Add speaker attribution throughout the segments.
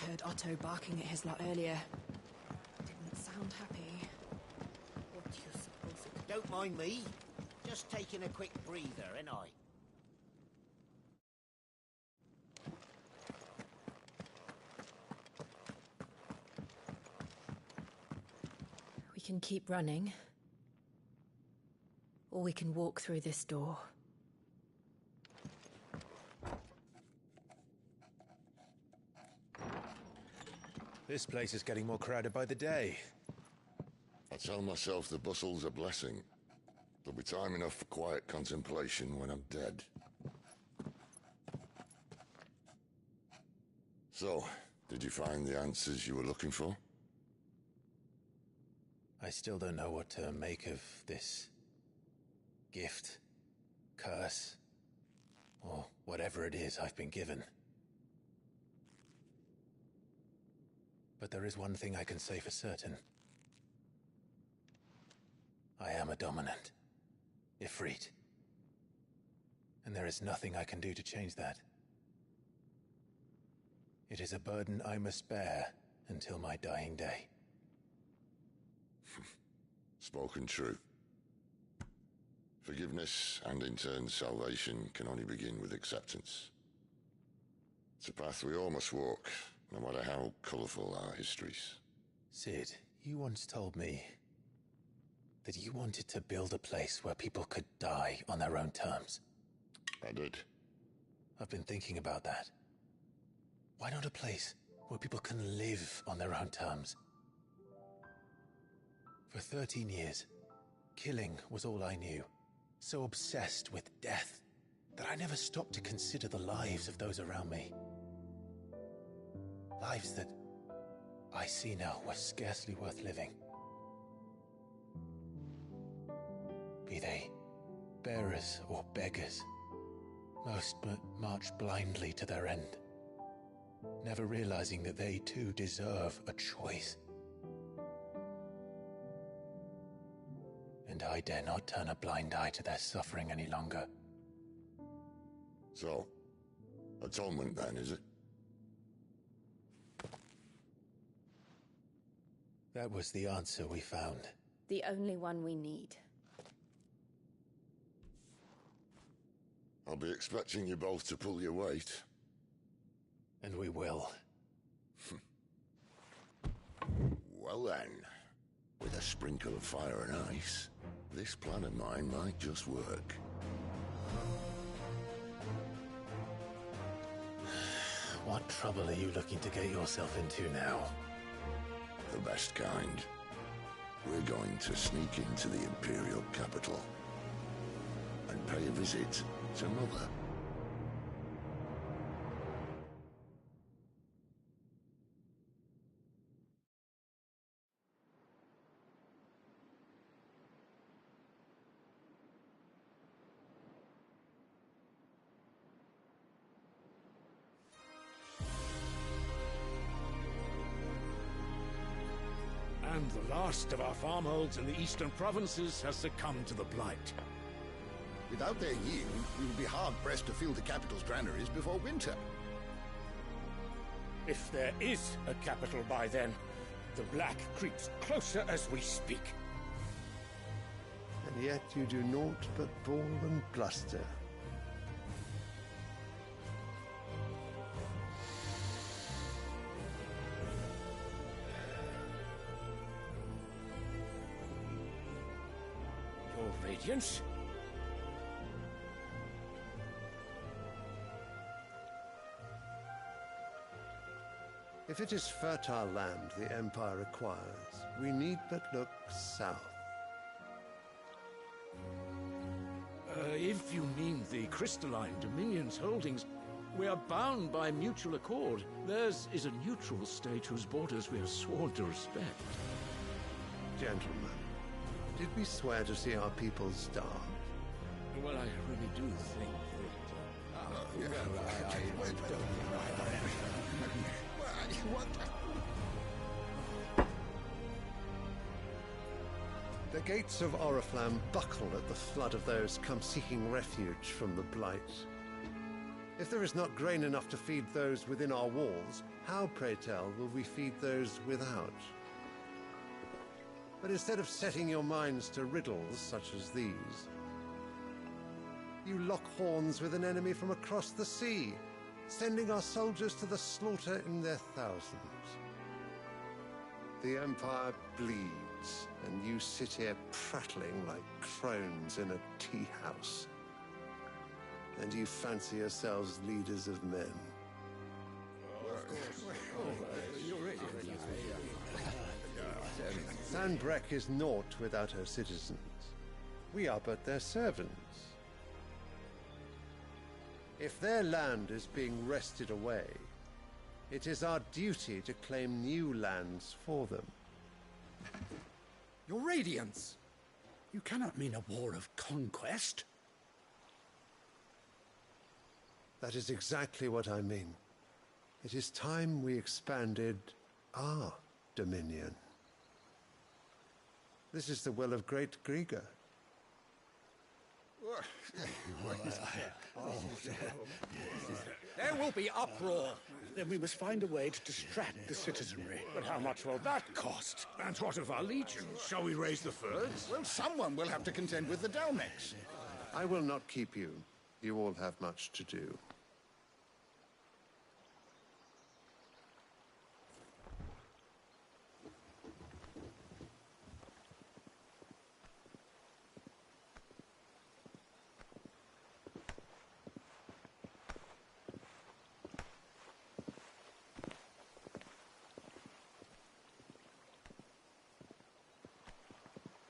Speaker 1: heard Otto barking at his lot earlier. Didn't sound happy.
Speaker 2: What do you suppose it... Don't mind me. Just taking a quick breather, ain't I?
Speaker 1: We can keep running. Or we can walk through this door.
Speaker 3: This place is getting more crowded by the day.
Speaker 4: I tell myself the bustle's a blessing. There'll be time enough for quiet contemplation when I'm dead. So, did you find the answers you were looking for?
Speaker 3: I still don't know what to make of this gift, curse, or whatever it is I've been given. But there is one thing I can say for certain. I am a dominant, Ifrit. And there is nothing I can do to change that. It is a burden I must bear until my dying day.
Speaker 4: Spoken true. Forgiveness and in turn salvation can only begin with acceptance. It's a path we all must walk, no matter how colourful our histories.
Speaker 3: Cid, you once told me that you wanted to build a place where people could die on their own terms.
Speaker 4: I did.
Speaker 3: I've been thinking about that. Why not a place where people can live on their own terms? For 13 years, killing was all I knew. So obsessed with death that I never stopped to consider the lives of those around me. Lives that I see now were scarcely worth living. Be they bearers or beggars, most march blindly to their end, never realizing that they too deserve a choice. And I dare not turn a blind eye to their suffering any longer.
Speaker 4: So, atonement then, is it?
Speaker 3: That was the answer we found.
Speaker 1: The only one we need.
Speaker 4: I'll be expecting you both to pull your weight.
Speaker 3: And we will.
Speaker 4: Well then, with a sprinkle of fire and ice, this plan of mine might just work.
Speaker 3: What trouble are you looking to get yourself into now?
Speaker 4: The best kind. We're going to sneak into the Imperial capital and pay a visit to Mother.
Speaker 5: And the last of our farmholds in the eastern provinces has succumbed to the blight.
Speaker 6: Without their yield, we will be hard-pressed to fill the capital's granaries before winter.
Speaker 5: If there is a capital by then, the Black creeps closer as we speak.
Speaker 7: And yet you do naught but bawl and bluster.
Speaker 5: Your Radiance?
Speaker 7: If it is fertile land the Empire acquires, we need but look south.
Speaker 5: If you mean the Crystalline Dominion's holdings, we are bound by mutual accord. Theirs is a neutral state whose borders we have sworn to respect.
Speaker 7: Gentlemen, did we swear to see our people starve?
Speaker 5: Well, I really do think that...
Speaker 7: The gates of Oriflamme buckle at the flood of those come seeking refuge from the Blight. If there is not grain enough to feed those within our walls, how, pray tell, will we feed those without? But instead of setting your minds to riddles such as these, you lock horns with an enemy from across the sea, sending our soldiers to the slaughter in their thousands. The Empire bleeds, and you sit here prattling like crones in a tea house. And you fancy yourselves leaders of men. Sanbreque is naught without her citizens. We are but their servants. If their land is being wrested away, it is our duty to claim new lands for them.
Speaker 8: Your Radiance! You cannot mean a war of conquest.
Speaker 7: That is exactly what I mean. It is time we expanded our dominion. This is the will of great Griga.
Speaker 8: There will be uproar. Then we must find a way to distract the citizenry. But how much will that cost?
Speaker 5: And what of our legions? Shall we raise the furs?
Speaker 6: Well, someone will have to contend with the Dalmex.
Speaker 7: I will not keep you. You all have much to do.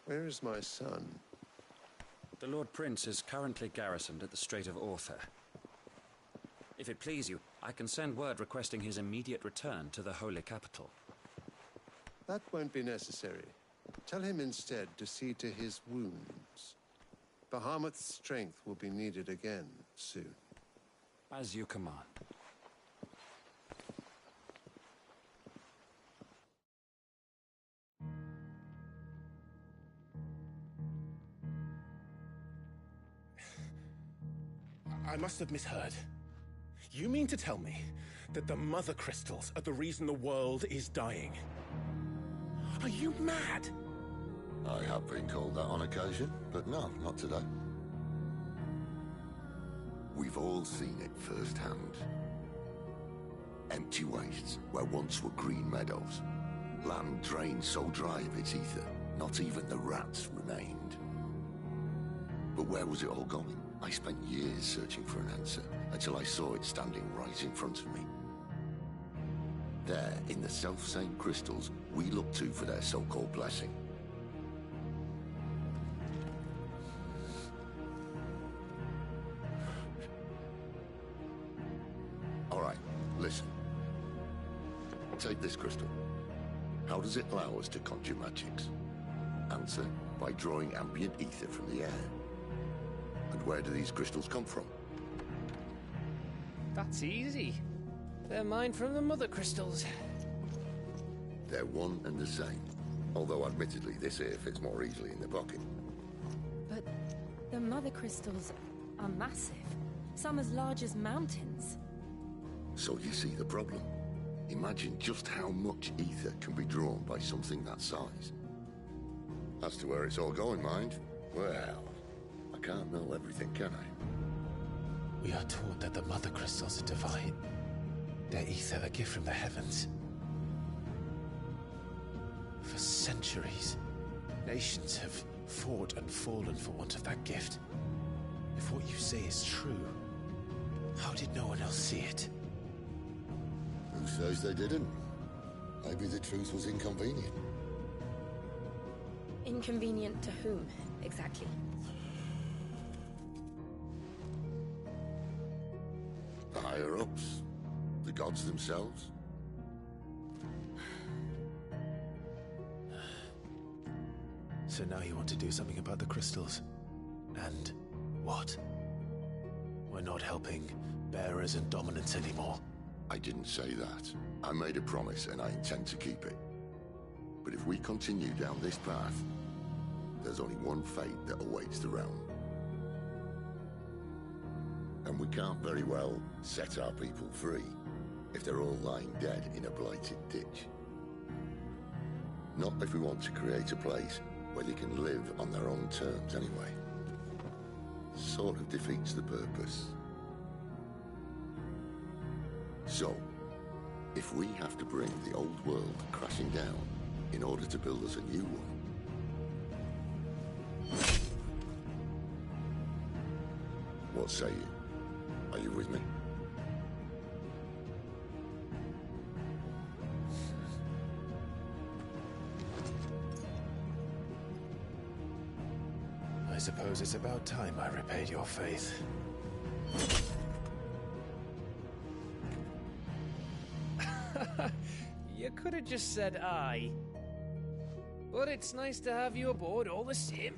Speaker 7: Where is my son?
Speaker 9: The Lord Prince is currently garrisoned at the Strait of Orther. If it please you, I can send word requesting his immediate return to the Holy Capital.
Speaker 7: That won't be necessary. Tell him instead to see to his wounds. Bahamut's strength will be needed again soon.
Speaker 9: As you command.
Speaker 10: I must have misheard. You mean to tell me that the Mother Crystals are the reason the world is dying? Are you mad?
Speaker 4: I have been called that on occasion, but no, not today. We've all seen it firsthand. Empty wastes where once were green meadows. Land drained so dry of its ether, not even the rats remained. But where was it all going? I spent years searching for an answer, until I saw it standing right in front of me. There, in the self-same crystals we look to for their so-called blessing. All right, listen. Take this crystal. How does it allow us to conjure magics? Answer, by drawing ambient ether from the air. And where do these crystals come from?
Speaker 11: That's easy. They're mine from the Mother Crystals.
Speaker 4: They're one and the same. Although admittedly this here fits more easily in the pocket.
Speaker 12: But the Mother Crystals are massive. Some as large as mountains.
Speaker 4: So you see the problem. Imagine just how much ether can be drawn by something that size. As to where it's all going, mind, well, I can't know everything, can I?
Speaker 3: We are taught that the Mother Crystals are divine. Their ether a gift from the heavens. For centuries, nations have fought and fallen for want of that gift. If what you say is true, how did no one else see it?
Speaker 4: Who says they didn't? Maybe the truth was inconvenient.
Speaker 12: Inconvenient to whom, exactly?
Speaker 4: The higher-ups? The gods themselves?
Speaker 3: So now you want to do something about the crystals? And what? We're not helping bearers and dominants anymore.
Speaker 4: I didn't say that. I made a promise and I intend to keep it. But if we continue down this path, there's only one fate that awaits the realm. A And we can't very well set our people free if they're all lying dead in a blighted ditch. Not if we want to create a place where they can live on their own terms anyway. Sort of defeats the purpose. So, if we have to bring the old world crashing down in order to build us a new one, what say you? Are you with me?
Speaker 3: I suppose it's about time I repaid your faith.
Speaker 11: You could have just said aye. But it's nice to have you aboard all the same.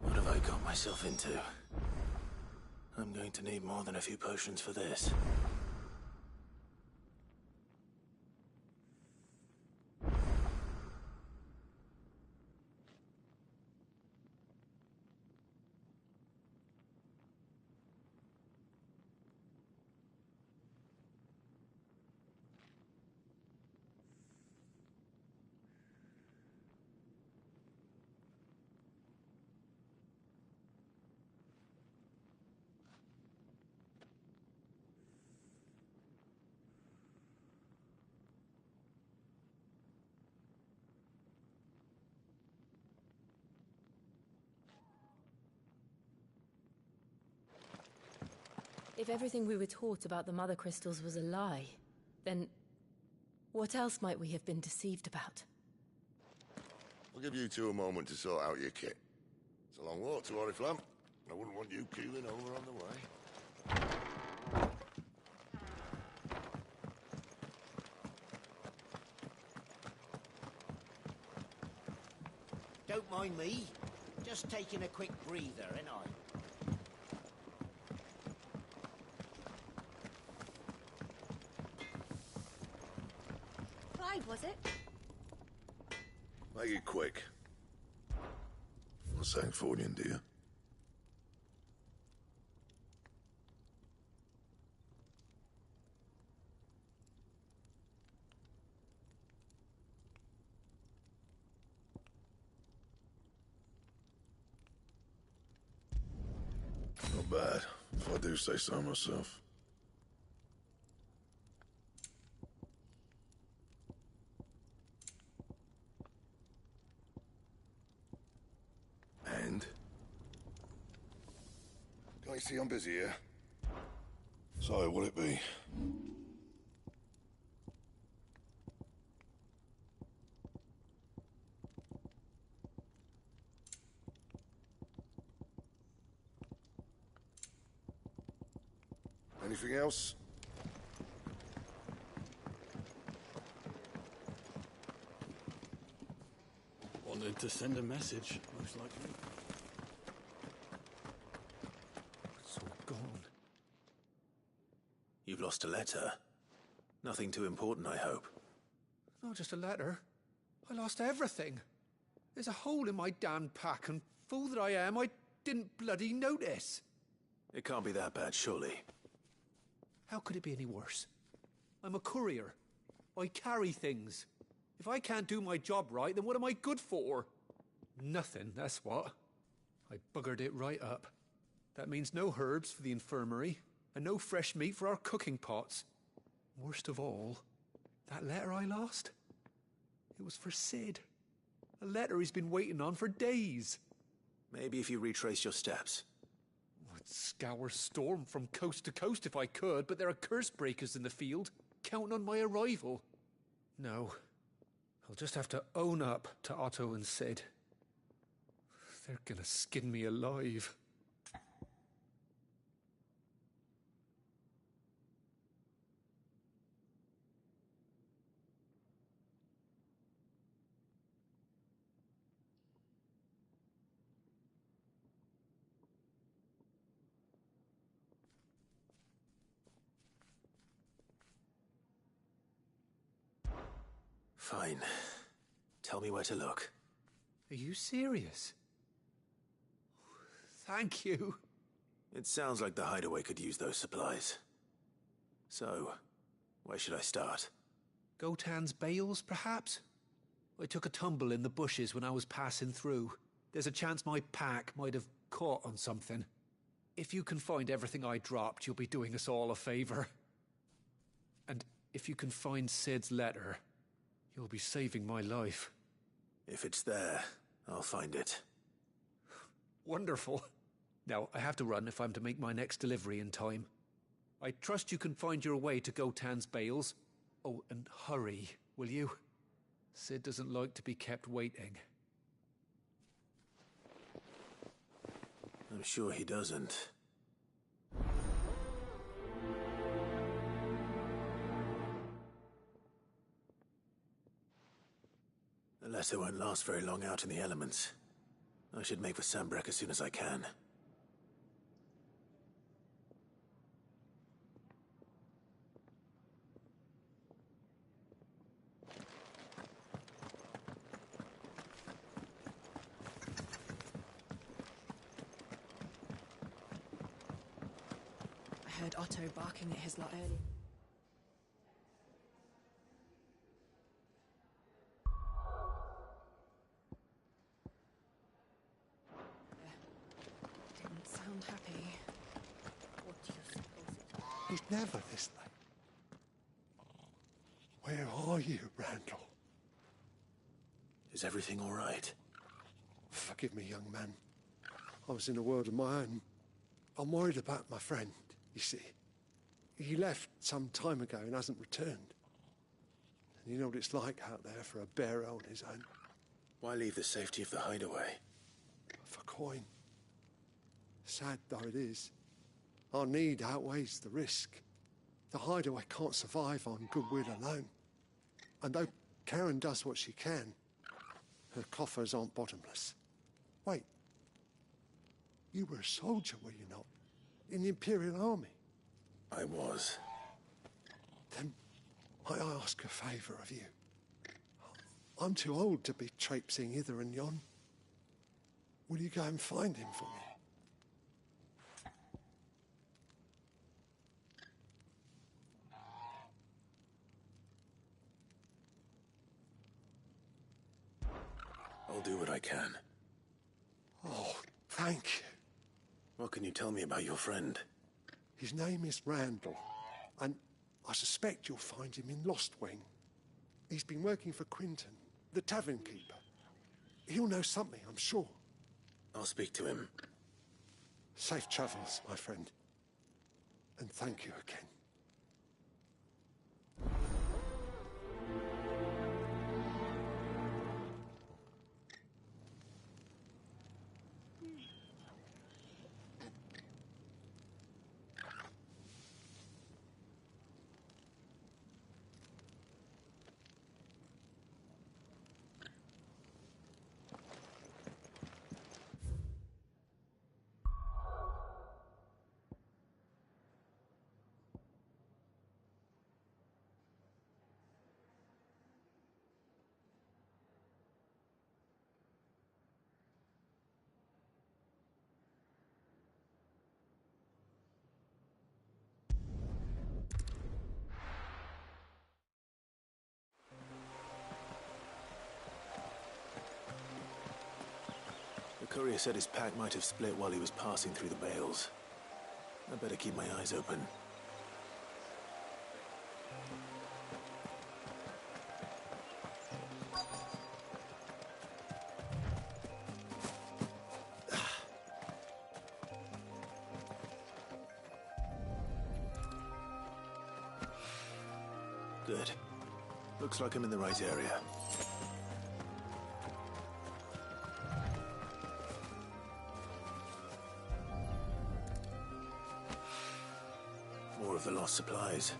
Speaker 3: What have I got myself into? I'm going to need more than a few potions for this.
Speaker 12: If everything we were taught about the Mother Crystals was a lie, then what else might we have been deceived about?
Speaker 4: I'll give you two a moment to sort out your kit. It's a long walk to Oriflamme. I wouldn't want you keeling over on the way.
Speaker 2: Don't mind me. Just taking a quick breather, ain't I?
Speaker 13: Clyde, was it?
Speaker 4: Make it quick. What's that for you, dear?
Speaker 14: Not bad, if I do say so myself.
Speaker 4: And? Can't you see I'm busy here?
Speaker 14: So, what'll it be?
Speaker 4: Anything else?
Speaker 5: Wanted to send a message, most likely.
Speaker 3: It's all gone. You've lost a letter. Nothing too important, I hope.
Speaker 15: Not just a letter. I lost everything. There's a hole in my damn pack, and fool that I am, I didn't bloody notice.
Speaker 3: It can't be that bad, surely.
Speaker 15: How could it be any worse? I'm a courier. I carry things. If I can't do my job right, then what am I good for? Nothing, that's what. I buggered it right up. That means no herbs for the infirmary, and no fresh meat for our cooking pots. Worst of all, that letter I lost? It was for Sid. A letter he's been waiting on for days.
Speaker 3: Maybe if you retrace your steps.
Speaker 15: I'd scour Storm from coast to coast if I could, but there are curse breakers in the field, counting on my arrival. No, I'll just have to own up to Otto and Sid. They're gonna skin me alive.
Speaker 13: Fine. Tell me where to look.
Speaker 15: Are you serious? Thank you.
Speaker 13: It sounds like the hideaway could use those supplies. So, where should I start?
Speaker 15: Gotan's bales, perhaps? I took a tumble in the bushes when I was passing through. There's a chance my pack might have caught on something. If you can find everything I dropped, you'll be doing us all a favor. And if you can find Sid's letter, you'll be saving my life.
Speaker 13: If it's there, I'll find it.
Speaker 15: Wonderful. Now, I have to run if I'm to make my next delivery in time. I trust you can find your way to Gotan's bales. Oh, and hurry, will you? Sid doesn't like to be kept waiting.
Speaker 13: I'm sure he doesn't. The letter won't last very long out in the elements. I should make for Sanbreque as soon as I can.
Speaker 1: I heard Otto barking at his lot earlier. Didn't sound happy.
Speaker 2: What do you suppose it...
Speaker 7: He's never this late. Where are you, Randall?
Speaker 13: Is everything all right?
Speaker 7: Forgive me, young man. I was in a world of my own. I'm worried about my friend, you see. He left some time ago and hasn't returned. And you know what it's like out there for a bearer on his own.
Speaker 13: Why leave the safety of the hideaway?
Speaker 7: For coin. Sad though it is, our need outweighs the risk. The hideaway can't survive on goodwill alone. And though Karen does what she can, her coffers aren't bottomless. Wait. You were a soldier, were you not? In the Imperial Army?
Speaker 13: I was.
Speaker 7: Then might I ask a favour of you? I'm too old to be traipsing hither and yon. Will you go and find him for me?
Speaker 13: I'll do what I can.
Speaker 7: Oh, thank you.
Speaker 13: What can you tell me about your friend?
Speaker 7: His name is Randall, and I suspect you'll find him in Lostwing. He's been working for Quinton, the tavern keeper. He'll know something, I'm sure.
Speaker 13: I'll speak to him.
Speaker 7: Safe travels, my friend. And thank you again.
Speaker 13: The courier said his pack might have split while he was passing through the bales. I better keep my eyes open. Good. Looks like I'm in the right area. More of the lost supplies.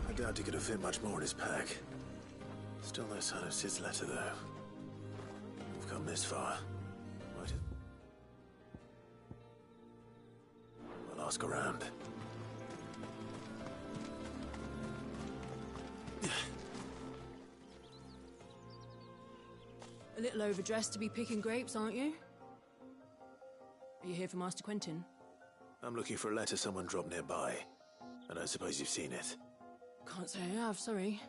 Speaker 13: I doubt he could have fit much more in his pack. Still no sign of Sid's letter, though. this far. Might have... I'll ask around.
Speaker 1: A little overdressed to be picking grapes, aren't you? Are you here for Master Quentin?
Speaker 13: I'm looking for a letter someone dropped nearby. I don't suppose you've seen it.
Speaker 1: Can't say I have, sorry.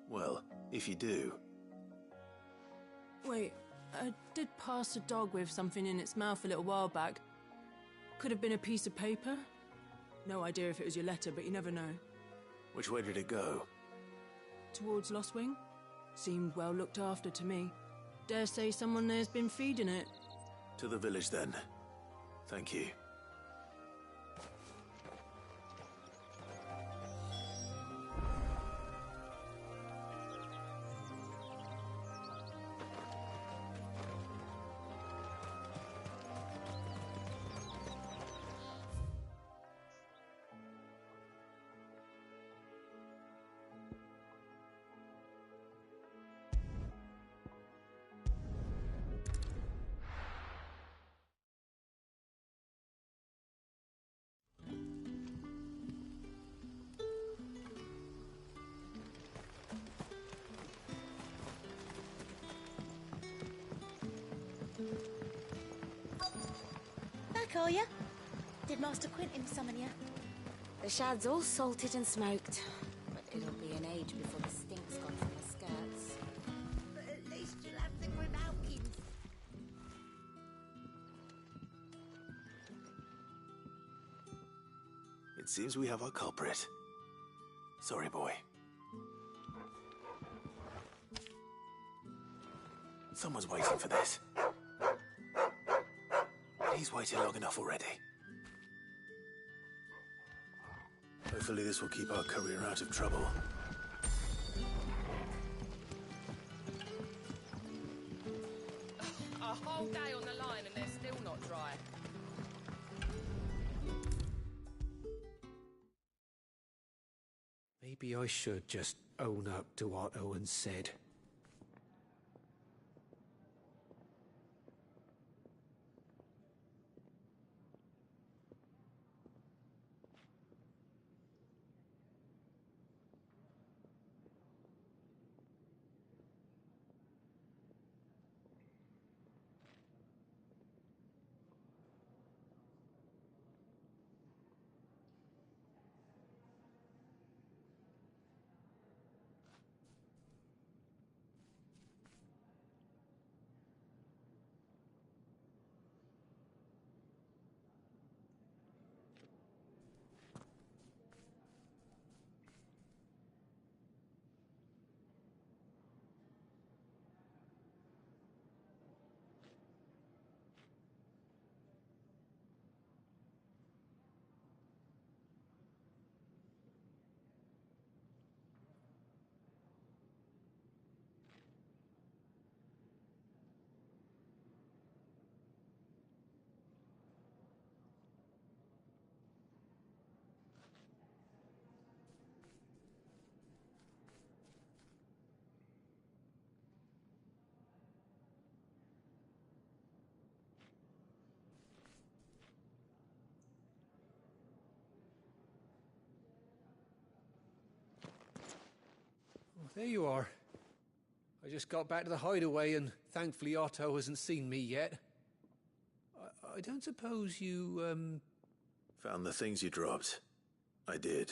Speaker 13: Well, if you do...
Speaker 1: Wait, I did pass a dog with something in its mouth a little while back. Could have been a piece of paper. No idea if it was your letter, but you never know.
Speaker 13: Which way did it go?
Speaker 1: Towards Lostwing? Seemed well looked after to me. Dare say someone there's been feeding it.
Speaker 13: To the village, then. Thank you.
Speaker 16: Back, are ya? Did Master Quentin summon ya?
Speaker 17: The shad's all salted and smoked, but it'll be an age before the stink's gone from the skirts.
Speaker 16: But at least you'll have the Grimalkins.
Speaker 13: It seems we have our culprit. Sorry, boy. Someone's waiting for this. He's waited long enough already. Hopefully this will keep our courier out of trouble.
Speaker 11: A whole day on the line and they're still not dry.
Speaker 15: Maybe I should just own up to what Owen said. There you are. I just got back to the hideaway and thankfully Otto hasn't seen me yet. I don't suppose you,
Speaker 13: Found the things you dropped. I did.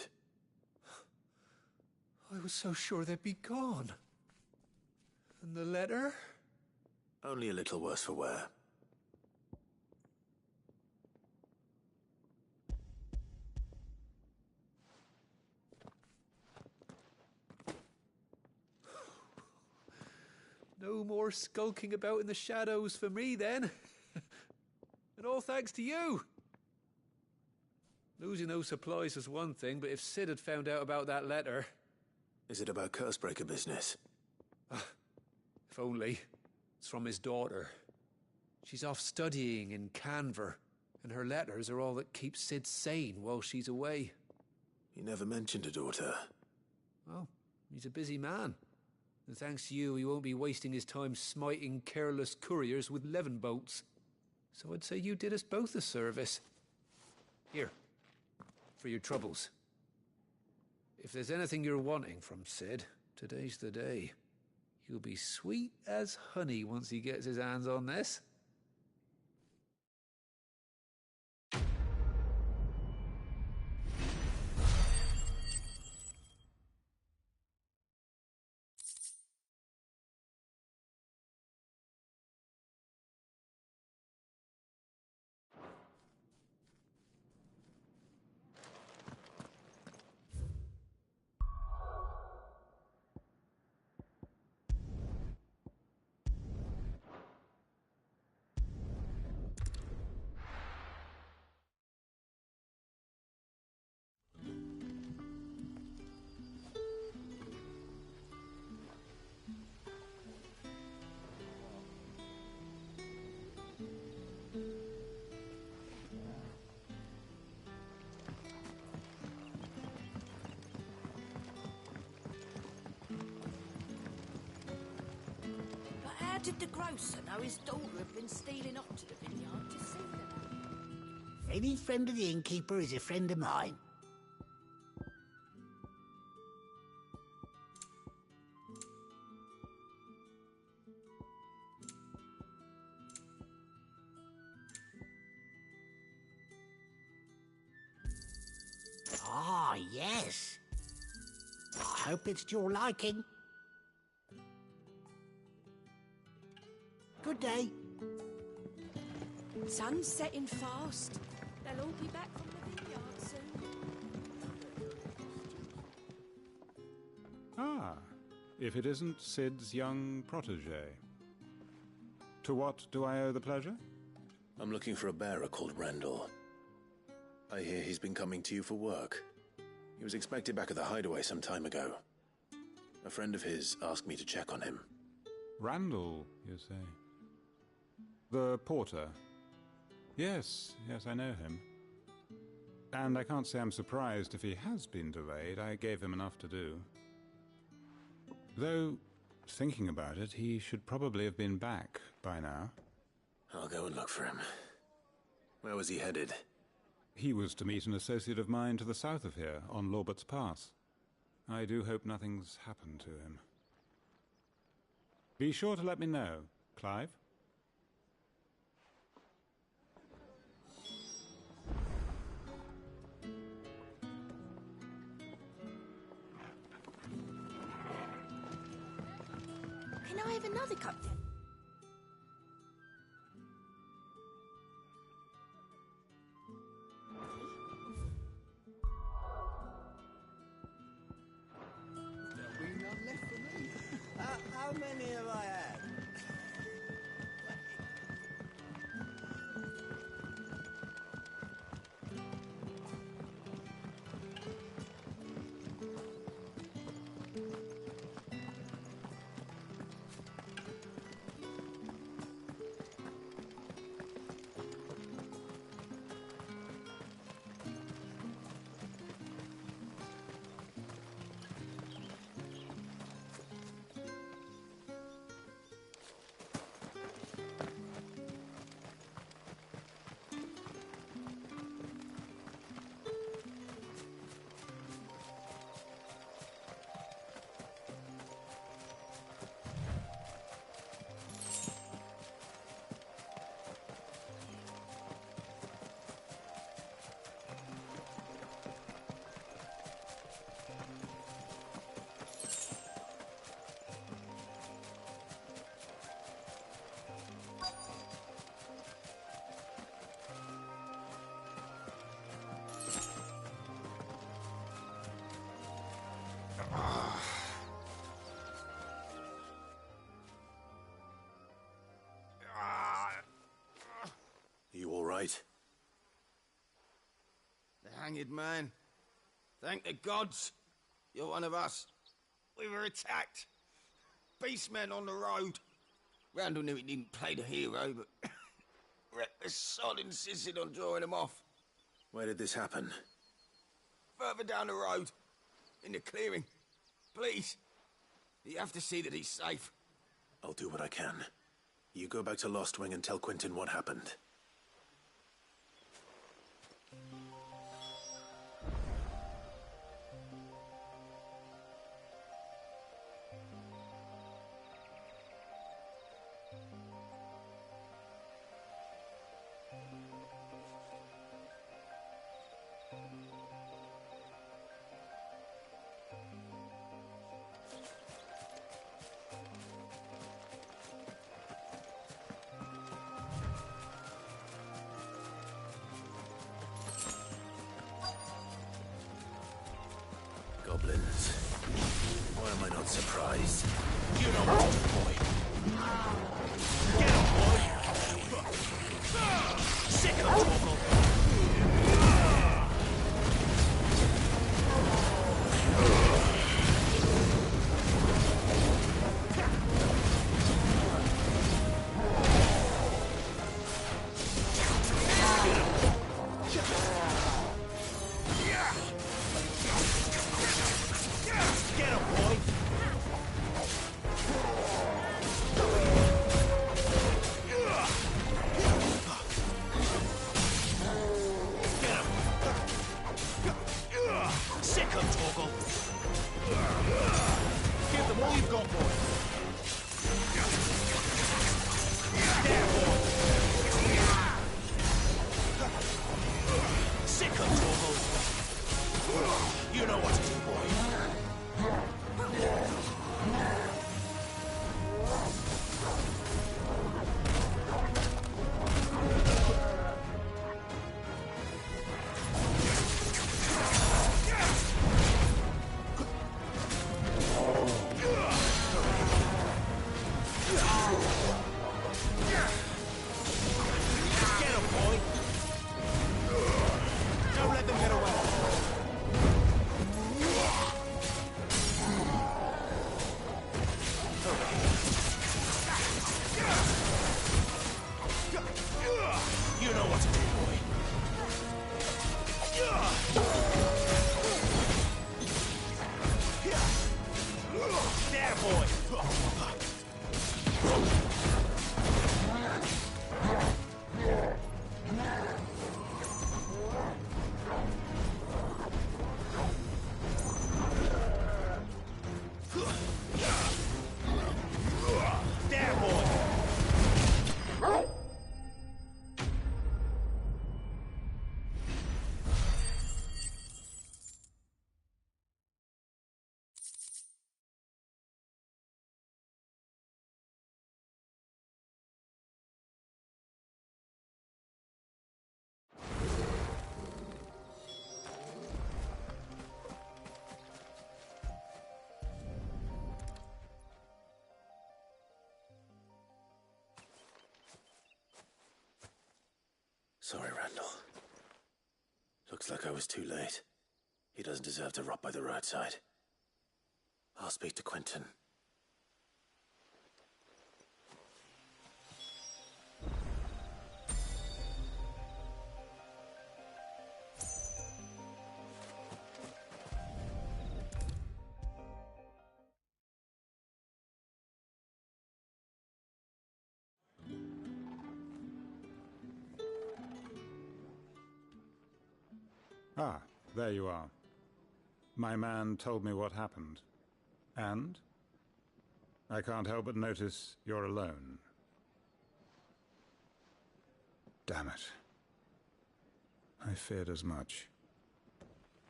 Speaker 15: I was so sure they'd be gone. And the letter?
Speaker 13: Only a little worse for wear.
Speaker 15: No more skulking about in the shadows for me, then. And all thanks to you. Losing those supplies was one thing, but if Sid had found out about that letter...
Speaker 13: Is it about Cursebreaker business?
Speaker 15: If only. It's from his daughter. She's off studying in Canver, and her letters are all that keeps Sid sane while she's away.
Speaker 13: He never mentioned a daughter.
Speaker 15: Well, he's a busy man. And thanks to you, he won't be wasting his time smiting careless couriers with levin bolts. So I'd say you did us both a service. Here, for your troubles. If there's anything you're wanting from Cid, today's the day. He'll be sweet as honey once he gets his hands on this.
Speaker 2: How did the grocer know his daughter had been stealing off to the vineyard to see them? Any friend of the innkeeper is a friend of mine. Ah, yes. I hope it's to your liking. Good day.
Speaker 16: Sun's setting fast. They'll all be back from the vineyard soon.
Speaker 18: Ah, if it isn't Cid's young protege. To what do I owe the pleasure?
Speaker 13: I'm looking for a bearer called Randall. I hear he's been coming to you for work. He was expected back at the hideaway some time ago. A friend of his asked me to check on him.
Speaker 18: Randall, you say? The porter? Yes, I know him. And I can't say I'm surprised if he has been delayed. I gave him enough to do. Though, thinking about it, he should probably have been back by now.
Speaker 13: I'll go and look for him. Where was he headed?
Speaker 18: He was to meet an associate of mine to the south of here, on Lorbert's Pass. I do hope nothing's happened to him. Be sure to let me know, Clive.
Speaker 16: Can I have another cup then?
Speaker 2: There'll be none left for me. How many have I had?
Speaker 13: You all right?
Speaker 19: The hanged man. Thank the gods. You're one of us. We were attacked. Beastmen on the road. Randall knew he didn't play the hero, but reckless sod insisted on drawing him off.
Speaker 13: Where did this happen?
Speaker 19: Further down the road. In the clearing. Please. You have to see that he's safe.
Speaker 13: I'll do what I can. You go back to Lost Wing and tell Quentin what happened. Goblins. Why am I not surprised? You know what to do, boy. Get him, boy! Sick of Torgal! Sorry, Randall. Looks like I was too late. He doesn't deserve to rot by the roadside. I'll speak to Quentin.
Speaker 18: Ah, there you are. My man told me what happened. And? I can't help but notice you're alone. Damn it. I feared as much.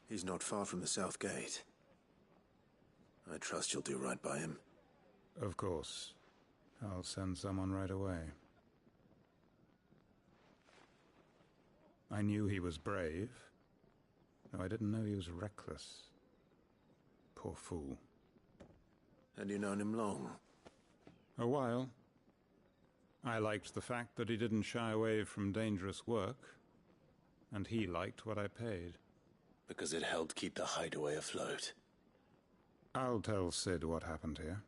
Speaker 13: He's not far from the South Gate. I trust you'll do right by him.
Speaker 18: Of course. I'll send someone right away. I knew he was brave, though I didn't know he was reckless. Poor fool.
Speaker 13: And you known him long?
Speaker 18: A while. I liked the fact that he didn't shy away from dangerous work, and he liked what I paid.
Speaker 13: Because it helped keep the hideaway afloat.
Speaker 18: I'll tell Sid what happened here.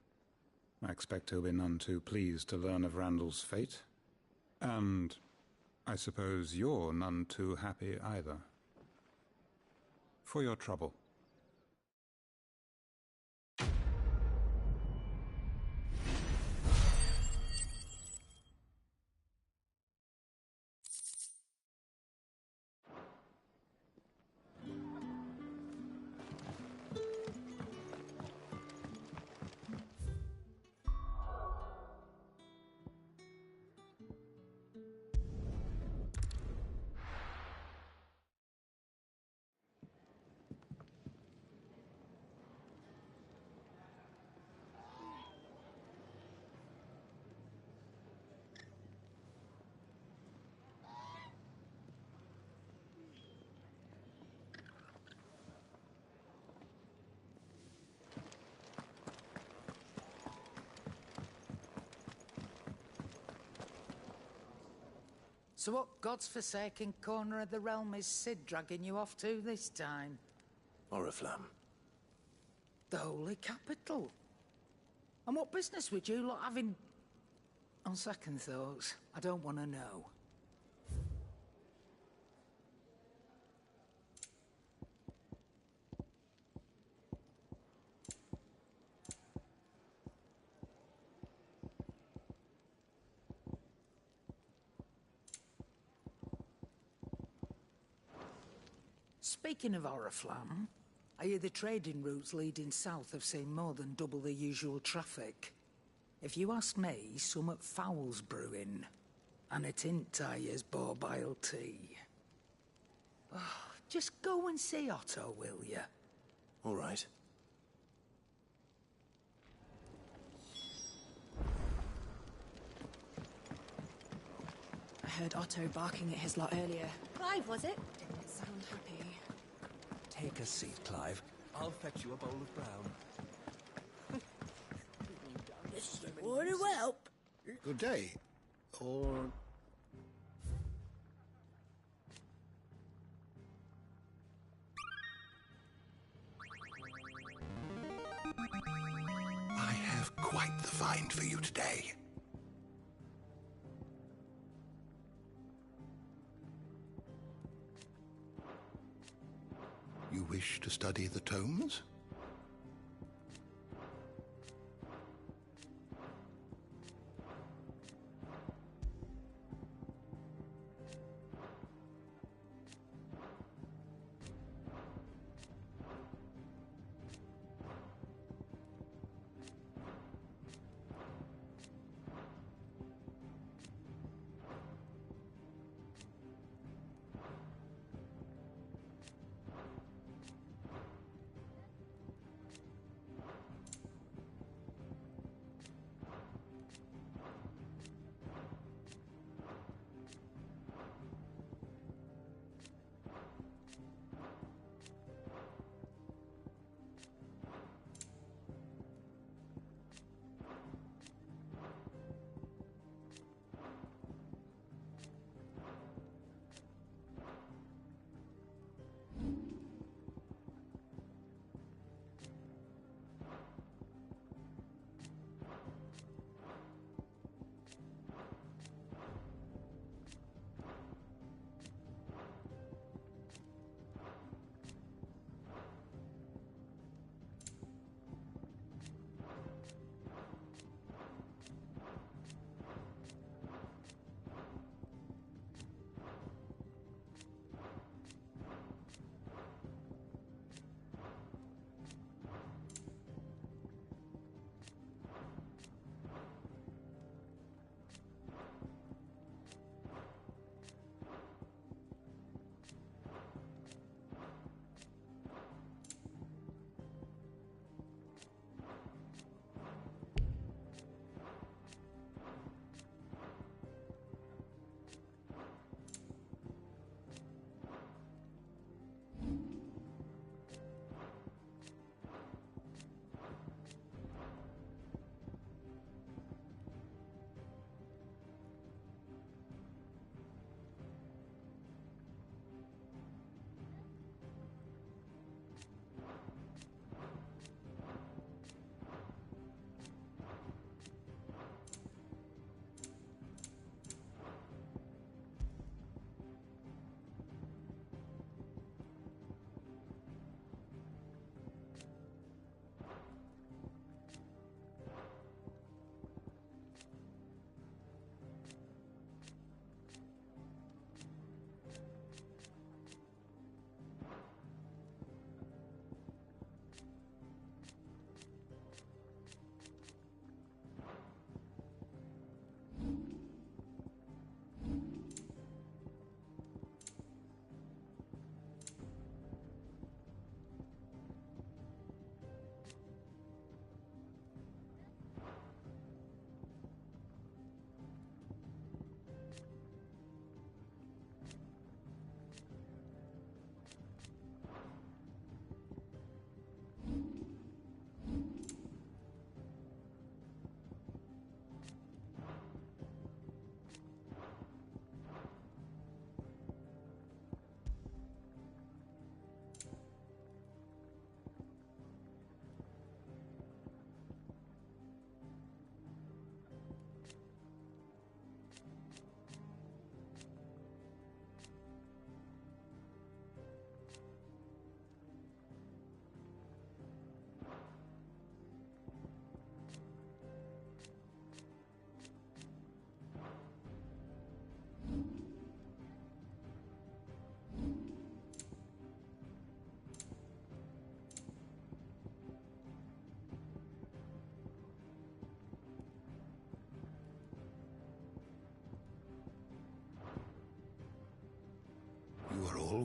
Speaker 18: I expect he'll be none too pleased to learn of Randall's fate. And I suppose you're none too happy either. For your trouble.
Speaker 2: So what god's-forsaken corner of the realm is Cid dragging you off to this time?
Speaker 13: Oriflamme.
Speaker 2: The Holy Capital. And what business would you lot have in... On second thoughts, I don't want to know. Speaking of Oriflamme, I hear the trading routes leading south have seen more than double the usual traffic. If you ask me, summat foul's brewing. And it ain't Tyre's borbile tea. Oh, just go and see Otto, will you?
Speaker 13: All right.
Speaker 1: I heard Otto barking at his lot earlier.
Speaker 16: Clive, was it?
Speaker 1: Didn't sound happy.
Speaker 15: Take a seat, Clive. I'll fetch you a bowl of brown.
Speaker 2: Would it help?
Speaker 6: Good day. Or...
Speaker 20: I have quite the find for you today. You wish to study the tomes?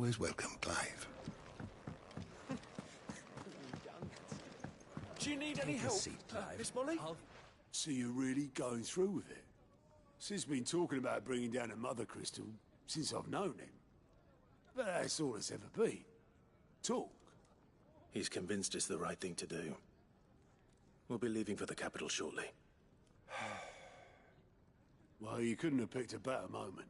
Speaker 20: always welcome, Clive.
Speaker 10: Do you need any help, Miss Molly?
Speaker 21: So you're really going through with it? Sid's been talking about bringing down a Mother Crystal since I've known him. But that's all it's ever been. Talk.
Speaker 13: He's convinced it's the right thing to do. We'll be leaving for the capital shortly.
Speaker 21: Well, you couldn't have picked a better moment.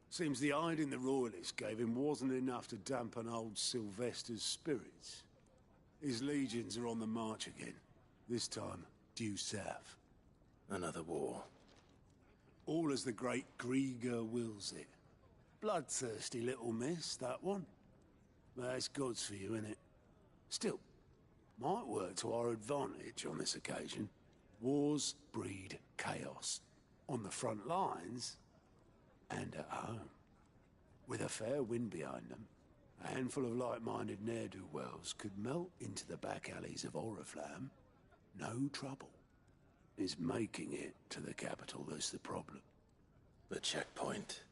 Speaker 21: Seems the hiding the Royalists gave him wasn't enough to dampen old Sylvester's spirits. His legions are on the march again. This time, due south.
Speaker 13: Another war.
Speaker 21: All as the great Grieger wills it. Bloodthirsty little miss, that one. That's God's for you, innit? Still, might work to our advantage on this occasion. Wars breed chaos. On the front lines, and at home. With a fair wind behind them, a handful of like-minded ne'er-do-wells could melt into the back alleys of Oriflamme. No trouble. It's making it to the capital that's the problem.
Speaker 13: The checkpoint.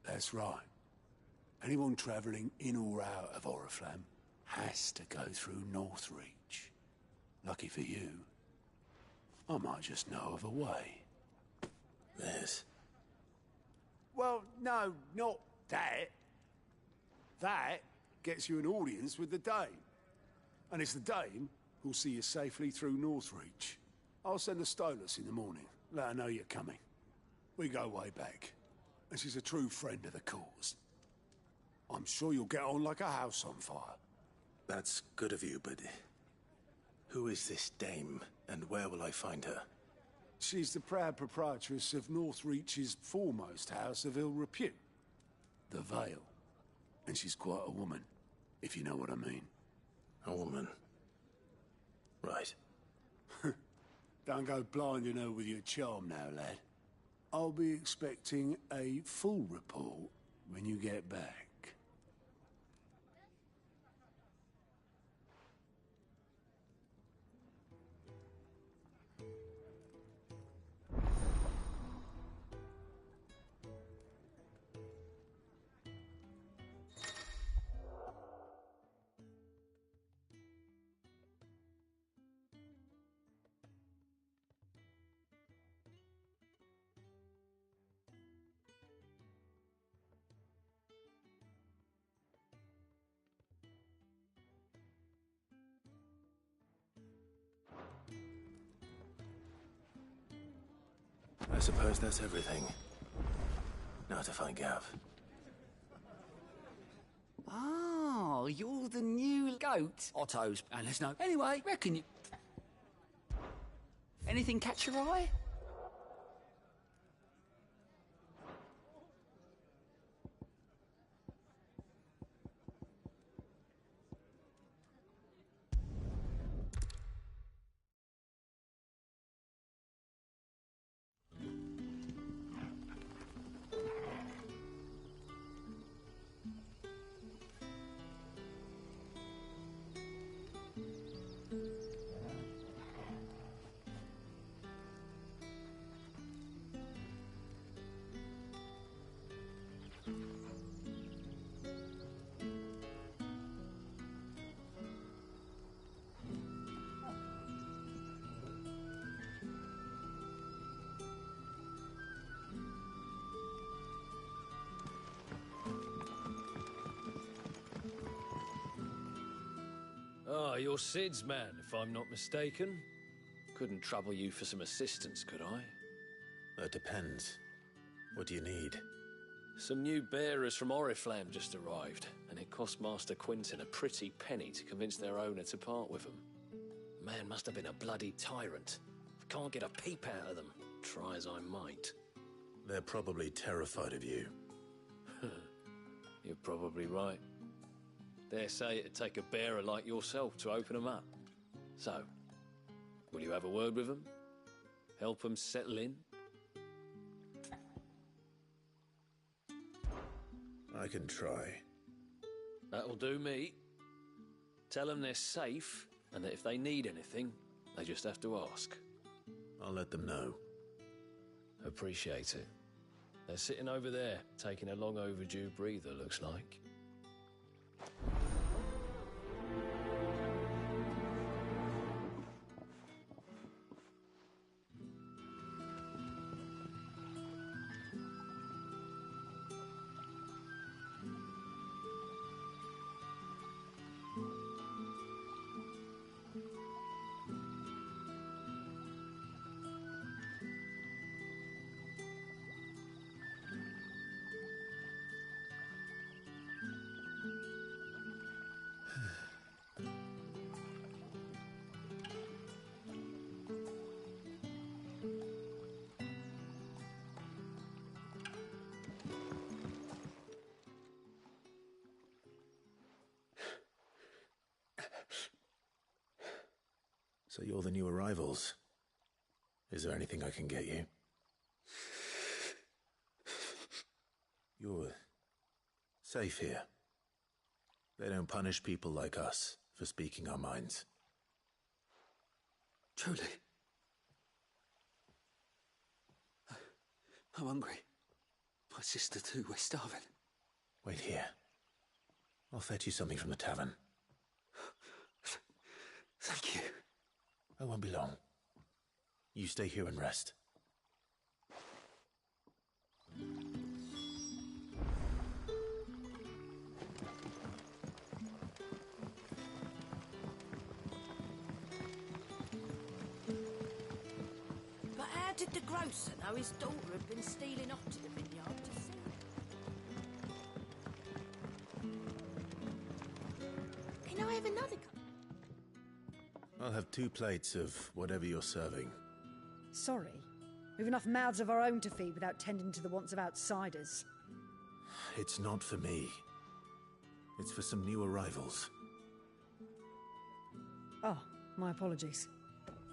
Speaker 21: That's right. Anyone travelling in or out of Oriflamme has to go through Northreach. Lucky for you, I might just know of a way.
Speaker 13: This?
Speaker 21: Well, no, not that. That gets you an audience with the Dame. And it's the Dame who'll see you safely through Northreach. I'll send a Stolas in the morning. Let her know you're coming. We go way back. And she's a true friend of the cause. I'm sure you'll get on like a house on fire.
Speaker 13: That's good of you, but... who is this Dame, and where will I find her?
Speaker 21: She's the proud proprietress of Northreach's foremost house of ill repute. The Vale. And she's quite a woman, if you know what I mean.
Speaker 13: A woman? Right.
Speaker 21: Don't go blinding her with your charm now, lad. I'll be expecting a full report when you get back.
Speaker 13: I suppose that's everything. Now to find Gav.
Speaker 22: Oh, you're the new goat, Otto's. And there's no... Anyway, reckon you... Anything catch your eye?
Speaker 11: Ah, you're Sid's man, if I'm not mistaken. Couldn't trouble you for some assistance, could I?
Speaker 13: It depends. What do you need?
Speaker 11: Some new bearers from Oriflamme just arrived, and it cost Master Quinton a pretty penny to convince their owner to part with them. Man must have been a bloody tyrant. I can't get a peep out of them, try as I might.
Speaker 13: They're probably terrified of you.
Speaker 11: You're probably right. Dare say it'd take a bearer like yourself to open them up. So, will you have a word with them? Help them settle in?
Speaker 13: I can try.
Speaker 11: That'll do me. Tell them they're safe, and that if they need anything, they just have to ask.
Speaker 13: I'll let them know.
Speaker 11: Appreciate it. They're sitting over there, taking a long overdue breather, looks like.
Speaker 13: So you're the new arrivals. Is there anything I can get you? You're safe here. They don't punish people like us for speaking our minds.
Speaker 22: Truly. I'm hungry. My sister too, we're starving.
Speaker 13: Wait here. I'll fetch you something from the tavern.
Speaker 22: Thank you.
Speaker 13: I won't be long. You stay here and rest.
Speaker 16: But how did the grocer know his daughter had been stealing off to the vineyard to sell? Can I have another cup?
Speaker 13: I'll have 2 plates of whatever you're serving.
Speaker 8: Sorry. We've enough mouths of our own to feed without tending to the wants of outsiders.
Speaker 13: It's not for me. It's for some new arrivals.
Speaker 8: Oh, my apologies.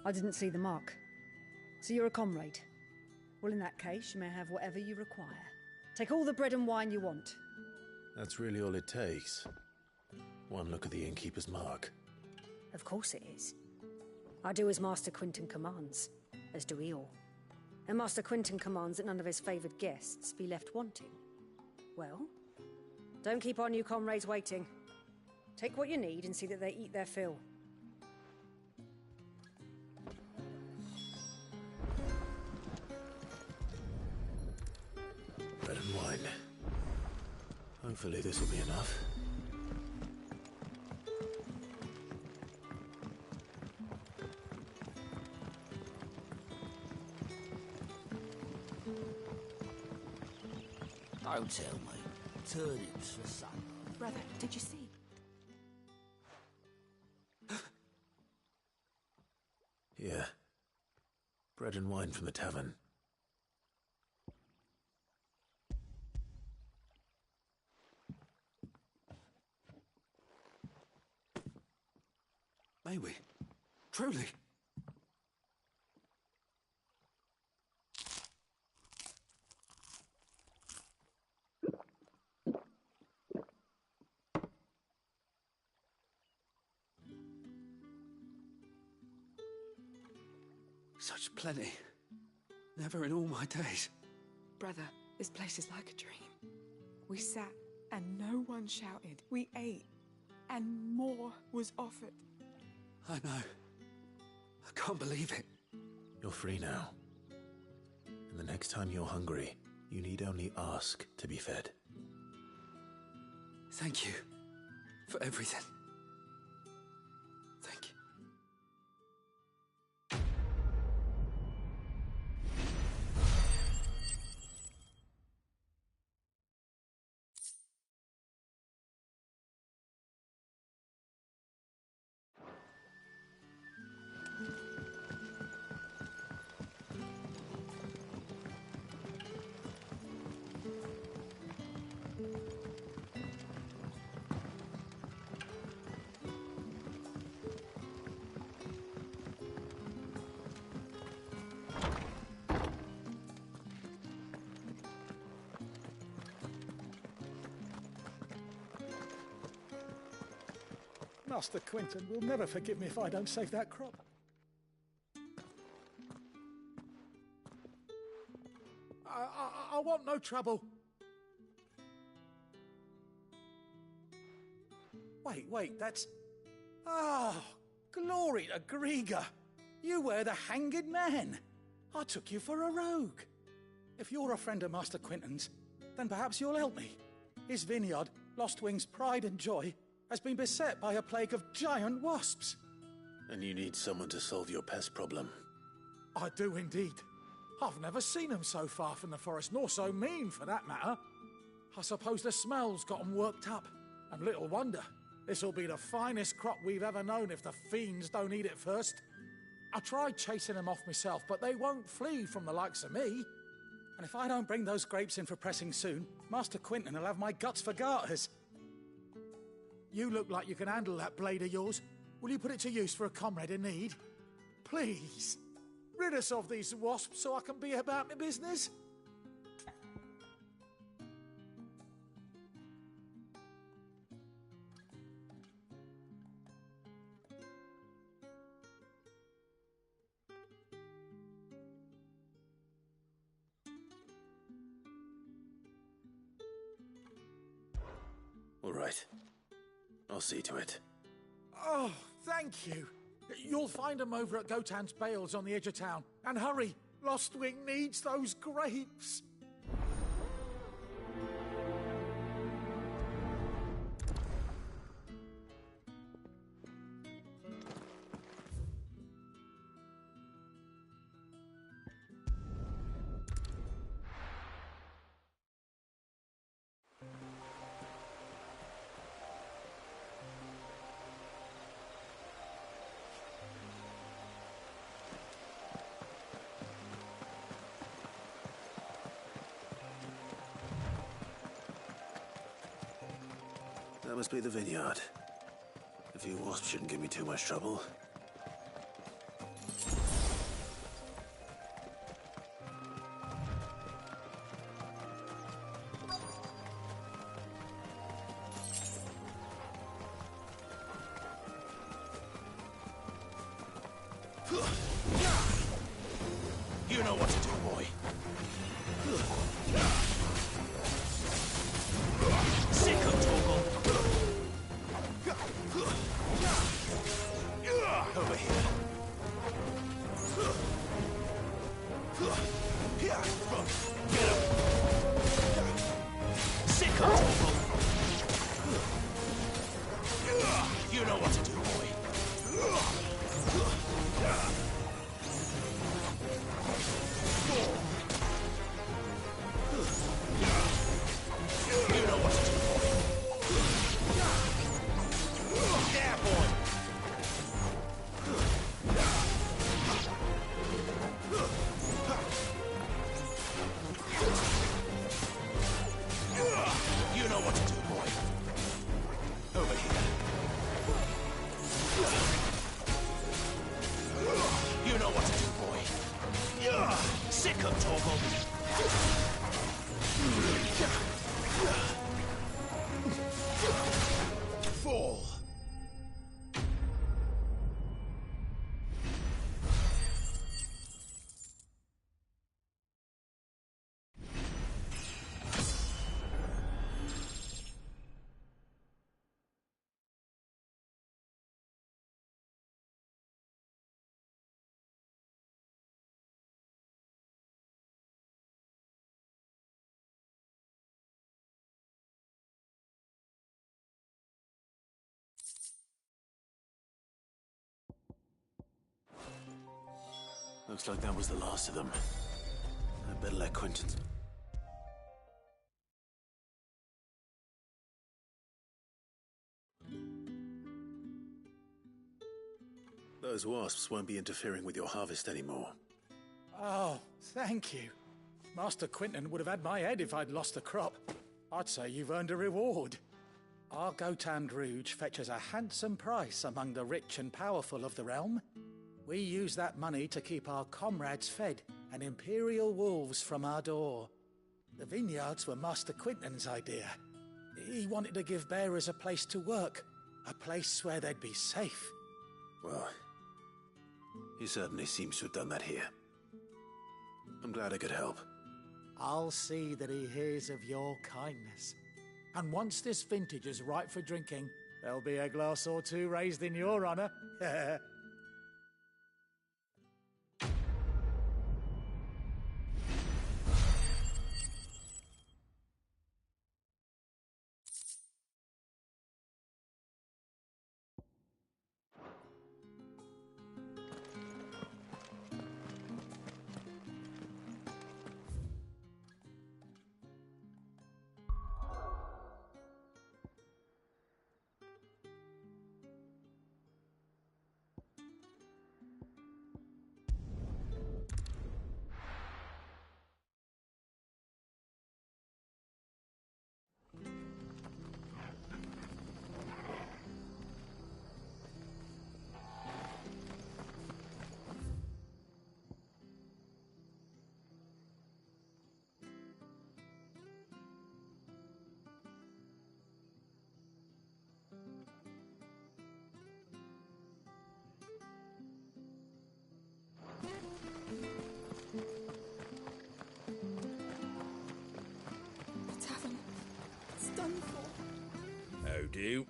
Speaker 8: I didn't see the mark. So you're a comrade. Well, in that case, you may have whatever you require. Take all the bread and wine you want.
Speaker 13: That's really all it takes. One look at the innkeeper's mark.
Speaker 8: Of course it is. I do as Master Quinton commands, as do we all. And Master Quinton commands that none of his favoured guests be left wanting. Well, don't keep our new comrades waiting. Take what you need and see that they eat their fill.
Speaker 13: Bread and wine. Hopefully this will be enough.
Speaker 22: Don't tell me. Turnips for supper.
Speaker 16: Brother, did you see?
Speaker 13: Yeah. Bread and wine from the tavern.
Speaker 22: May we? Truly? Such plenty. Never in all my days.
Speaker 9: Brother, this place is like a dream. We sat and no one shouted. We ate and more was offered.
Speaker 22: I know. I can't believe it.
Speaker 13: You're free now. And the next time you're hungry, you need only ask to be fed.
Speaker 22: Thank you for everything. Thank you.
Speaker 23: Master Quinton will never forgive me if I don't save that crop. I want no trouble. Wait, that's... Oh, glory to Grieger. You were the hanged man. I took you for a rogue. If you're a friend of Master Quinton's, then perhaps you'll help me. His vineyard, Lostwing's pride and joy, has been beset by a plague of giant wasps.
Speaker 13: And you need someone to solve your pest problem.
Speaker 23: I do indeed. I've never seen them so far from the forest, nor so mean for that matter. I suppose the smell's got them worked up. And little wonder. This'll be the finest crop we've ever known if the fiends don't eat it first. I tried chasing them off myself, but they won't flee from the likes of me. And if I don't bring those grapes in for pressing soon, Master Quinton will have my guts for garters. You look like you can handle that blade of yours. Will you put it to use for a comrade in need? please. Rid us of these wasps so I can be about my business.
Speaker 13: All right. I'll see to it.
Speaker 23: Oh, thank you. You'll find them over at Gotan's Bales on the edge of town. And hurry, Lostwing needs those grapes.
Speaker 13: That must be the vineyard. A few wasps shouldn't give me too much trouble.
Speaker 10: You know what to do, boy. Sick of Torgal. Over here. Get him. Sick of Torgal. You know what to do, boy. You know what to do, boy. Yeah, boy. You know what to do, boy. Over here. You know what to do, boy. Sick of Torgal. Fall.
Speaker 13: Looks like that was the last of them. I better let Quentin... Those wasps won't be interfering with your harvest anymore.
Speaker 23: Oh, thank you. Master Quinton would have had my head if I'd lost the crop. I'd say you've earned a reward. Our Gotan Rouge fetches a handsome price among the rich and powerful of the realm. We use that money to keep our comrades fed and Imperial wolves from our door. The vineyards were Master Quinton's idea. He wanted to give bearers a place to work, a place where they'd be safe.
Speaker 13: Well, he certainly seems to have done that here. I'm glad I could help.
Speaker 23: I'll see that he hears of your kindness. And once this vintage is ripe for drinking, there'll be a glass or two raised in your honor.
Speaker 5: do.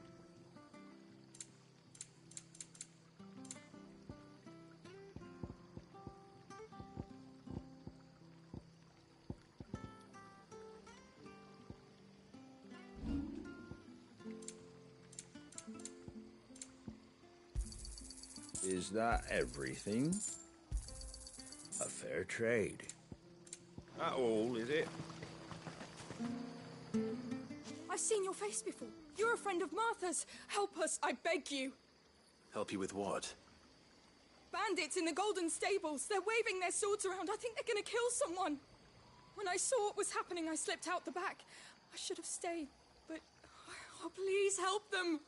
Speaker 5: Is that everything? A fair trade. That all, is it?
Speaker 9: I've seen your face before. You're a friend of Martha's. Help us, I beg you.
Speaker 13: Help you with what?
Speaker 9: Bandits in the Golden Stables. They're waving their swords around. I think they're gonna kill someone. When I saw what was happening, I slipped out the back. I should have stayed, but... Oh, please help them.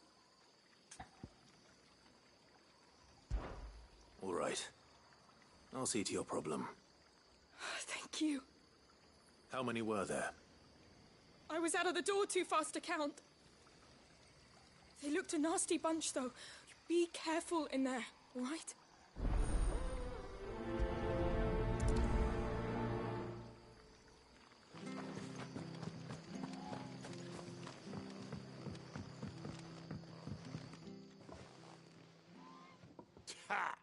Speaker 13: All right. I'll see to your problem.
Speaker 9: Thank you.
Speaker 13: How many were there?
Speaker 9: I was out of the door too fast to count. They looked a nasty bunch, though. Be careful in there, all right?
Speaker 21: Ha!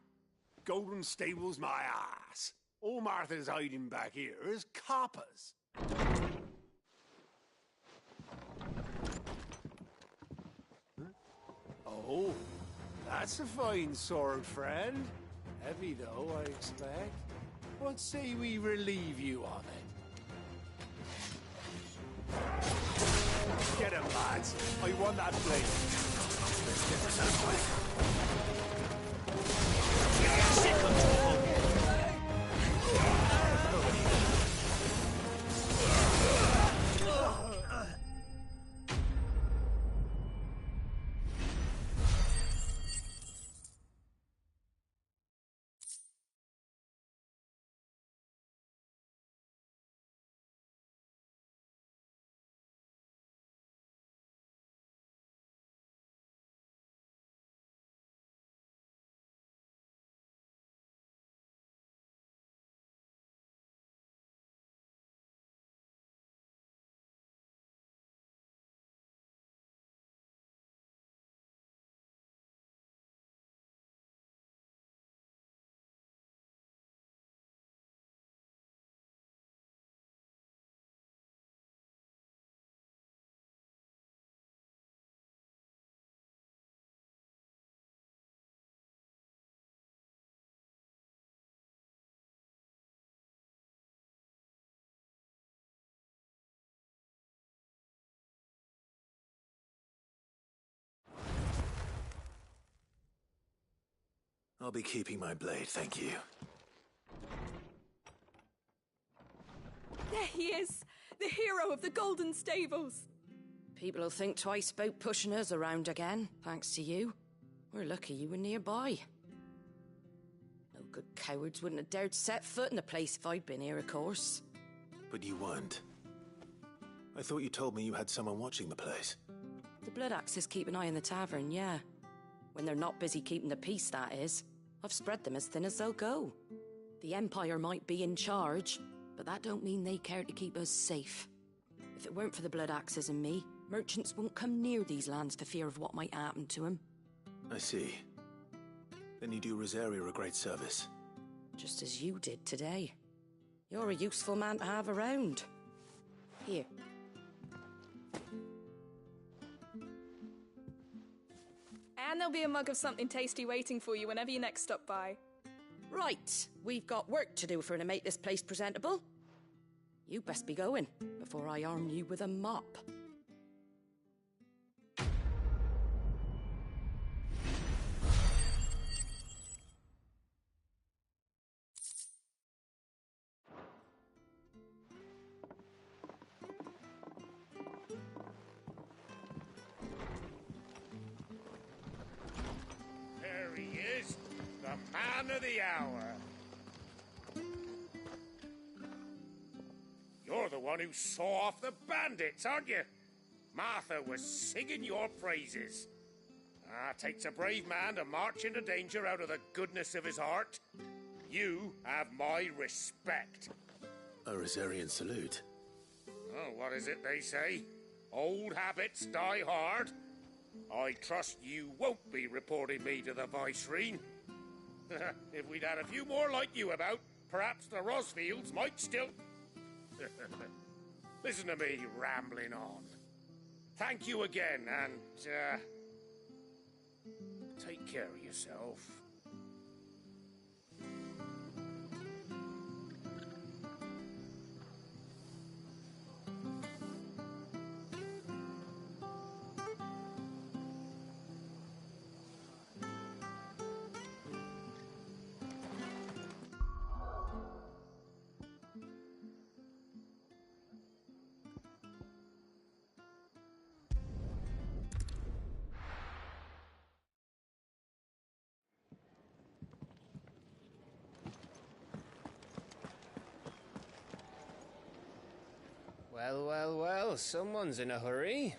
Speaker 21: Golden Stables, my ass. All Martha's hiding back here is coppers. Huh? Oh, that's a fine sword, friend. Heavy, though, I expect. What say we relieve you on it? Get him, lads. I want that blade. Let's get this out of
Speaker 13: I'll be keeping my blade, thank you.
Speaker 9: There he is, the hero of the Golden Stables.
Speaker 4: People will think twice about pushing us around again, thanks to you. We're lucky you were nearby. No good cowards wouldn't have dared set foot in the place if I'd been here, of course.
Speaker 13: But you weren't. I thought you told me you had someone watching the place.
Speaker 4: The Blood Axes keep an eye on the tavern, yeah. When they're not busy keeping the peace, that is. I've spread them as thin as they'll go. The Empire might be in charge, but that don't mean they care to keep us safe. If it weren't for the Blood Axes and me, merchants won't come near these lands for fear of what might happen to them.
Speaker 13: I see. Then you do Rosaria a great service.
Speaker 4: Just as you did today. You're a useful man to have around. Here.
Speaker 9: And there'll be a mug of something tasty waiting for you whenever you next stop by.
Speaker 4: Right, we've got work to do for to make this place presentable. You best be going, before I arm you with a mop.
Speaker 21: There he is, the man of the hour. You're the one who saw off the bandits, aren't you? Martha was singing your praises. Takes a brave man to march into danger out of the goodness of his heart. You have my respect.
Speaker 13: A Rosarian salute.
Speaker 21: Oh, what is it they say? Old habits die hard.
Speaker 3: I trust you won't be reporting me to the Viceroy. If we'd had a few more like you about, perhaps the Rosfields might still... Listen to me rambling on. Thank you again, and, take care of yourself.
Speaker 12: Well, well, well, someone's in a hurry.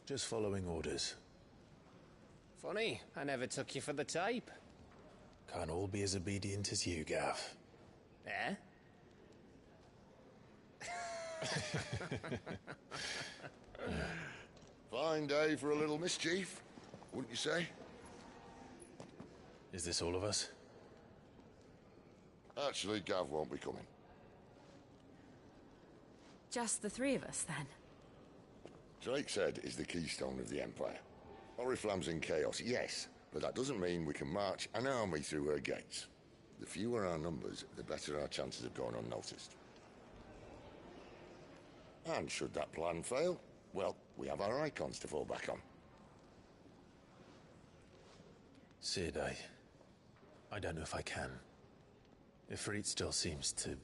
Speaker 13: Just following orders.
Speaker 12: Funny, I never took you for the type.
Speaker 13: Can't all be as obedient as you, Gav.
Speaker 12: Eh?
Speaker 6: Fine day for a little mischief, wouldn't you say?
Speaker 13: Is this all of us?
Speaker 6: Actually, Gav won't be coming.
Speaker 14: Just the three of us, then?
Speaker 6: Drake's Head is the keystone of the Empire. Oriflamme's in chaos, yes, but that doesn't mean we can march an army through her gates. The fewer our numbers, the better our chances of going unnoticed. And should that plan fail, well, we have our icons to fall back on.
Speaker 13: Cid, I don't know if I can. Ifrit still seems to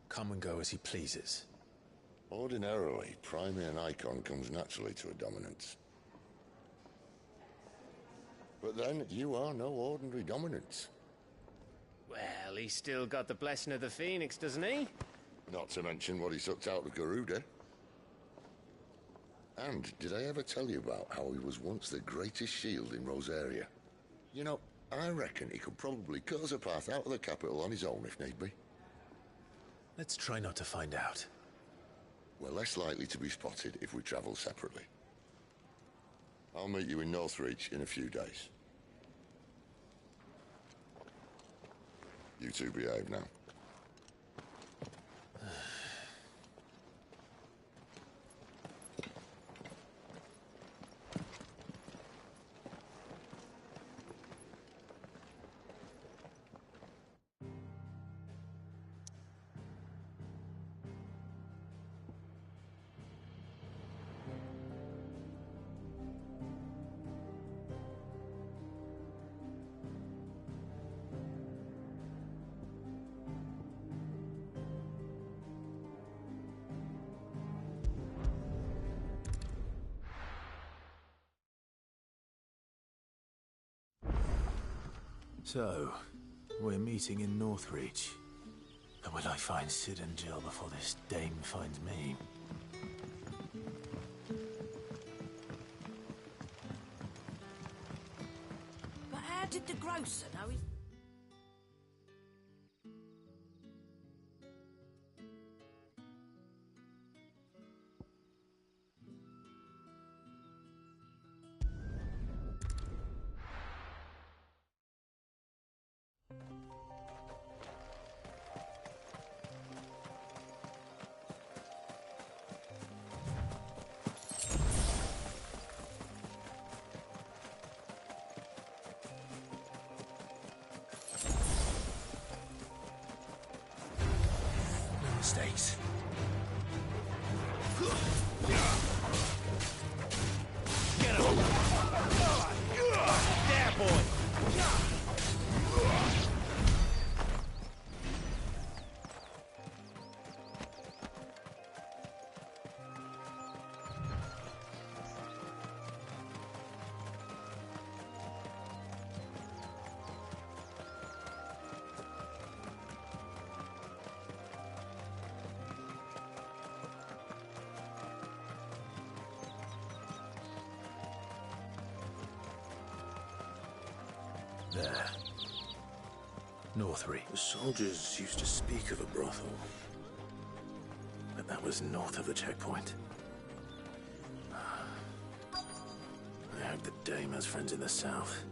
Speaker 13: come and go as he pleases.
Speaker 6: Ordinarily, priming an icon comes naturally to a dominance. But then, you are no ordinary dominance.
Speaker 12: Well, he's still got the blessing of the Phoenix, doesn't he?
Speaker 6: Not to mention what he sucked out of Garuda. And did I ever tell you about how he was once the greatest shield in Rosaria? You know, I reckon he could probably cut us a path out of the capital on his own if need be.
Speaker 13: Let's try not to find out.
Speaker 6: We're less likely to be spotted if we travel separately. I'll meet you in Northreach in a few days. You two behave now.
Speaker 13: So, we're meeting in Northreach. And will I find Cid and Jill before this dame finds me?
Speaker 16: But how did the grocer know his...
Speaker 13: Mistakes.
Speaker 12: Get him! There, boy!
Speaker 13: There. Northreach. The soldiers used to speak of a brothel. But that was north of the checkpoint. Dame has friends in the south.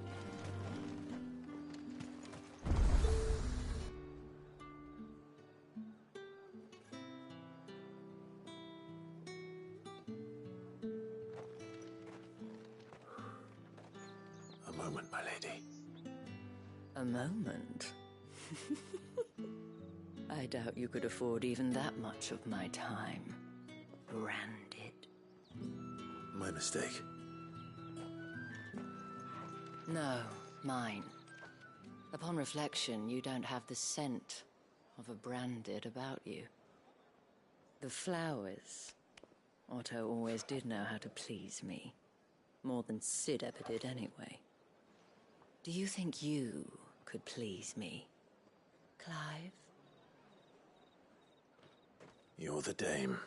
Speaker 13: A moment, my lady.
Speaker 7: A moment? I doubt you could afford even that much of my time. Branded.
Speaker 13: My mistake.
Speaker 7: No, mine. Upon reflection, you don't have the scent of a branded about you. The flowers. Otto always did know how to please me. More than Sid ever did anyway. Do you think you could please me, Clive?
Speaker 13: You're the Dame.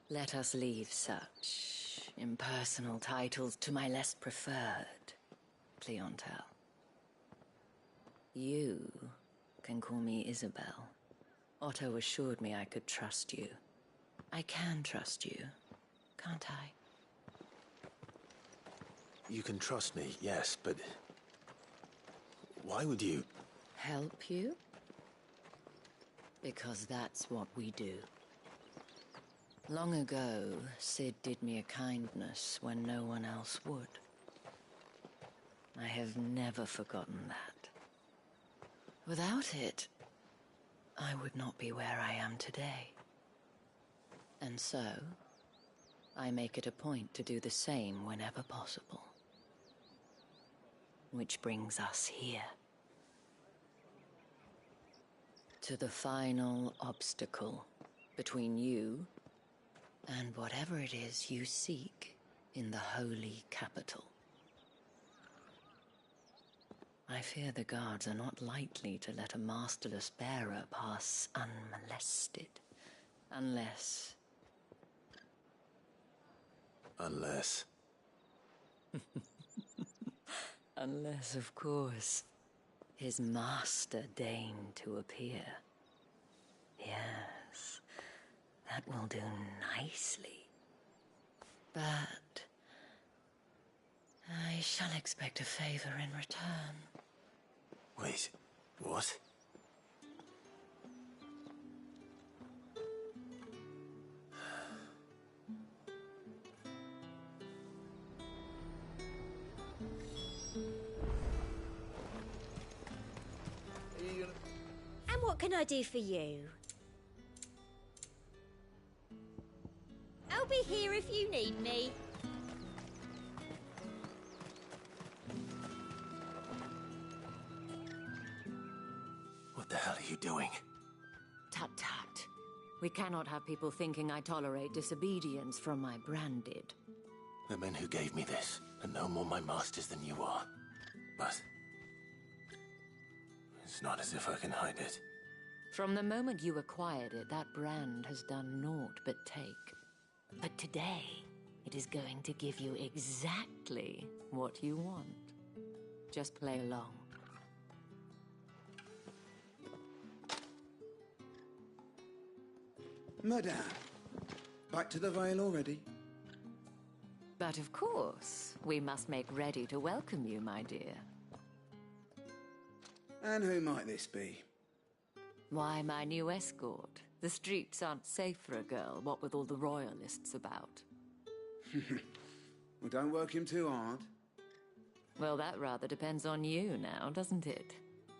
Speaker 7: Let us leave such impersonal titles to my less preferred clientele. You can call me Isabel. Otto assured me I could trust you. I can trust you, can't I?
Speaker 13: You can trust me, yes, but... why would you...
Speaker 7: Help you? Because that's what we do. Long ago, Sid did me a kindness when no one else would. I have never forgotten that. Without it, I would not be where I am today. And so, I make it a point to do the same whenever possible. Which brings us here. To the final obstacle between you and whatever it is you seek in the holy capital. I fear the guards are not likely to let a masterless bearer pass unmolested. Unless...
Speaker 13: Unless...
Speaker 7: Unless, of course, his master deigned to appear. Yes, that will do nicely. But I shall expect a favor in return.
Speaker 13: Wait, what?
Speaker 8: And what can I do for you?
Speaker 17: I'll be here if you need me.
Speaker 13: What the hell are you doing?
Speaker 7: Tut-tut. We cannot have people thinking I tolerate disobedience from my branded.
Speaker 13: The men who gave me this are no more my masters than you are. But... it's not as if I can hide it.
Speaker 7: From the moment you acquired it, that brand has done naught but take. But today, it is going to give you exactly what you want. Just play along.
Speaker 19: Madame, back to the Vale already?
Speaker 7: But of course, we must make ready to welcome you, my dear.
Speaker 19: And who might this be?
Speaker 7: Why, my new escort. The streets aren't safe for a girl, what with all the royalists about.
Speaker 19: Well, don't work him too hard.
Speaker 7: Well, that rather depends on you now, doesn't it?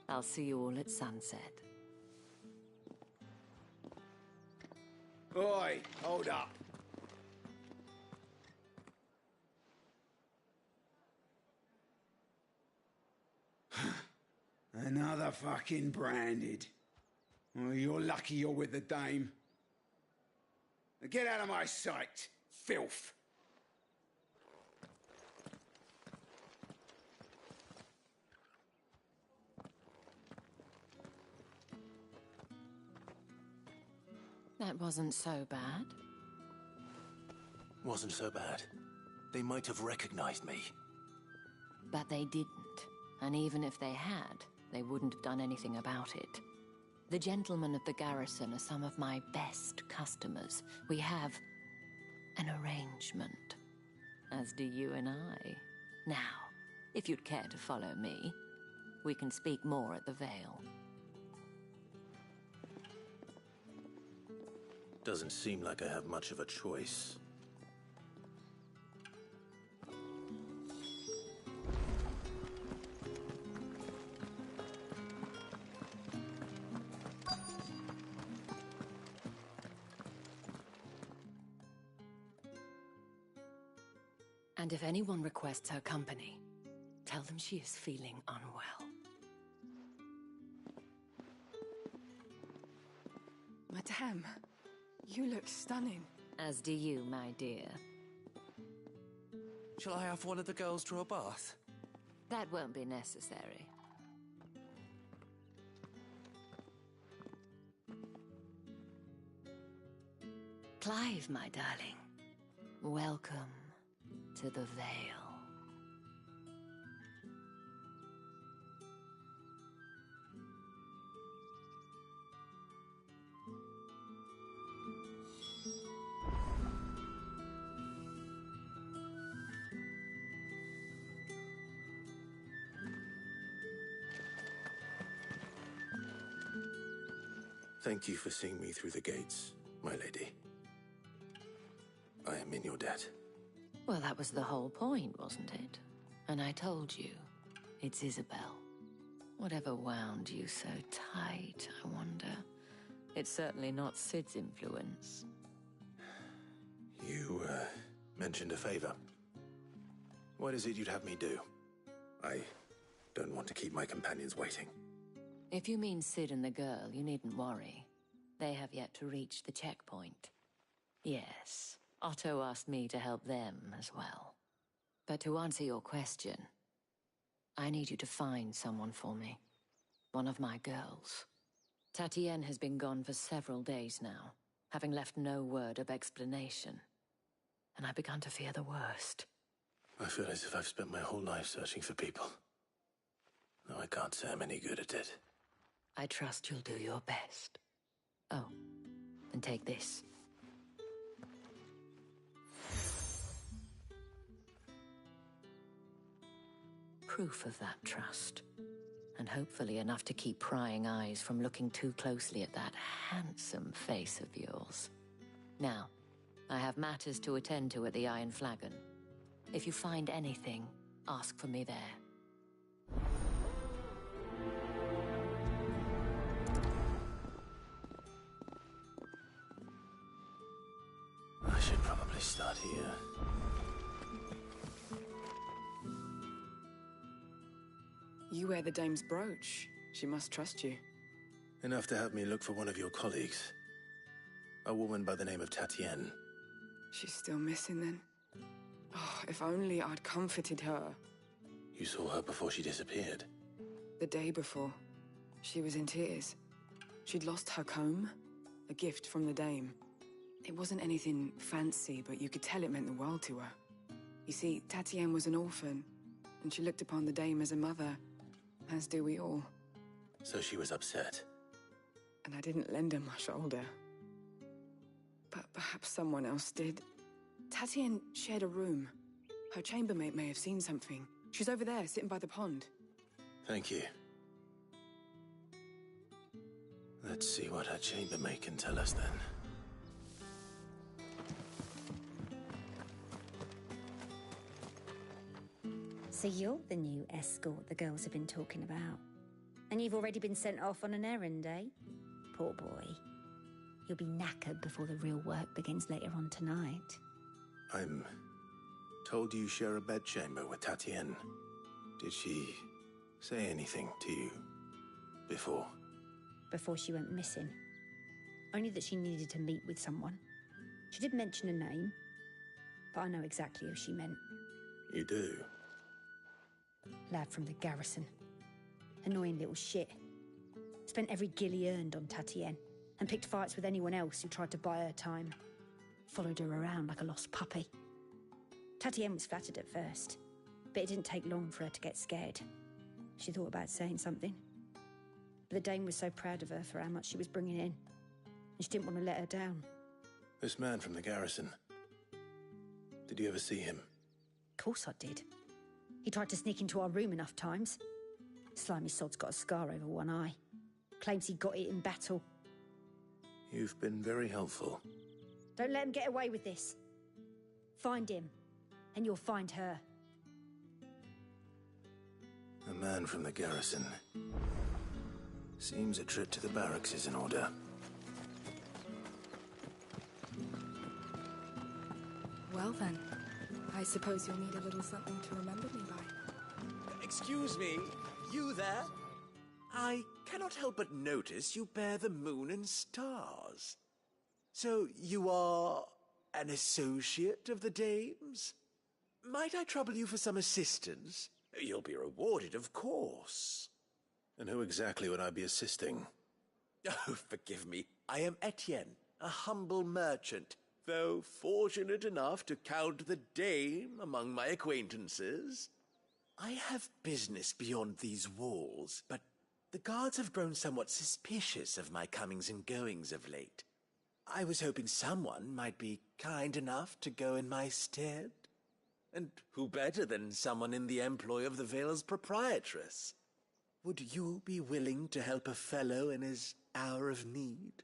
Speaker 7: I'll see you all at sunset.
Speaker 19: Oi, hold up. Another fucking branded. Well, you're lucky you're with the Dame. Now get out of my sight, filth.
Speaker 7: That wasn't so bad.
Speaker 13: Wasn't so bad. They might have recognized me.
Speaker 7: But they didn't. And even if they had, they wouldn't have done anything about it. The gentlemen of the garrison are some of my best customers. We have an arrangement. As do you and I. Now, if you'd care to follow me, we can speak more at the Vale.
Speaker 13: Doesn't seem like I have much of a choice.
Speaker 7: And if anyone requests her company, tell them she is feeling unwell.
Speaker 9: Madame, you look stunning.
Speaker 7: As do you, my dear.
Speaker 1: Shall I have one of the girls draw a bath?
Speaker 7: That won't be necessary. Clive, my darling. Welcome to the Vale.
Speaker 13: Thank you for seeing me through the gates, my lady. I am in your debt.
Speaker 7: Well, that was the whole point, wasn't it? And I told you, it's Isabel. Whatever wound you so tight, I wonder. It's certainly not Sid's influence.
Speaker 13: You, mentioned a favor. What is it you'd have me do? I don't want to keep my companions waiting.
Speaker 7: If you mean Sid and the girl, you needn't worry. They have yet to reach the checkpoint. Yes, Otto asked me to help them as well. But to answer your question, I need you to find someone for me. One of my girls. Tatienne has been gone for several days now, having left no word of explanation. And I began to fear the worst.
Speaker 13: I feel as if I've spent my whole life searching for people. No, I can't say I'm any good at it.
Speaker 7: I trust you'll do your best. Oh, and take this. Proof of that trust. And hopefully enough to keep prying eyes from looking too closely at that handsome face of yours. Now, I have matters to attend to at the Iron Flagon. If you find anything, ask for me there.
Speaker 13: I should probably start here.
Speaker 15: You wear the dame's brooch. She must trust you.
Speaker 13: Enough to have me look for one of your colleagues. A woman by the name of Tatienne.
Speaker 15: She's still missing then? Oh, if only I'd comforted her.
Speaker 13: You saw her before she disappeared.
Speaker 15: The day before. She was in tears. She'd lost her comb, a gift from the dame. It wasn't anything fancy, but you could tell it meant the world to her. You see, Tatienne was an orphan, and she looked upon the dame as a mother, as do we all.
Speaker 13: So she was upset.
Speaker 15: And I didn't lend her my shoulder. But perhaps someone else did. Tatienne shared a room. Her chambermaid may have seen something. She's over there, sitting by the pond.
Speaker 13: Thank you. Let's see what her chambermaid can tell us then.
Speaker 8: So you're the new escort the girls have been talking about. And you've already been sent off on an errand, eh? Poor boy. You'll be knackered before the real work begins later on tonight.
Speaker 13: I'm told you share a bedchamber with Tatienne. Did she say anything to you before?
Speaker 8: Before she went missing. Only that she needed to meet with someone. She did mention a name, but I know exactly who she meant.
Speaker 13: You do?
Speaker 8: Lad from the garrison. Annoying little shit. Spent every guil he earned on Tatienne, and picked fights with anyone else who tried to buy her time. Followed her around like a lost puppy. Tatienne was flattered at first, but it didn't take long for her to get scared. She thought about saying something. But the dame was so proud of her for how much she was bringing in, and she didn't want to let her down.
Speaker 13: This man from the garrison, Did you ever see him?
Speaker 8: Of course I did. He tried to sneak into our room enough times. Slimy sod's got a scar over one eye. Claims he got it in battle.
Speaker 13: You've been very helpful.
Speaker 8: Don't let him get away with this. Find him, and you'll find her.
Speaker 13: A man from the garrison. Seems a trip to the barracks is in order.
Speaker 9: Well then, I suppose you'll need a little something to remember me by.
Speaker 2: Excuse me, you there? I cannot help but notice you bear the moon and stars. So you are an associate of the dames? Might I trouble you for some assistance? You'll be rewarded, of course.
Speaker 13: And who exactly would I be assisting?
Speaker 2: Oh, forgive me. I am Etienne, a humble merchant, though fortunate enough to count the dame among my acquaintances. I have business beyond these walls, but the guards have grown somewhat suspicious of my comings and goings of late. I was hoping someone might be kind enough to go in my stead. And who better than someone in the employ of the Vale's proprietress? Would you be willing to help a fellow in his hour of need?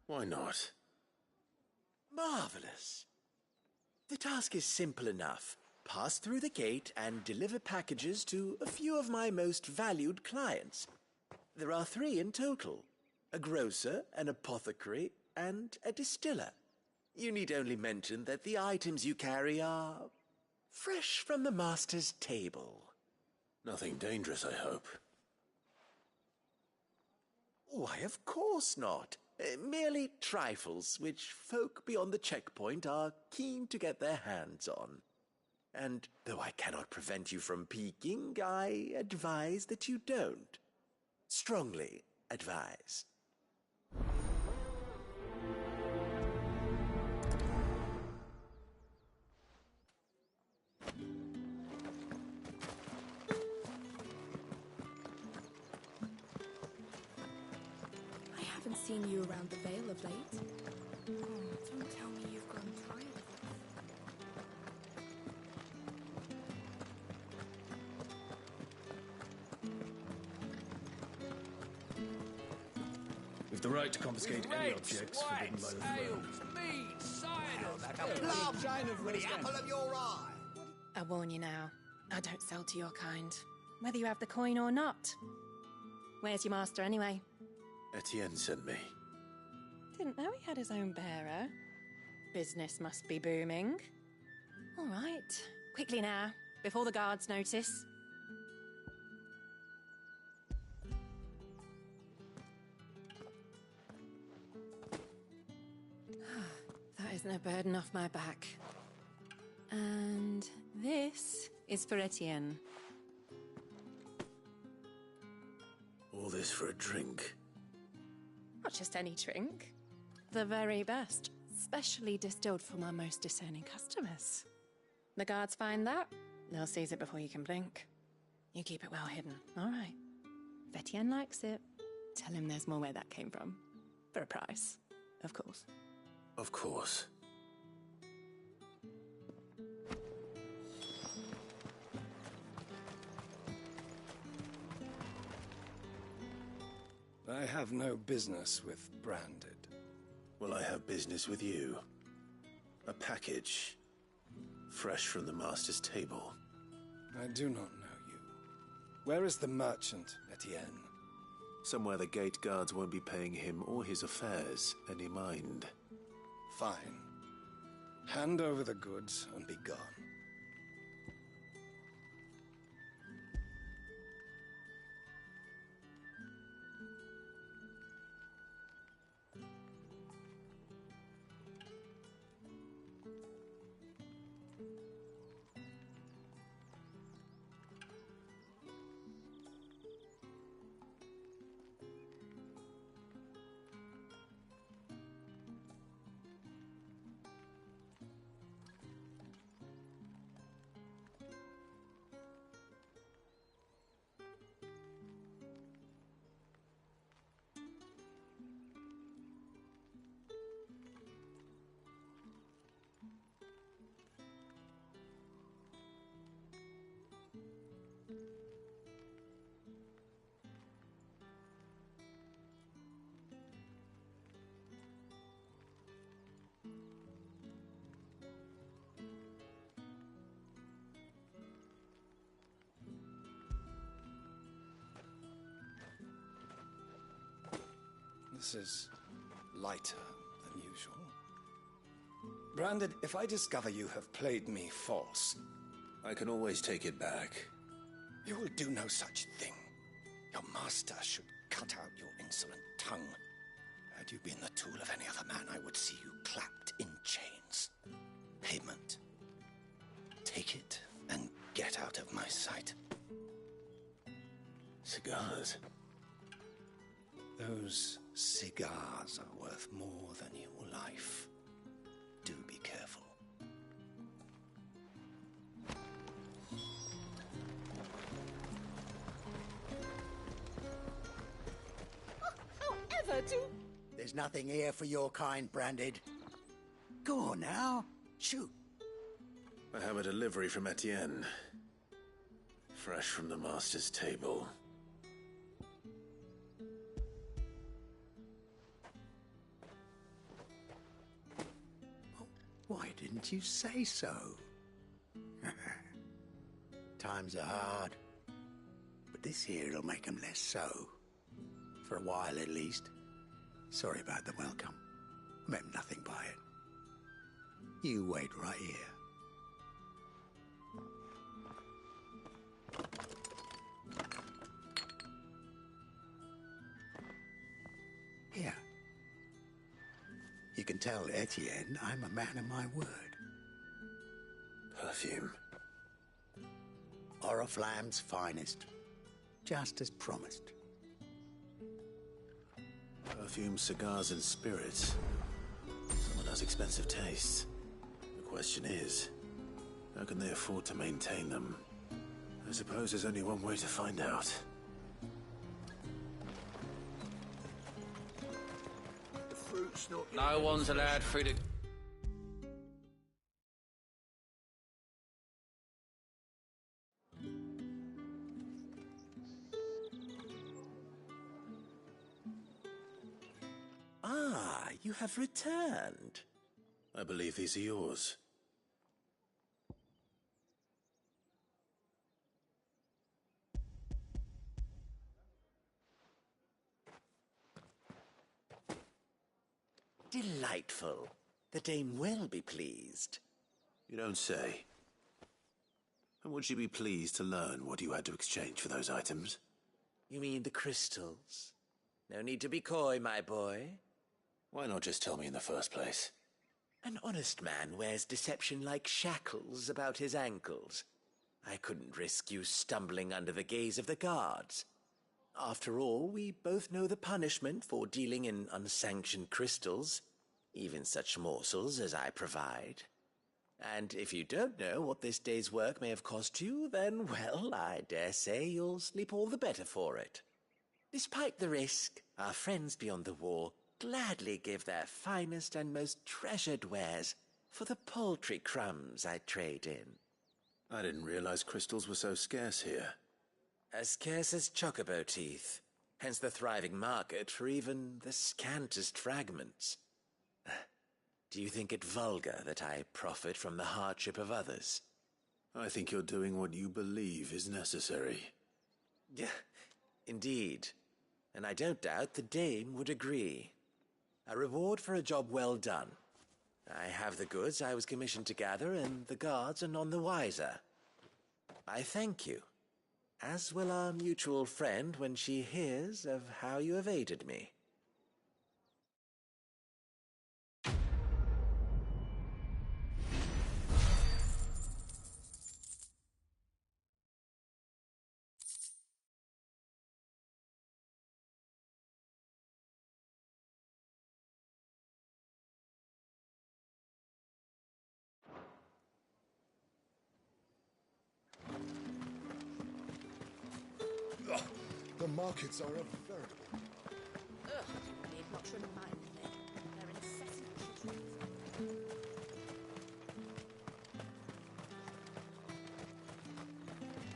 Speaker 13: Why not?
Speaker 2: Marvelous. The task is simple enough. Pass through the gate and deliver packages to a few of my most valued clients. There are 3 in total. A grocer, an apothecary, and a distiller. You need only mention that the items you carry are fresh from the master's table.
Speaker 13: Nothing dangerous, I hope.
Speaker 2: Why, of course not. Merely trifles which folk beyond the checkpoint are keen to get their hands on. And though I cannot prevent you from peeking, I advise that you don't. Strongly advise.
Speaker 9: I haven't seen you around the Vale of late. Oh, don't tell me you've grown tired of
Speaker 11: We've the right to confiscate any objects forbidden by the throne.
Speaker 18: mead, cider, plum with the apple of your eye.
Speaker 14: I warn you now, I don't sell to your kind, whether you have the coin or not. Where's your master, anyway?
Speaker 13: Etienne sent me.
Speaker 14: Didn't know he had his own bearer. Business must be booming. All right, quickly now, before the guards notice. That isn't a burden off my back. And this is for Etienne.
Speaker 13: All this for a drink.
Speaker 14: Not just any drink. The very best, specially distilled from our most discerning customers. The guards find that, they'll seize it before you can blink. You keep it well hidden, all right? If Etienne likes it, tell him there's more where that came from. For a price, of course.
Speaker 13: Of course.
Speaker 10: I have no business with Branded.
Speaker 13: Well, I have business with you. A package. Fresh from the Master's table.
Speaker 10: I do not know you. Where is the merchant, Etienne?
Speaker 13: Somewhere the gate guards won't be paying him or his affairs any mind.
Speaker 10: Fine. Hand over the goods and be gone. This is lighter than usual. Branded, if I discover you have played me false...
Speaker 13: I can always take it back.
Speaker 10: You will do no such thing. Your master should cut out your insolent tongue. Had you been the tool of any other man, I would see you clapped in chains. Payment. Take it and get out of my sight.
Speaker 13: Cigars.
Speaker 10: Those cigars are worth more than your life. Do be careful.
Speaker 18: However, There's nothing here for your kind, Branded. Go on now. Shoot.
Speaker 13: I have a delivery from Etienne. Fresh from the Master's table.
Speaker 18: Why didn't you say so? Times are hard. But this here'll make 'em less so. For a while, at least. Sorry about the welcome. Meant nothing by it. You wait right here. Here. You can tell Etienne I'm a man of my word.
Speaker 13: Perfume.
Speaker 18: Oriflamme's finest. Just as promised.
Speaker 13: Perfume, cigars, and spirits. Someone has expensive tastes. The question is, how can they afford to maintain them? I suppose there's only one way to find out.
Speaker 18: The fruit's not...
Speaker 11: No one's allowed through the...
Speaker 2: Ah, you have returned.
Speaker 13: I believe these are yours.
Speaker 2: Delightful. The dame will be pleased.
Speaker 13: You don't say. And would she be pleased to learn what you had to exchange for those items?
Speaker 2: You mean the crystals? No need to be coy, my boy.
Speaker 13: Why not just tell me in the first place?
Speaker 2: An honest man wears deception like shackles about his ankles. I couldn't risk you stumbling under the gaze of the guards. After all, we both know the punishment for dealing in unsanctioned crystals, even such morsels as I provide. And if you don't know what this day's work may have cost you, then, well, I dare say you'll sleep all the better for it. Despite the risk, our friends beyond the wall gladly give their finest and most treasured wares for the paltry crumbs I trade in.
Speaker 13: I didn't realize crystals were so scarce here.
Speaker 2: As scarce as chocobo teeth, hence the thriving market for even the scantest fragments. Do you think it vulgar that I profit from the hardship of others?
Speaker 13: I think you're doing what you believe is necessary.
Speaker 2: Yeah, indeed. And I don't doubt the dame would agree. A reward for a job well done. I have the goods I was commissioned to gather, and the guards are none the wiser. I thank you, as will our mutual friend when she hears of how you have aided me.
Speaker 6: The markets are a veritable...
Speaker 16: Ugh, I need not remind me. They're incessant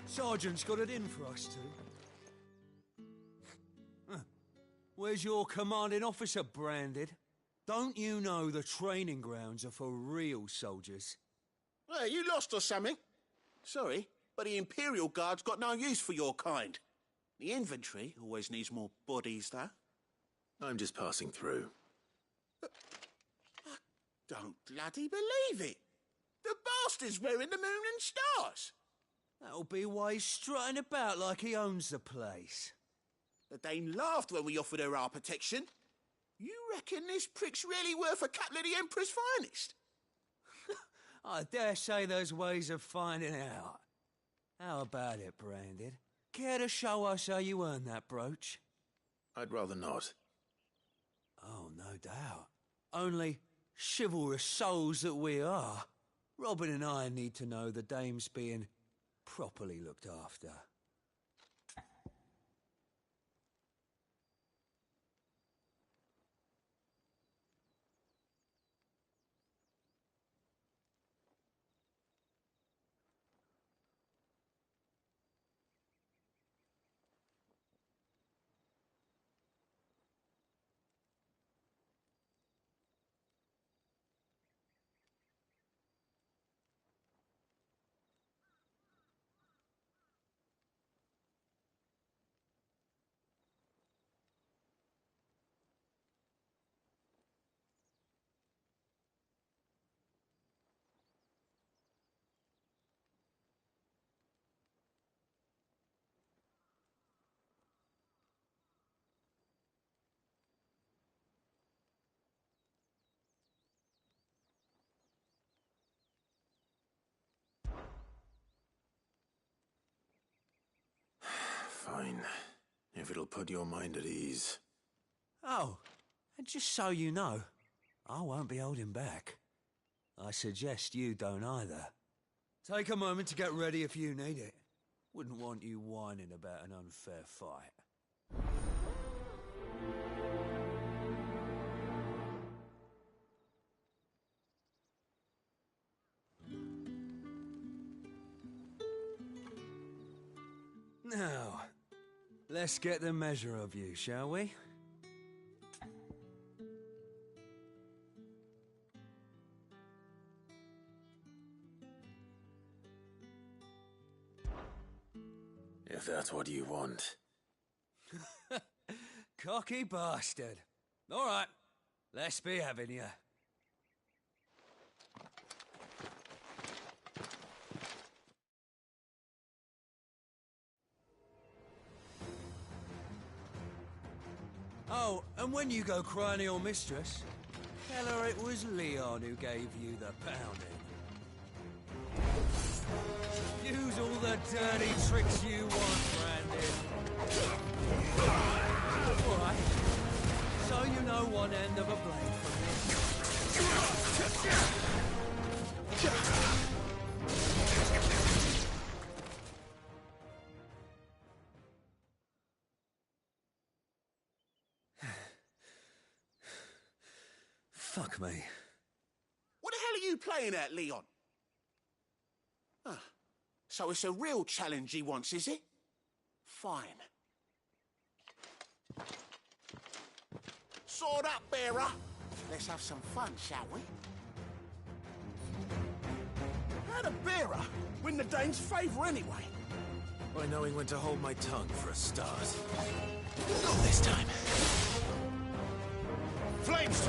Speaker 21: Sergeant's got it in for us two. Where's your commanding officer, Branded? Don't you know the training grounds are for real soldiers?
Speaker 20: Well, you lost or something? Sorry, but the Imperial Guard's got no use for your kind. The infantry always needs more bodies, though.
Speaker 13: I'm just passing through.
Speaker 20: I don't bloody believe it. The bastard's wearing the moon and stars.
Speaker 21: That'll be why he's strutting about like he owns the place.
Speaker 20: The Dane laughed when we offered her our protection. You reckon this prick's really worth a couple of the Emperor's finest?
Speaker 21: I dare say there's ways of finding out. How about it, Branded? Care to show us how you earned that brooch?
Speaker 13: I'd rather not.
Speaker 21: Oh, no doubt. Only chivalrous souls that we are. Robin and I need to know the dame's being properly looked after.
Speaker 13: Fine. If it'll put your mind at ease.
Speaker 21: Oh, and just so you know, I won't be holding back. I suggest you don't either. Take a moment to get ready if you need it. Wouldn't want you whining about an unfair fight. Now, let's get the measure of you, shall we?
Speaker 13: If that's what you want.
Speaker 21: Cocky bastard. All right,
Speaker 1: Let's be having you. Oh, and when you go crying to your mistress, tell her it was Leon who gave you the pounding. Use all the dirty tricks you want, Brandon. All right. So you know one end of a blade from Fuck me.
Speaker 20: What the hell are you playing at, Leon? Ah, so it's a real challenge he wants, is it? Fine. Sword up, bearer. Let's have some fun, shall we? How'd a bearer win the Dane's favour anyway?
Speaker 13: By knowing when to hold my tongue for a start. Not this time.
Speaker 20: Flames!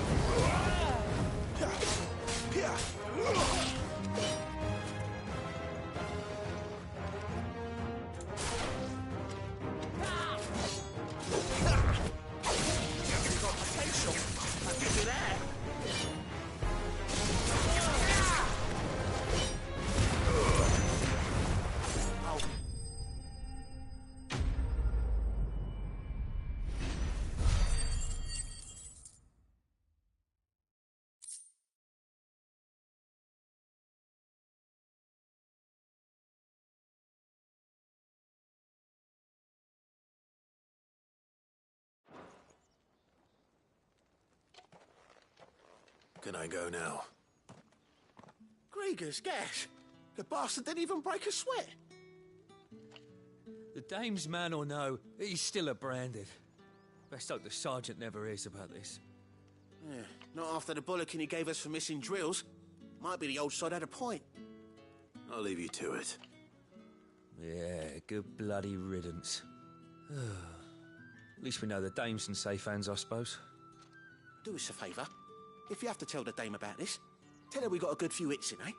Speaker 13: Can I go now?
Speaker 20: Grieger's gas. The bastard didn't even break a sweat.
Speaker 1: The dame's man or no, he's still a Branded. Best hope the sergeant never hears about this.
Speaker 20: Yeah, not after the bollocking he gave us for missing drills. Might be the old sod had a point.
Speaker 13: I'll leave you to it.
Speaker 1: Yeah, good bloody riddance. At least we know the dame's in safe hands, I suppose.
Speaker 20: Do us a favour. If you have to tell the dame about this, tell her we got a good few hits in, eh?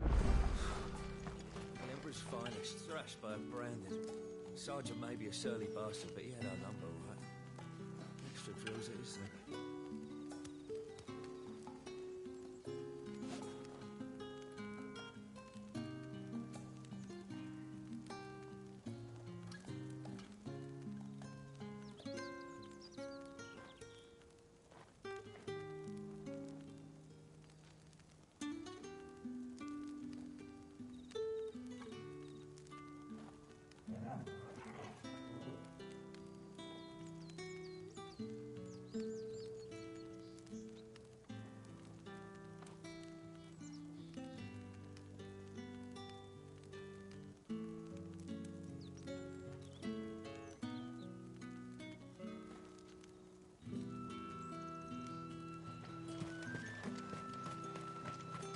Speaker 1: The Emperor's finest, thrashed by a Branded. Sergeant may be a surly bastard, but he had our number, all right. Extra drills it is, then.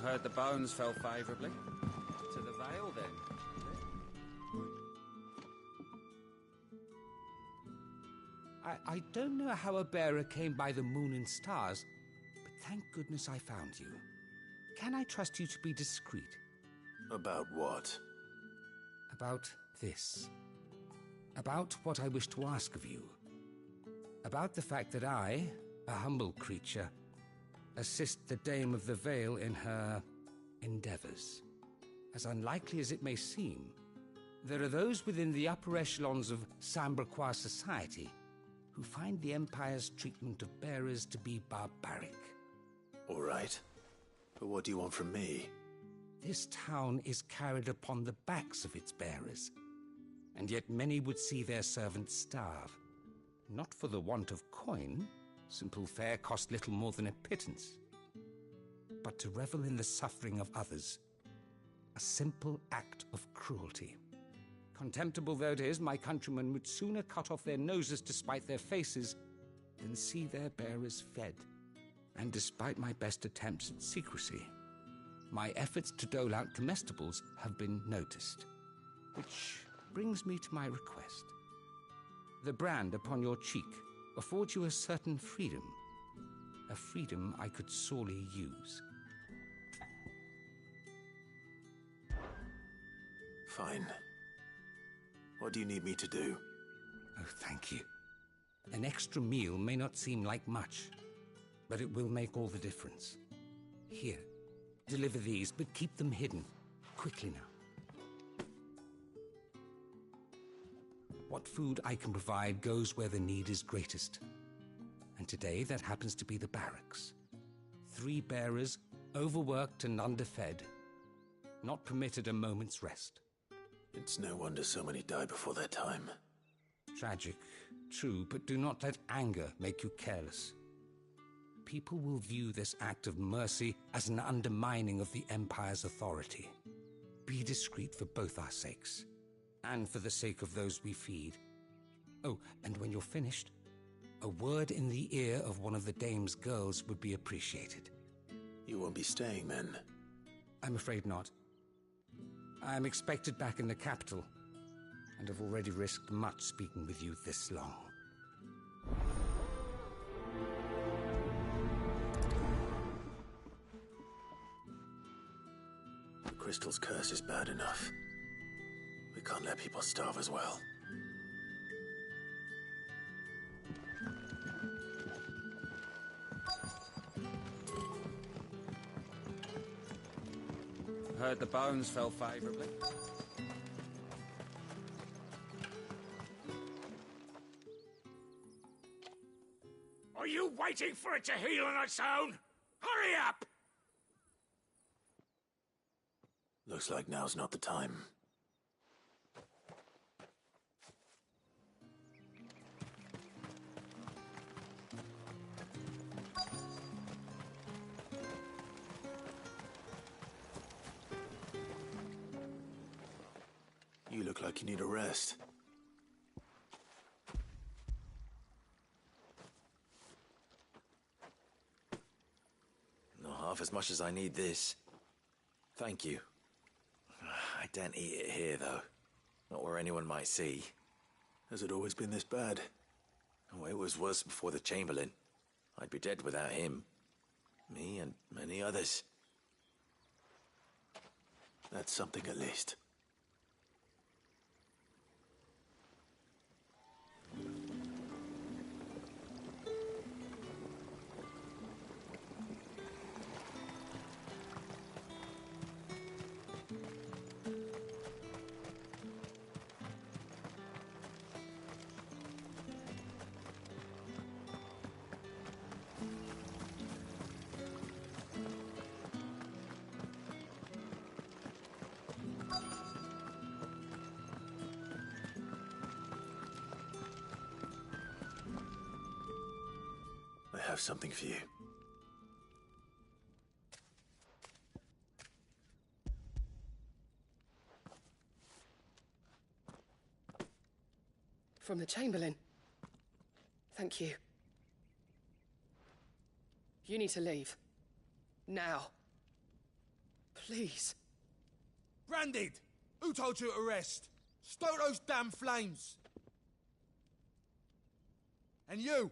Speaker 5: Heard the bones fell favourably. To the Vale, then.
Speaker 22: I don't know how a bearer came by the moon and stars, but thank goodness I found you. Can I trust you to be discreet?
Speaker 13: About what?
Speaker 22: About this. About what I wish to ask of you. About the fact that I, a humble creature, assist the Dame of the Vale in her endeavors. As unlikely as it may seem, there are those within the upper echelons of Sambraquois society who find the Empire's treatment of bearers to be barbaric.
Speaker 13: All right. But what do you want from me?
Speaker 22: This town is carried upon the backs of its bearers, and yet many would see their servants starve. Not for the want of coin. Simple fare cost little more than a pittance. But to revel in the suffering of others, a simple act of cruelty. Contemptible though it is, my countrymen would sooner cut off their noses to spite their faces than see their bearers fed. And despite my best attempts at secrecy, my efforts to dole out comestibles have been noticed. Which brings me to my request. The brand upon your cheek affords you a certain freedom. A freedom I could sorely use.
Speaker 13: Fine. What do you need me to do?
Speaker 22: Oh, thank you. An extra meal may not seem like much, but it will make all the difference. Here, deliver these, but keep them hidden. Quickly now. What food I can provide goes where the need is greatest. And today, that happens to be the barracks. 3 bearers, overworked and underfed, not permitted a moment's rest.
Speaker 13: It's no wonder so many die before their time.
Speaker 22: Tragic, true, but do not let anger make you careless. People will view this act of mercy as an undermining of the Empire's authority. Be discreet for both our sakes, and for the sake of those we feed. Oh, and when you're finished, a word in the ear of one of the Dame's girls would be appreciated.
Speaker 13: You won't be staying, then?
Speaker 22: I'm afraid not. I'm expected back in the capital, and have already risked much speaking with you this long.
Speaker 13: The Crystal's curse is bad enough. We can't let people starve as well.
Speaker 5: Heard the bones fell favorably.
Speaker 3: Are you waiting for it to heal on its own? Hurry up!
Speaker 13: Looks like now's not the time. You look like you need a rest.
Speaker 2: Not half as much as I need this. Thank you. I daren't eat it here, though. Not where anyone might see.
Speaker 13: Has it always been this bad?
Speaker 2: Oh, it was worse before the Chamberlain. I'd be dead without him. Me and many others.
Speaker 13: That's something at least. I have something for you.
Speaker 4: From the Chamberlain. Thank you. You need to leave. Now. Please.
Speaker 23: Branded! Who told you to rest? Stoke those damn flames! And you!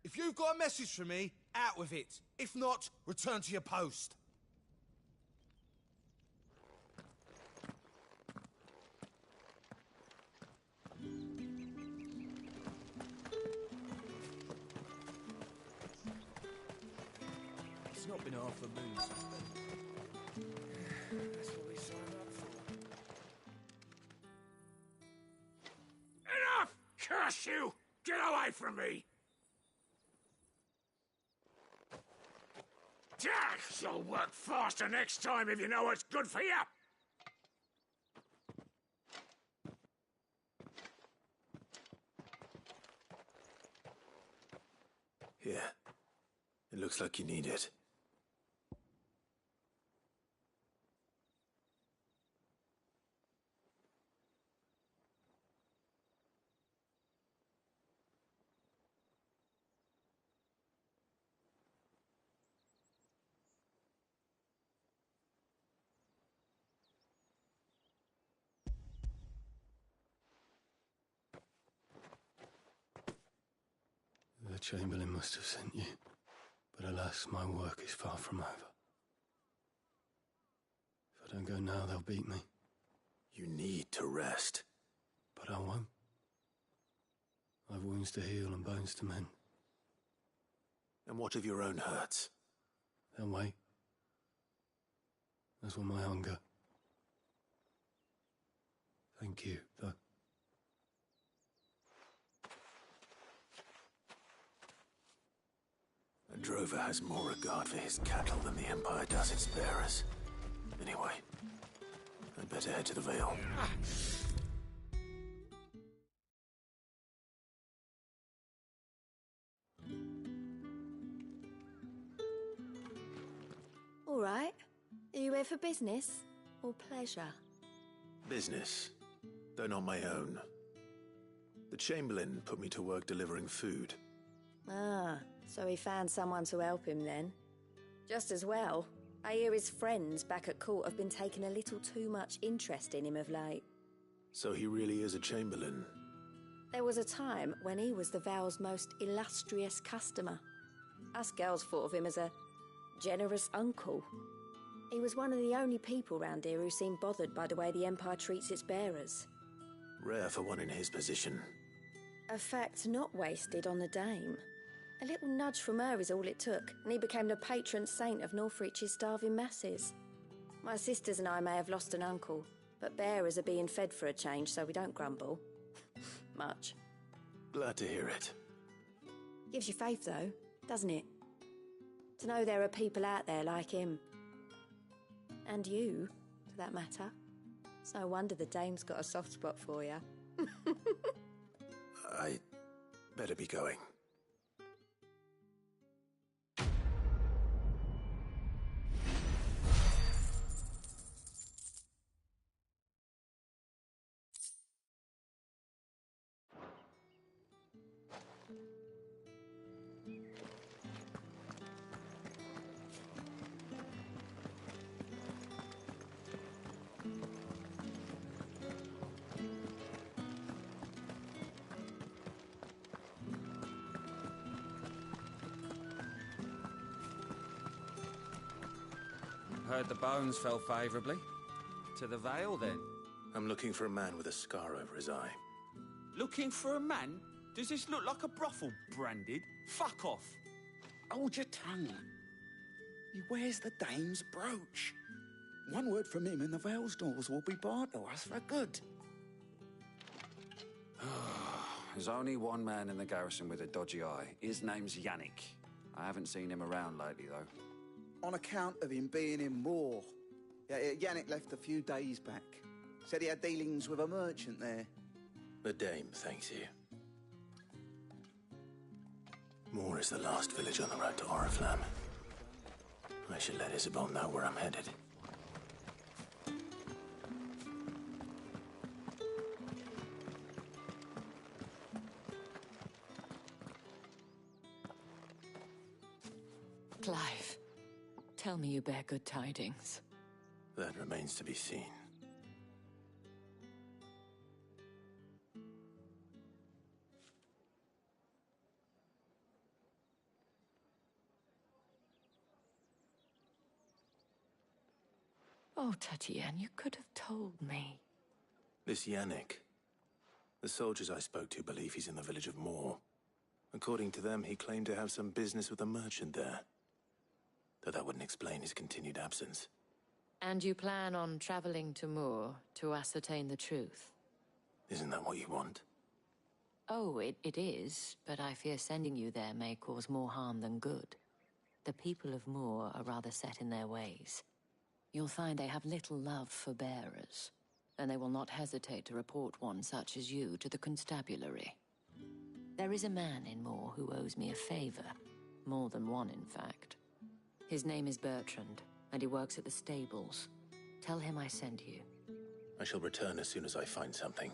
Speaker 23: If you've got a message for me, out with it. If not, return to your post.
Speaker 1: It's not been half a moon since then. That's what we signed up for.
Speaker 3: Enough! Curse you! Get away from me! You'll work faster next time if you know what's good for you!
Speaker 13: Here. It looks like you need it. Chamberlain must have sent you. But alas, my work is far from over. If I don't go now, they'll beat me.
Speaker 20: You need to rest.
Speaker 13: But I won't. I've wounds to heal and bones to mend.
Speaker 20: And what of your own hurts?
Speaker 13: They'll wait. As will my hunger. Thank you, though.
Speaker 20: A drover has more regard for his cattle than the Empire does its bearers. Anyway, I'd better head to the Vale.
Speaker 12: All right. Are you here for business or pleasure?
Speaker 13: Business, though not my own. The Chamberlain put me to work delivering food.
Speaker 12: Ah, so he found someone to help him then. Just as well. I hear his friends back at court have been taking a little too much interest in him of late.
Speaker 13: So he really is a Chamberlain?
Speaker 12: There was a time when he was the Vale's most illustrious customer. Us girls thought of him as a generous uncle. He was one of the only people round here who seemed bothered by the way the Empire treats its bearers.
Speaker 13: Rare for one in his position.
Speaker 12: A fact not wasted on the Dame. A little nudge from her is all it took, and he became the patron saint of Northreach's starving masses. My sisters and I may have lost an uncle, but bearers are being fed for a change, so we don't grumble. Much.
Speaker 13: Glad to hear it.
Speaker 12: Gives you faith, though, doesn't it? To know there are people out there like him. And you, for that matter. It's no wonder the Dame's got a soft spot for you.
Speaker 13: I better be going.
Speaker 5: Heard the bones fell favourably. To the Vale, then?
Speaker 13: I'm looking for a man with a scar over his eye.
Speaker 3: Looking for a man? Does this look like a brothel, Branded? Fuck off!
Speaker 18: Hold your tongue. He wears the Dame's brooch. One word from him and the Vale's doors will be barred to us for good.
Speaker 5: There's only one man in the garrison with a dodgy eye. His name's Yannick. I haven't seen him around lately, though.
Speaker 18: On account of him being in Moor. Yeah, Yannick left a few days back. Said he had dealings with a merchant there.
Speaker 13: The Dame thanks you. Moor is the last village on the road to Oriflamme. I should let Isabel know where I'm headed.
Speaker 7: Clive, tell me you bear good tidings.
Speaker 13: That remains to be seen.
Speaker 7: Oh, Tatienne, you could have told me.
Speaker 13: This Yannick. The soldiers I spoke to believe he's in the village of Moor. According to them, he claimed to have some business with a merchant there. Though that wouldn't explain his continued absence.
Speaker 7: And you plan on traveling to Moor to ascertain the truth?
Speaker 13: Isn't that what you want?
Speaker 7: Oh, it is, but I fear sending you there may cause more harm than good. The people of Moor are rather set in their ways. You'll find they have little love for bearers, and they will not hesitate to report one such as you to the constabulary. There is a man in Moor who owes me a favor. More than one, in fact. His name is Bertrand, and he works at the stables. Tell him I sent you.
Speaker 13: I shall return as soon as I find something.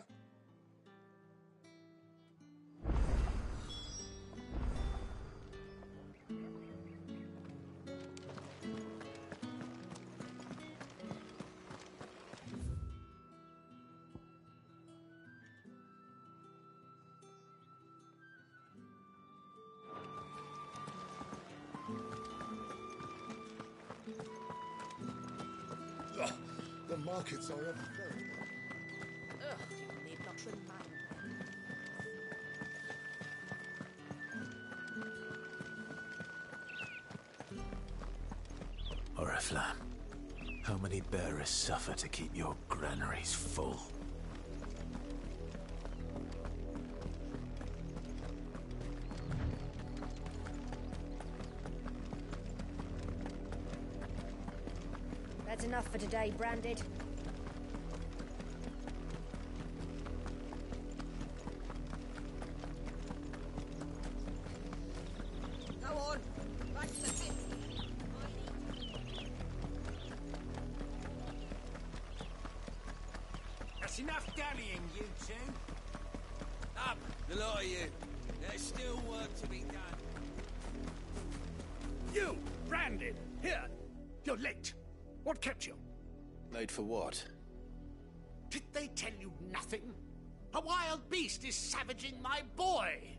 Speaker 15: markets are overflowing.
Speaker 16: Ugh, you need not remind me.
Speaker 13: Oriflamme, how many bearers suffer to keep your granaries full?
Speaker 8: That's enough for today, Branded.
Speaker 16: Go on, back to the pit.
Speaker 3: That's enough dallying, you two.
Speaker 1: Up, the lot of you. There's still work to be done.
Speaker 3: You, Branded, here. You're late. What kept you?
Speaker 13: Late for what?
Speaker 3: Did they tell you nothing? A wild beast is savaging my boy.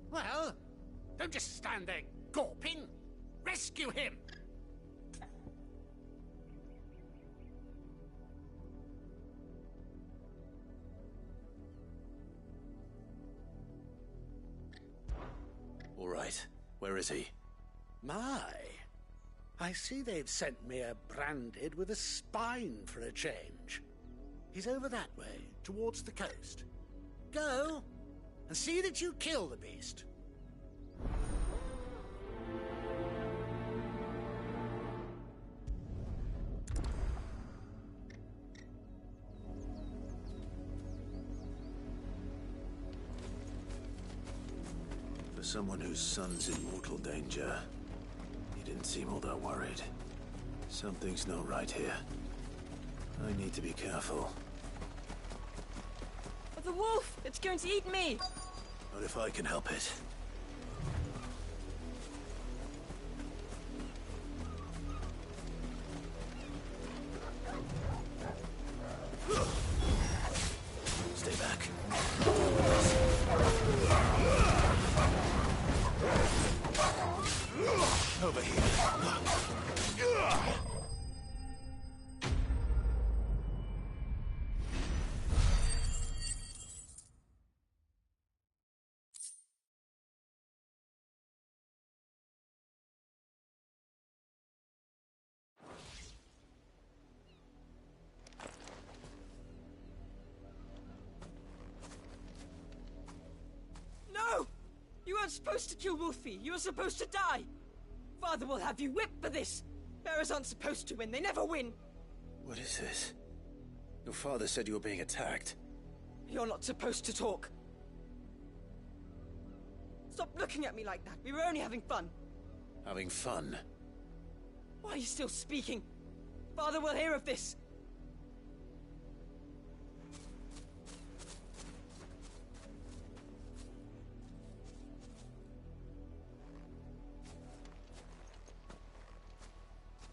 Speaker 3: Well, don't just stand there gawping. Rescue him.
Speaker 13: All right. Where is he?
Speaker 3: My. I see they've sent me a Branded with a spine for a change. He's over that way, towards the coast. Go, and see that you kill the beast.
Speaker 13: For someone whose son's in mortal danger, he didn't seem all that worried. Something's not right here. I need to be careful.
Speaker 16: The wolf! It's going to eat me!
Speaker 13: Not if I can help it. Stay back. Over here.
Speaker 16: No! You weren't supposed to kill Wolfie. You were supposed to die. Father will have you whipped for this. Bearers aren't supposed to win. They never win.
Speaker 13: What is this? Your father said you were being attacked.
Speaker 16: You're not supposed to talk. Stop looking at me like that. We were only having fun.
Speaker 13: Having fun?
Speaker 16: Why are you still speaking? Father will hear of this.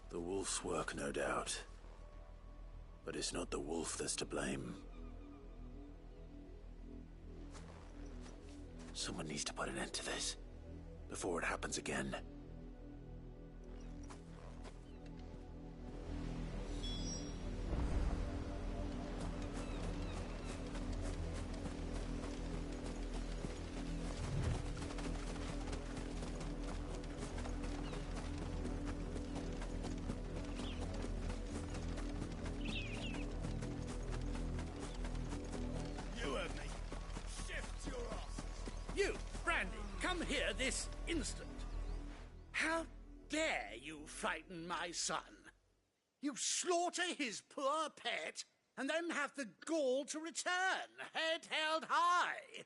Speaker 13: The wolf's work, no doubt. But it's not the wolf that's to blame. Someone needs to put an end to this, before it happens again.
Speaker 3: Come here this instant. How dare you frighten my son? You slaughter his poor pet, and then have the gall to return, head held high.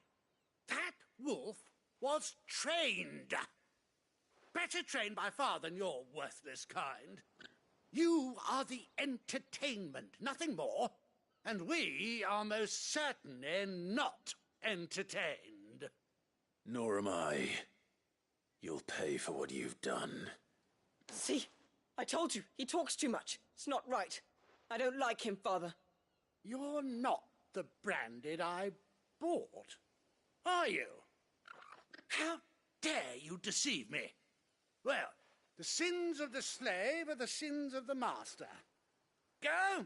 Speaker 3: That wolf was trained. Better trained by far than your worthless kind. You are the entertainment, nothing more. And we are most certainly not entertained.
Speaker 13: Nor am I. You'll pay for what you've done.
Speaker 16: See? I told you, he talks too much. It's not right. I don't like him, Father.
Speaker 3: You're not the Branded I bought, are you? How dare you deceive me? Well, the sins of the slave are the sins of the master. Go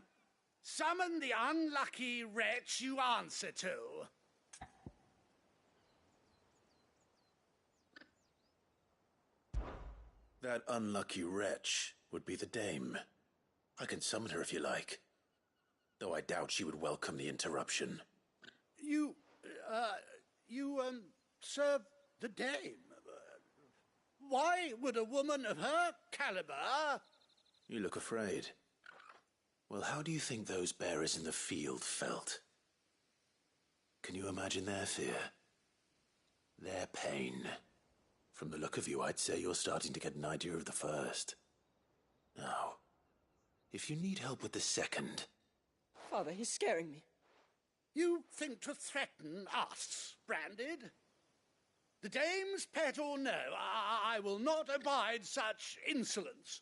Speaker 3: Summon the unlucky wretch you answer to.
Speaker 13: That unlucky wretch would be the dame. I can summon her if you like. Though I doubt she would welcome the interruption.
Speaker 3: You serve the dame. Why would a woman of her caliber...
Speaker 13: You look afraid. Well, how do you think those bearers in the field felt? Can you imagine their fear? Their pain? From the look of you, I'd say you're starting to get an idea of the first. Now, if you need help with the second...
Speaker 16: Father, he's scaring me.
Speaker 3: You think to threaten us, Branded? The dame's pet or no, I will not abide such insolence.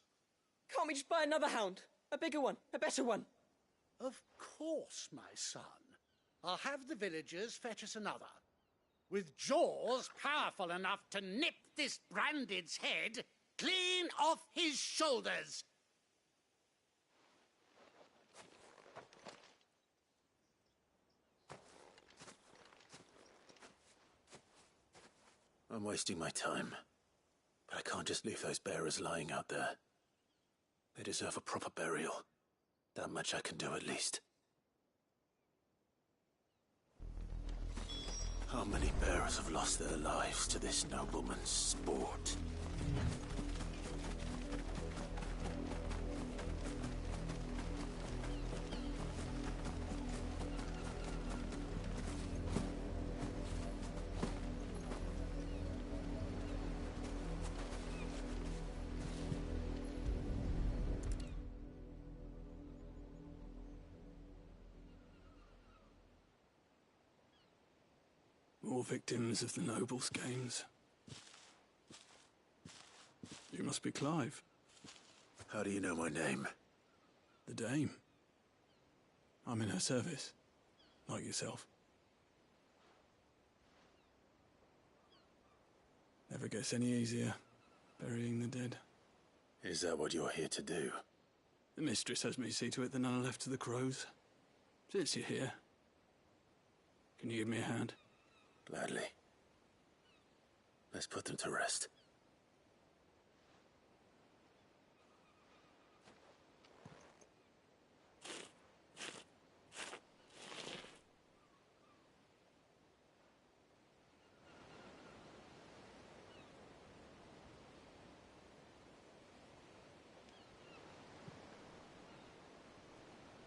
Speaker 16: Can't we just buy another hound? A bigger one, a better one.
Speaker 3: Of course, my son. I'll have the villagers fetch us another. With jaws powerful enough to nip this Branded's head clean off his shoulders.
Speaker 13: I'm wasting my time. But I can't just leave those bearers lying out there. They deserve a proper burial. That much I can do at least. How many bearers have lost their lives to this nobleman's sport?
Speaker 15: More victims of the Nobles' games. You must be Clive.
Speaker 13: How do you know my name?
Speaker 15: The Dame. I'm in her service, like yourself. Never gets any easier, burying the dead.
Speaker 13: Is that what you're here to do?
Speaker 15: The mistress has me see to it that none are left to the crows. Since you're here, can you give me a hand?
Speaker 13: Gladly. Let's put them to rest.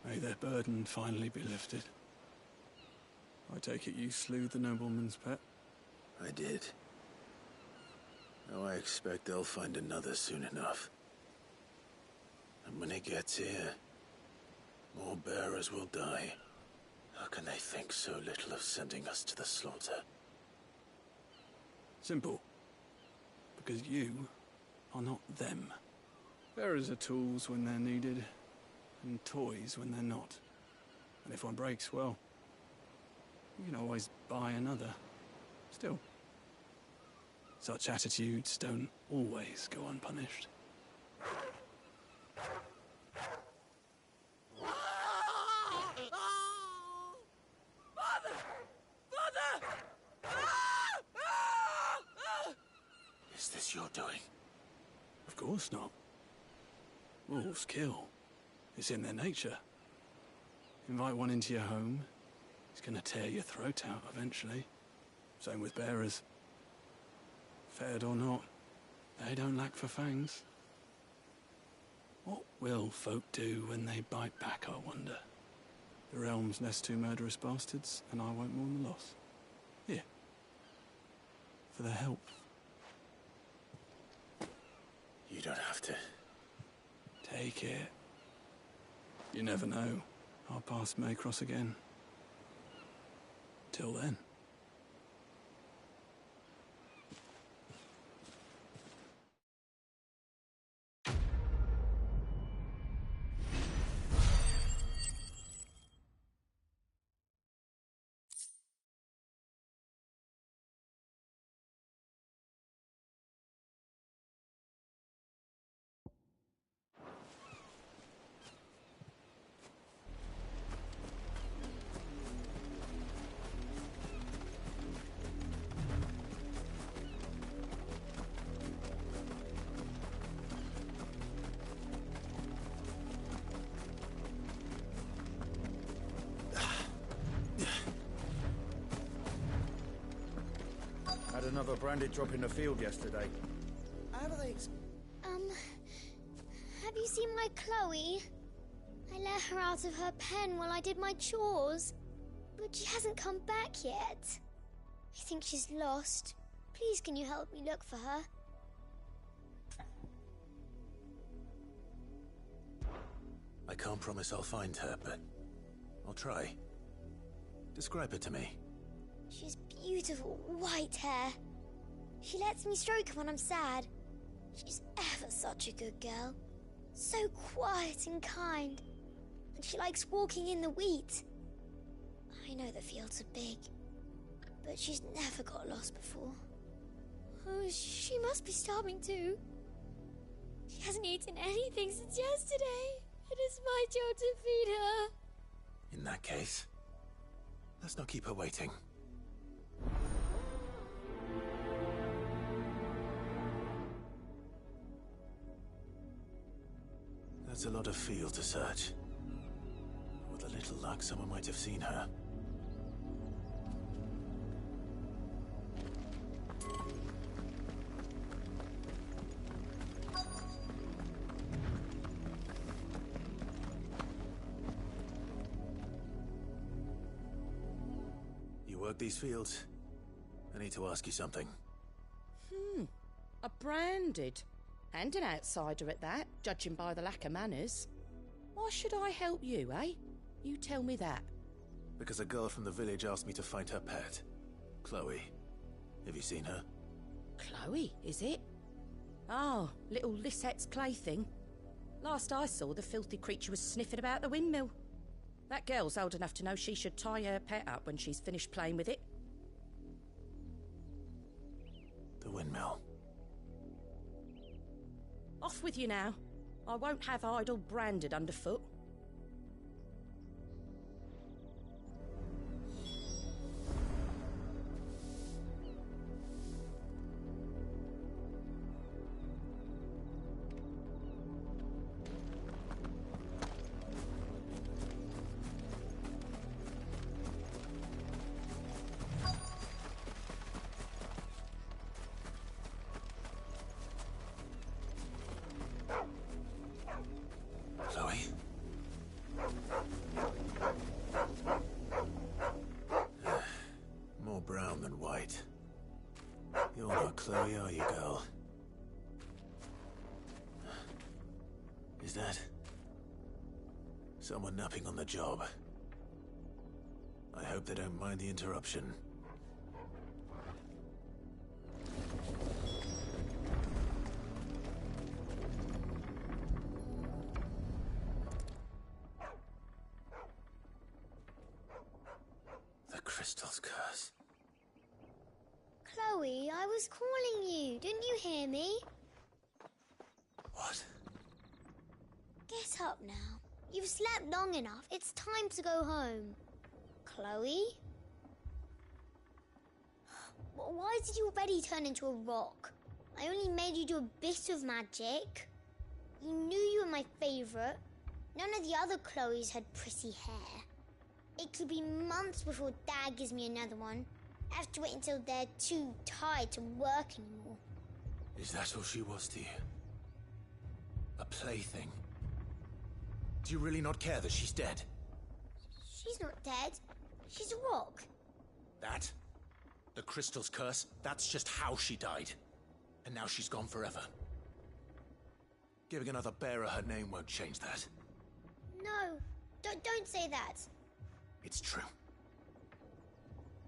Speaker 15: May their burden finally be lifted. I take it you slew the nobleman's pet?
Speaker 13: I did. Now I expect they'll find another soon enough. And when it gets here, more bearers will die. How can they think so little of sending us to the slaughter?
Speaker 15: Simple. Because you are not them. Bearers are tools when they're needed, and toys when they're not. And if one breaks, well, you can always buy another. Still, such attitudes don't always go unpunished.
Speaker 16: Father! Father!
Speaker 13: Is this your doing?
Speaker 15: Of course not. Wolves kill. It's in their nature. Invite one into your home, he's gonna tear your throat out eventually. Same with bearers. Fed or not, they don't lack for fangs. What will folk do when they bite back, I wonder? The realm's nest two murderous bastards, and I won't mourn the loss. Here. For their help.
Speaker 13: You don't have to.
Speaker 15: Take it. You never know. Our paths may cross again. Till then.
Speaker 9: another branded drop in the field yesterday.
Speaker 16: Alex.
Speaker 17: Have you seen my Chloe? I let her out of her pen while I did my chores, but she hasn't come back yet. I think she's lost. Please, can you help me look for her?
Speaker 13: I can't promise I'll find her, but I'll try. Describe her to me.
Speaker 17: She's beautiful white hair. She lets me stroke her when I'm sad. She's ever such a good girl. So quiet and kind. And she likes walking in the wheat. I know the fields are big, but she's never got lost before. Oh, she must be starving too. She hasn't eaten anything since yesterday. It is my job to feed her.
Speaker 13: In that case, let's not keep her waiting. That's a lot of field to search. With a little luck, someone might have seen her. You work these fields? I need to ask you something.
Speaker 19: A branded. And an outsider at that, judging by the lack of manners. Why should I help you, eh? You tell me that.
Speaker 13: Because a girl from the village asked me to find her pet. Chloe. Have you seen her?
Speaker 19: Chloe, is it? Oh, little Lisette's plaything. Last I saw, the filthy creature was sniffing about the windmill. That girl's old enough to know she should tie her pet up when she's finished playing with it.
Speaker 13: The windmill.
Speaker 19: Off with you now. I won't have idle branded underfoot.
Speaker 13: Chloe? More brown than white. You're not Chloe, are you, girl? Is that someone napping on the job? I hope they don't mind the interruption. The Crystal's curse.
Speaker 17: Chloe, I was calling you. Didn't you hear me?
Speaker 13: What?
Speaker 17: Get up now. You've slept long enough. It's time to go home. Chloe? Why did you already turn into a rock? I only made you do a bit of magic. You knew you were my favourite. None of the other Chloes had pretty hair. It could be months before Dad gives me another one. I have to wait until they're too tired to work anymore.
Speaker 13: Is that all she was to you? A plaything? Do you really not care that she's dead?
Speaker 17: She's not dead. She's a rock.
Speaker 13: That? The Crystal's curse? That's just how she died. And now she's gone forever. Giving another bearer her name won't change that.
Speaker 17: No, don't say that.
Speaker 13: It's true.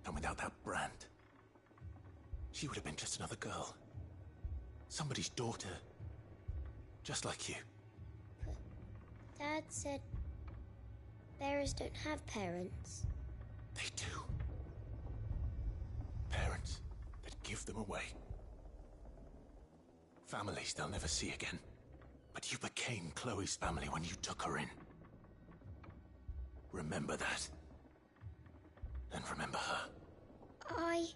Speaker 13: And without that brand, she would have been just another girl. Somebody's daughter. Just like you.
Speaker 17: Dad said bearers don't have parents.
Speaker 13: They do. Parents that give them away. Families they'll never see again. But you became Chloe's family when you took her in. Remember that. And remember her.
Speaker 17: I...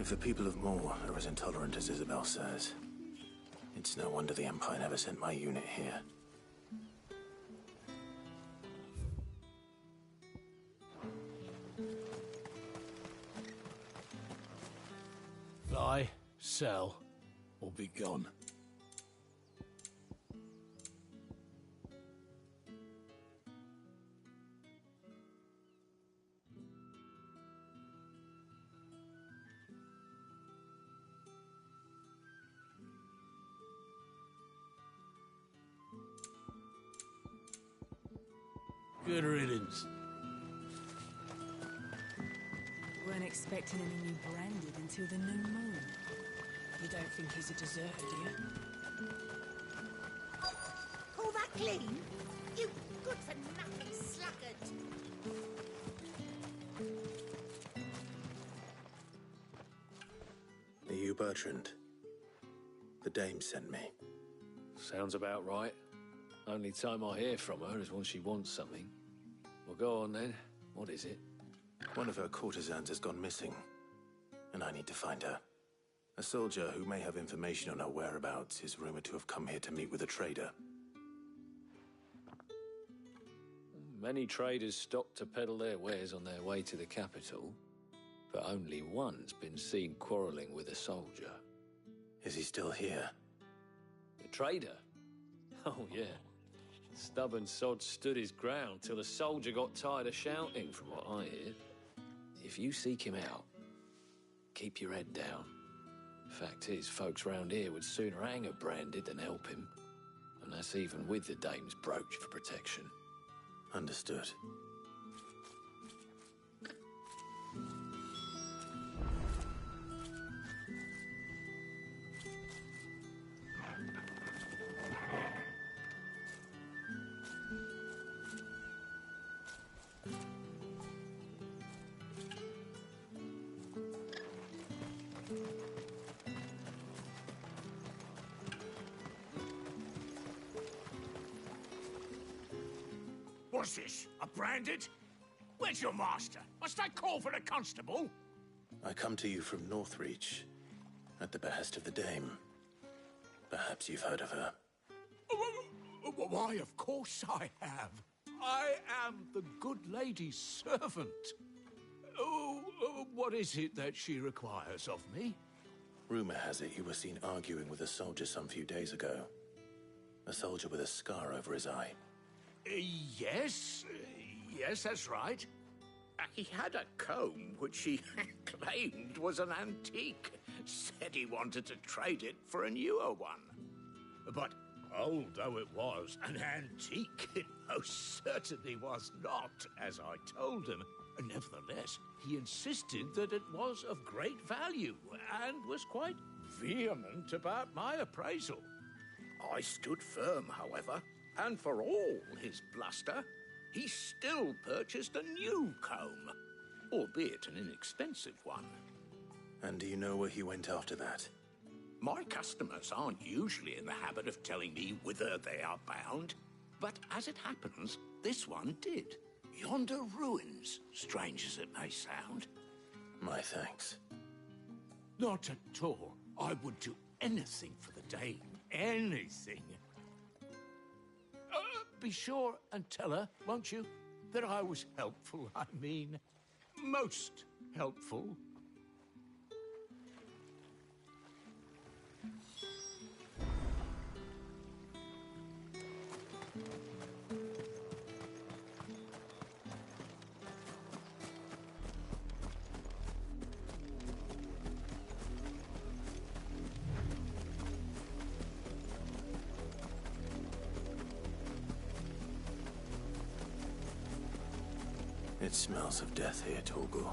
Speaker 13: If the people of Moor are as intolerant as Isabel says, it's no wonder the Empire never sent my unit here.
Speaker 10: Buy, sell, or be gone. Good riddance.
Speaker 11: Weren't expecting any new branded until the new moon.
Speaker 16: You don't think he's a deserter, do you?
Speaker 3: Call that clean? You good-for-nothing sluggard!
Speaker 13: Are you Bertrand? The dame sent me.
Speaker 10: Sounds about right. Only time I hear from her is when she wants something. Well, go on then. What is it?
Speaker 13: One of her courtesans has gone missing, and I need to find her. A soldier who may have information on her whereabouts is rumored to have come here to meet with a trader.
Speaker 10: Many traders stop to peddle their wares on their way to the capital, but only one's been seen quarrelling with a soldier.
Speaker 13: Is he still here?
Speaker 10: The trader? Oh, yeah. Stubborn sod stood his ground till the soldier got tired of shouting, from what I hear. If you seek him out, keep your head down. Fact is, folks round here would sooner hang a branded than help him. And that's even with the dame's brooch for protection.
Speaker 13: Understood.
Speaker 23: What's this? A branded? Where's your master? Must I call for the constable?
Speaker 13: I come to you from Northreach, at the behest of the dame. Perhaps you've heard of her.
Speaker 23: Why, of course I have. I am the good lady's servant. What is it that she requires of me?
Speaker 13: Rumor has it you were seen arguing with a soldier some few days ago. A soldier with a scar over his eye.
Speaker 23: Yes, that's right. He had a comb which he claimed was an antique. Said he wanted to trade it for a newer one. But old though it was, an antique it most certainly was not, as I told him. Nevertheless, he insisted that it was of great value and was quite vehement about my appraisal. I stood firm, however, and for all his bluster, he still purchased a new comb, albeit an inexpensive one.
Speaker 13: And do you know where he went after that?
Speaker 23: My customers aren't usually in the habit of telling me whither they are bound, but as it happens, this one did. Yonder ruins, strange as it may sound.
Speaker 13: My thanks.
Speaker 23: Not at all. I would do anything for the dame. Anything. Be sure and tell her, won't you, that I was helpful. I mean, most helpful.
Speaker 13: It smells of death here, Torgal.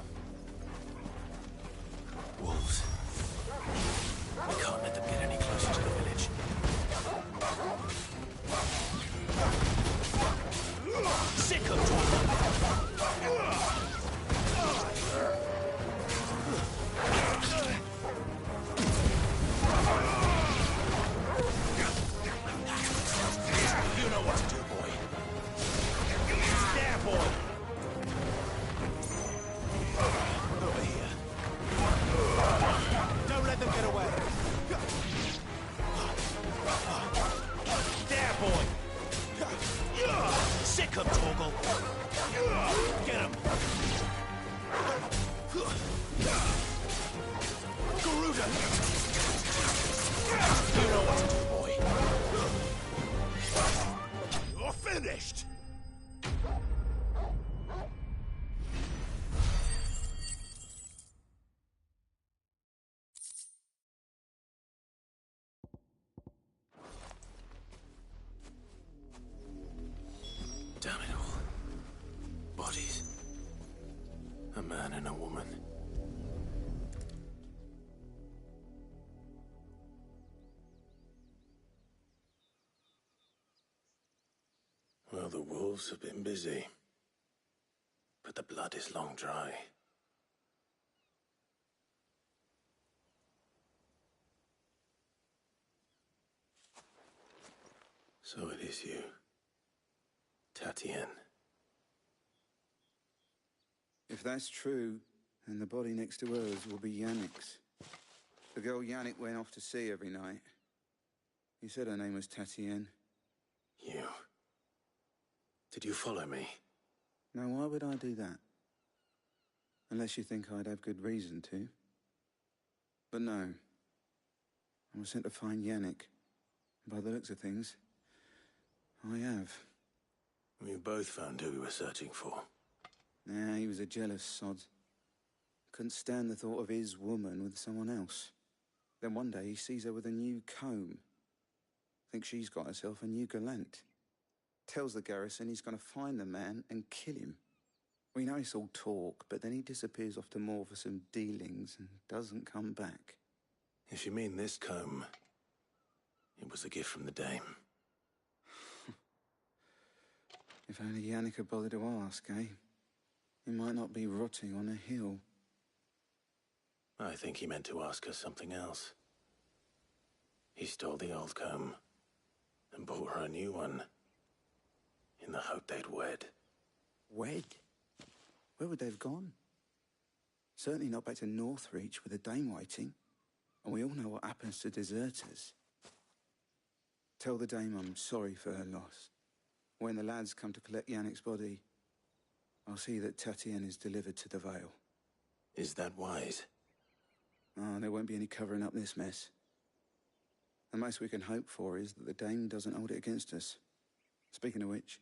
Speaker 13: Wolves. We can't let them get any closer to the village.
Speaker 23: Sick of You know what to do, boy. There, boy. Over here.
Speaker 13: A man and a woman. Well, the wolves have been busy. But the blood is long dry. So it is you, Tatien.
Speaker 6: If that's true, then the body next to hers will be Yannick's. The girl Yannick went off to sea every night. He said her name was Tatien.
Speaker 13: You. Did you follow me?
Speaker 6: Now, why would I do that? Unless you think I'd have good reason to. But no. I was sent to find Yannick. By the looks of things, I have.
Speaker 13: We both found who we were searching for.
Speaker 6: Nah, he was a jealous sod. Couldn't stand the thought of his woman with someone else. Then one day he sees her with a new comb. Thinks she's got herself a new gallant. Tells the garrison he's going to find the man and kill him. We know it's all talk, but then he disappears off to Moor for some dealings and doesn't come back.
Speaker 13: If you mean this comb, it was a gift from the dame.
Speaker 6: If only Yannick had bothered to ask, eh? He might not be rotting on a hill.
Speaker 13: I think he meant to ask her something else. He stole the old comb and bought her a new one in the hope they'd wed.
Speaker 6: Wed? Where would they have gone? Certainly not back to Northreach with a dame waiting. And we all know what happens to deserters. Tell the dame I'm sorry for her loss. When the lads come to collect Yannick's body, I'll see that Tatien is delivered to the Vale.
Speaker 13: Is that wise?
Speaker 6: Oh, there won't be any covering up this mess. The most we can hope for is that the dame doesn't hold it against us. Speaking of which,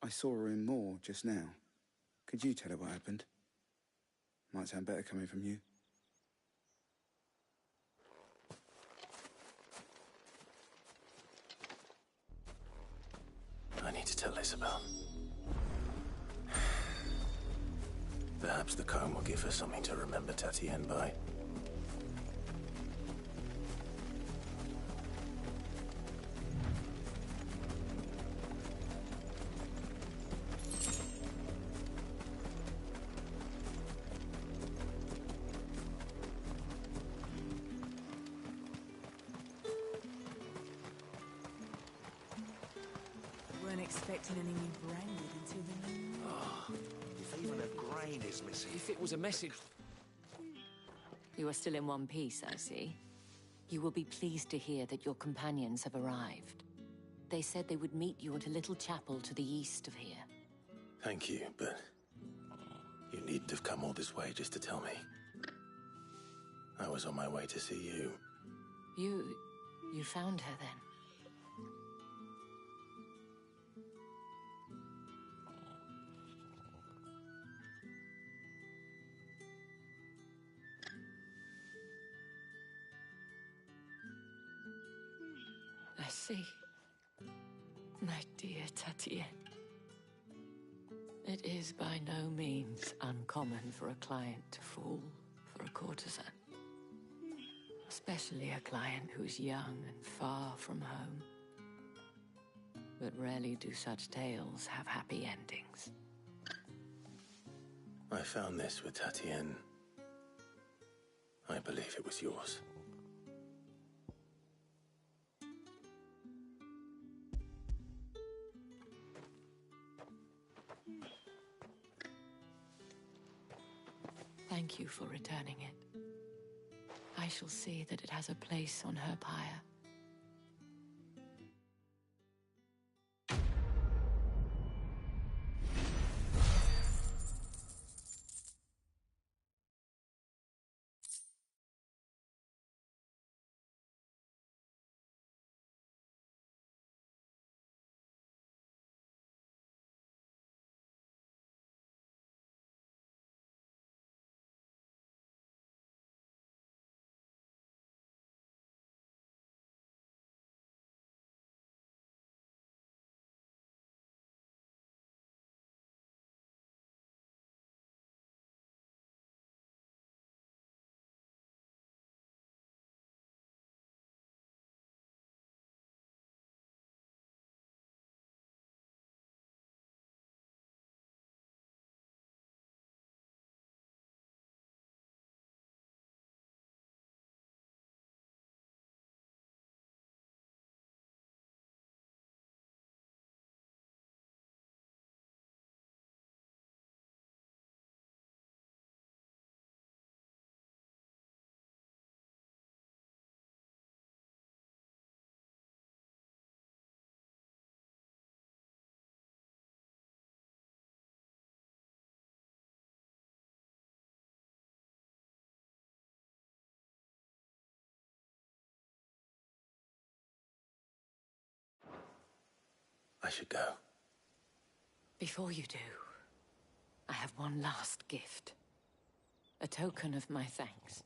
Speaker 6: I saw her in Moor just now. Could you tell her what happened? Might sound better coming from you.
Speaker 13: I need to tell Isabel. Perhaps the comb will give her something to remember Tatien by.
Speaker 11: Weren't expecting any new branded until then.
Speaker 1: Oh, if even a grain is missing. If it was a message...
Speaker 7: You are still in one piece, I see. You will be pleased to hear that your companions have arrived. They said they would meet you at a little chapel to the east of here.
Speaker 13: Thank you, but you needn't have come all this way just to tell me. I was on my way to see you.
Speaker 7: You found her then? I see. My dear Tatien. It is by no means uncommon for a client to fall for a courtesan. Especially a client who's young and far from home. But rarely do such tales have happy endings.
Speaker 13: I found this with Tatien. I believe it was yours.
Speaker 7: Thank you for returning it. I shall see that it has a place on her pyre.
Speaker 13: I should go.
Speaker 7: Before you do, I have one last gift. A token of my thanks.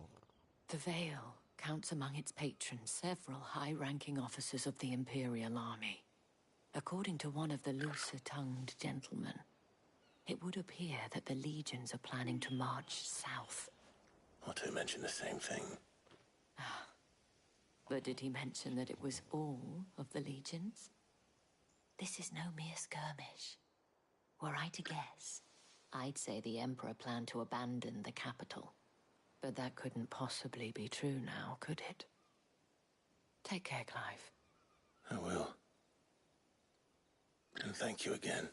Speaker 7: The Vale counts among its patrons several high-ranking officers of the Imperial Army. According to one of the looser-tongued gentlemen, it would appear that the legions are planning to march south.
Speaker 13: Or to mention the same thing.
Speaker 7: But did he mention that it was all of the legions? This is no mere skirmish. Were I to guess, I'd say the Emperor planned to abandon the capital. But that couldn't possibly be true now, could it? Take care, Clive.
Speaker 13: I will. And thank you again.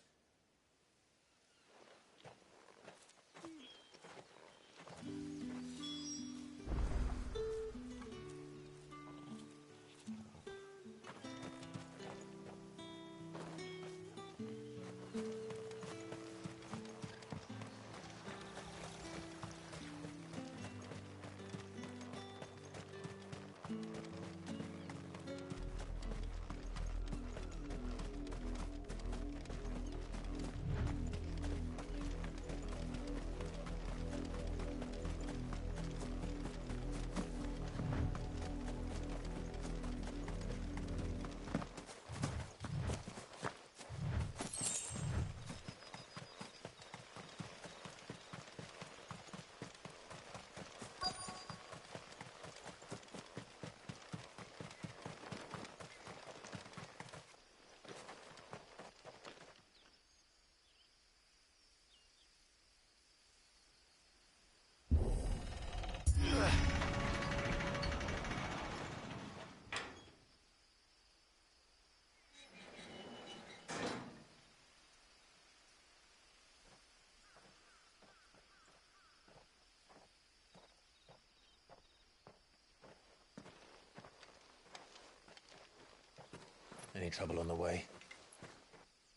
Speaker 13: Any trouble on the way?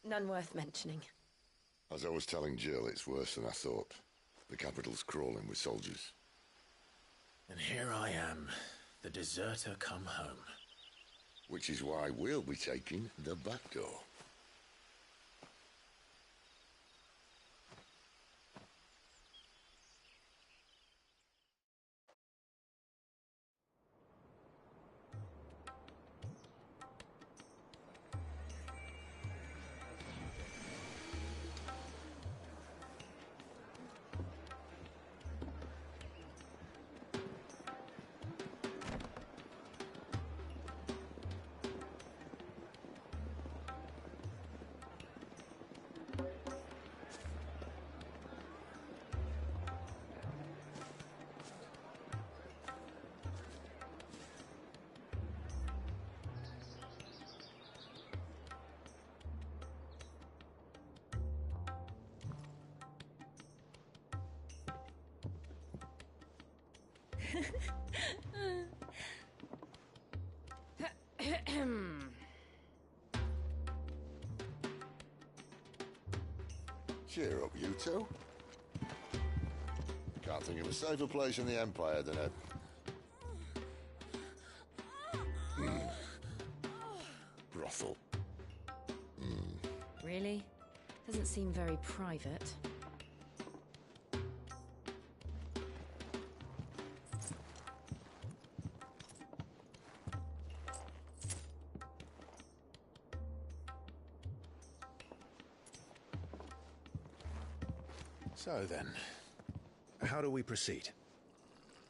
Speaker 8: None worth mentioning.
Speaker 14: As I was telling Jill, it's worse than I thought. The capital's crawling with soldiers.
Speaker 13: And here I am, the deserter come home.
Speaker 14: Which is why we'll be taking the back door. Cheer up, you two. Can't think of a safer place in the Empire than a... brothel.
Speaker 8: Really? Doesn't seem very private.
Speaker 13: So then, how do we proceed?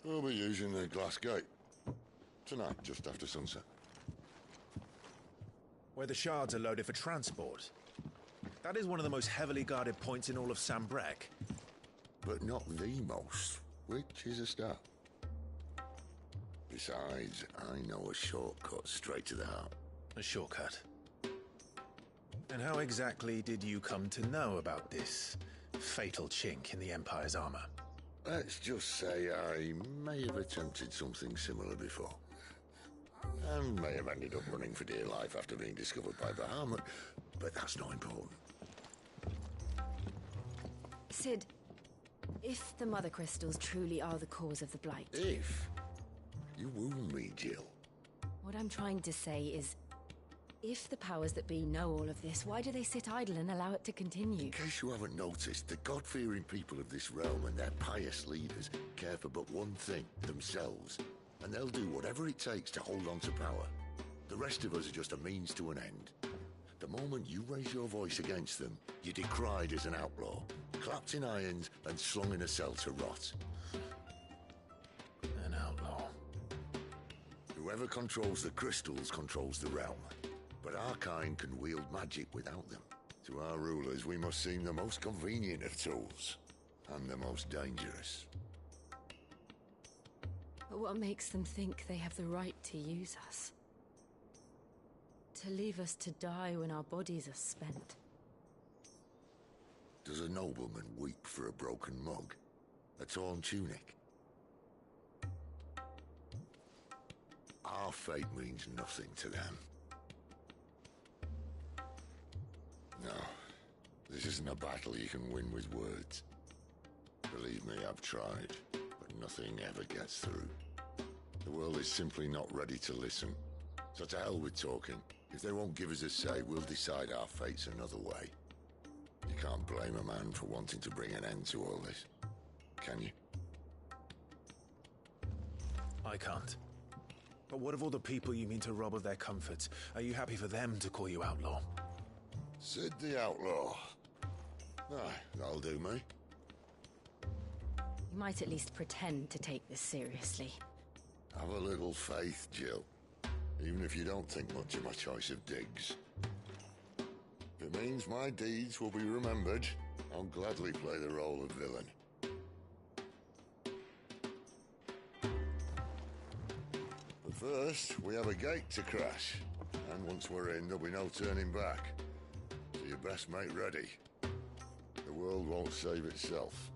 Speaker 14: We'll be using the glass gate. Tonight, just after sunset.
Speaker 13: Where the shards are loaded for transport. That is one of the most heavily guarded points in all of Sambrek.
Speaker 14: But not the most, which is a start. Besides, I know a shortcut straight to the heart.
Speaker 13: A shortcut? And how exactly did you come to know about this fatal chink in the Empire's armor?
Speaker 14: Let's just say I may have attempted something similar before. And may have ended up running for dear life after being discovered by Bahamut, but that's not important.
Speaker 8: Sid, if the Mother Crystals truly are the cause of the Blight...
Speaker 14: If? You wound me, Jill.
Speaker 8: What I'm trying to say is,
Speaker 19: If the powers that be know all of this, why do they sit idle and allow it to continue?
Speaker 14: In case you haven't noticed, the God-fearing people of this realm and their pious leaders care for but one thing, themselves. And they'll do whatever it takes to hold on to power. The rest of us are just a means to an end. The moment you raise your voice against them, you're decried as an outlaw, clapped in irons and slung in a cell to rot.
Speaker 13: An outlaw.
Speaker 14: Whoever controls the crystals controls the realm. But our kind can wield magic without them. To our rulers, we must seem the most convenient of tools. And the most dangerous.
Speaker 19: But what makes them think they have the right to use us? To leave us to die when our bodies are spent?
Speaker 14: Does a nobleman weep for a broken mug? A torn tunic? Our fate means nothing to them. No, this isn't a battle you can win with words. Believe me, I've tried, but nothing ever gets through. The world is simply not ready to listen. So to hell with talking. If they won't give us a say, we'll decide our fates another way. You can't blame a man for wanting to bring an end to all this, can you?
Speaker 13: I can't. But what of all the people you mean to rob of their comforts? Are you happy for them to call you outlaw?
Speaker 14: Sid the Outlaw. Aye, that'll do me.
Speaker 19: You might at least pretend to take this seriously.
Speaker 14: Have a little faith, Jill. Even if you don't think much of my choice of digs. If it means my deeds will be remembered, I'll gladly play the role of villain. But first, we have a gate to crash. And once we're in, there'll be no turning back. So you best make ready. The world won't save itself.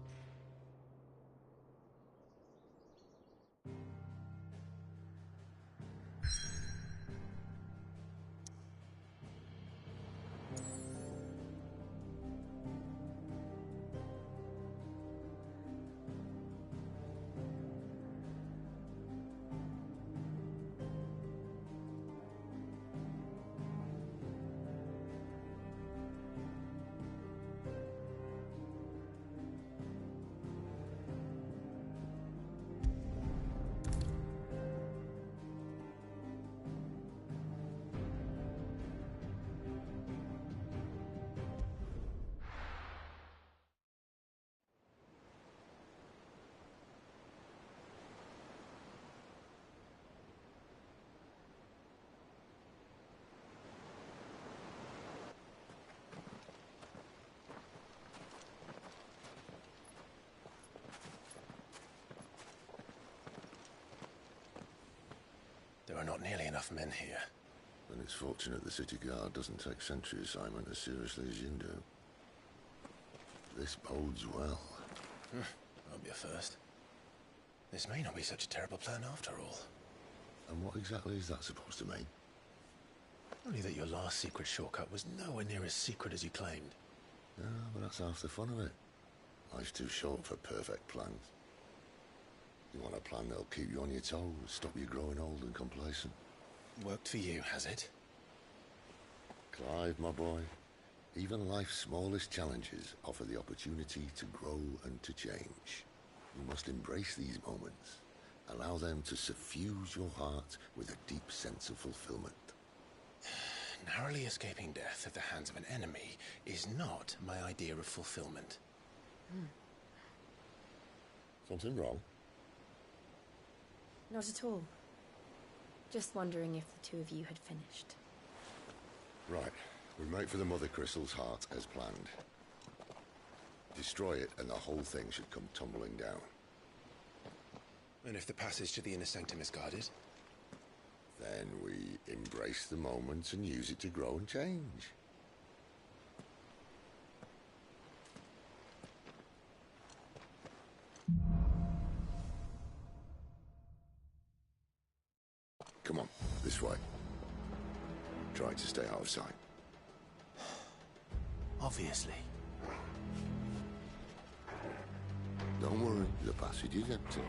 Speaker 13: There are not nearly enough men here.
Speaker 14: Then it's fortunate the city guard doesn't take sentry assignment as seriously as you do. This bodes well.
Speaker 13: Won't be a first. This may not be such a terrible plan after all.
Speaker 14: And what exactly is that supposed to mean?
Speaker 13: Only that your last secret shortcut was nowhere near as secret as you claimed.
Speaker 14: Yeah, but that's half the fun of it. Life's too short for perfect plans. You want a plan that'll keep you on your toes, stop you growing old and complacent.
Speaker 13: Worked for you, has it?
Speaker 14: Clive, my boy, even life's smallest challenges offer the opportunity to grow and to change. You must embrace these moments. Allow them to suffuse your heart with a deep sense of fulfillment.
Speaker 13: Narrowly escaping death at the hands of an enemy is not my idea of fulfillment.
Speaker 14: Something wrong?
Speaker 8: Not at all. Just wondering if the two of you had finished.
Speaker 14: Right. We make for the Mother Crystal's heart as planned. Destroy it and the whole thing should come tumbling down.
Speaker 13: And if the passage to the inner sanctum is guarded?
Speaker 14: Then we embrace the moment and use it to grow and change. Come on, this way. Try to stay out of sight.
Speaker 13: Obviously.
Speaker 14: Don't worry, the passage is empty.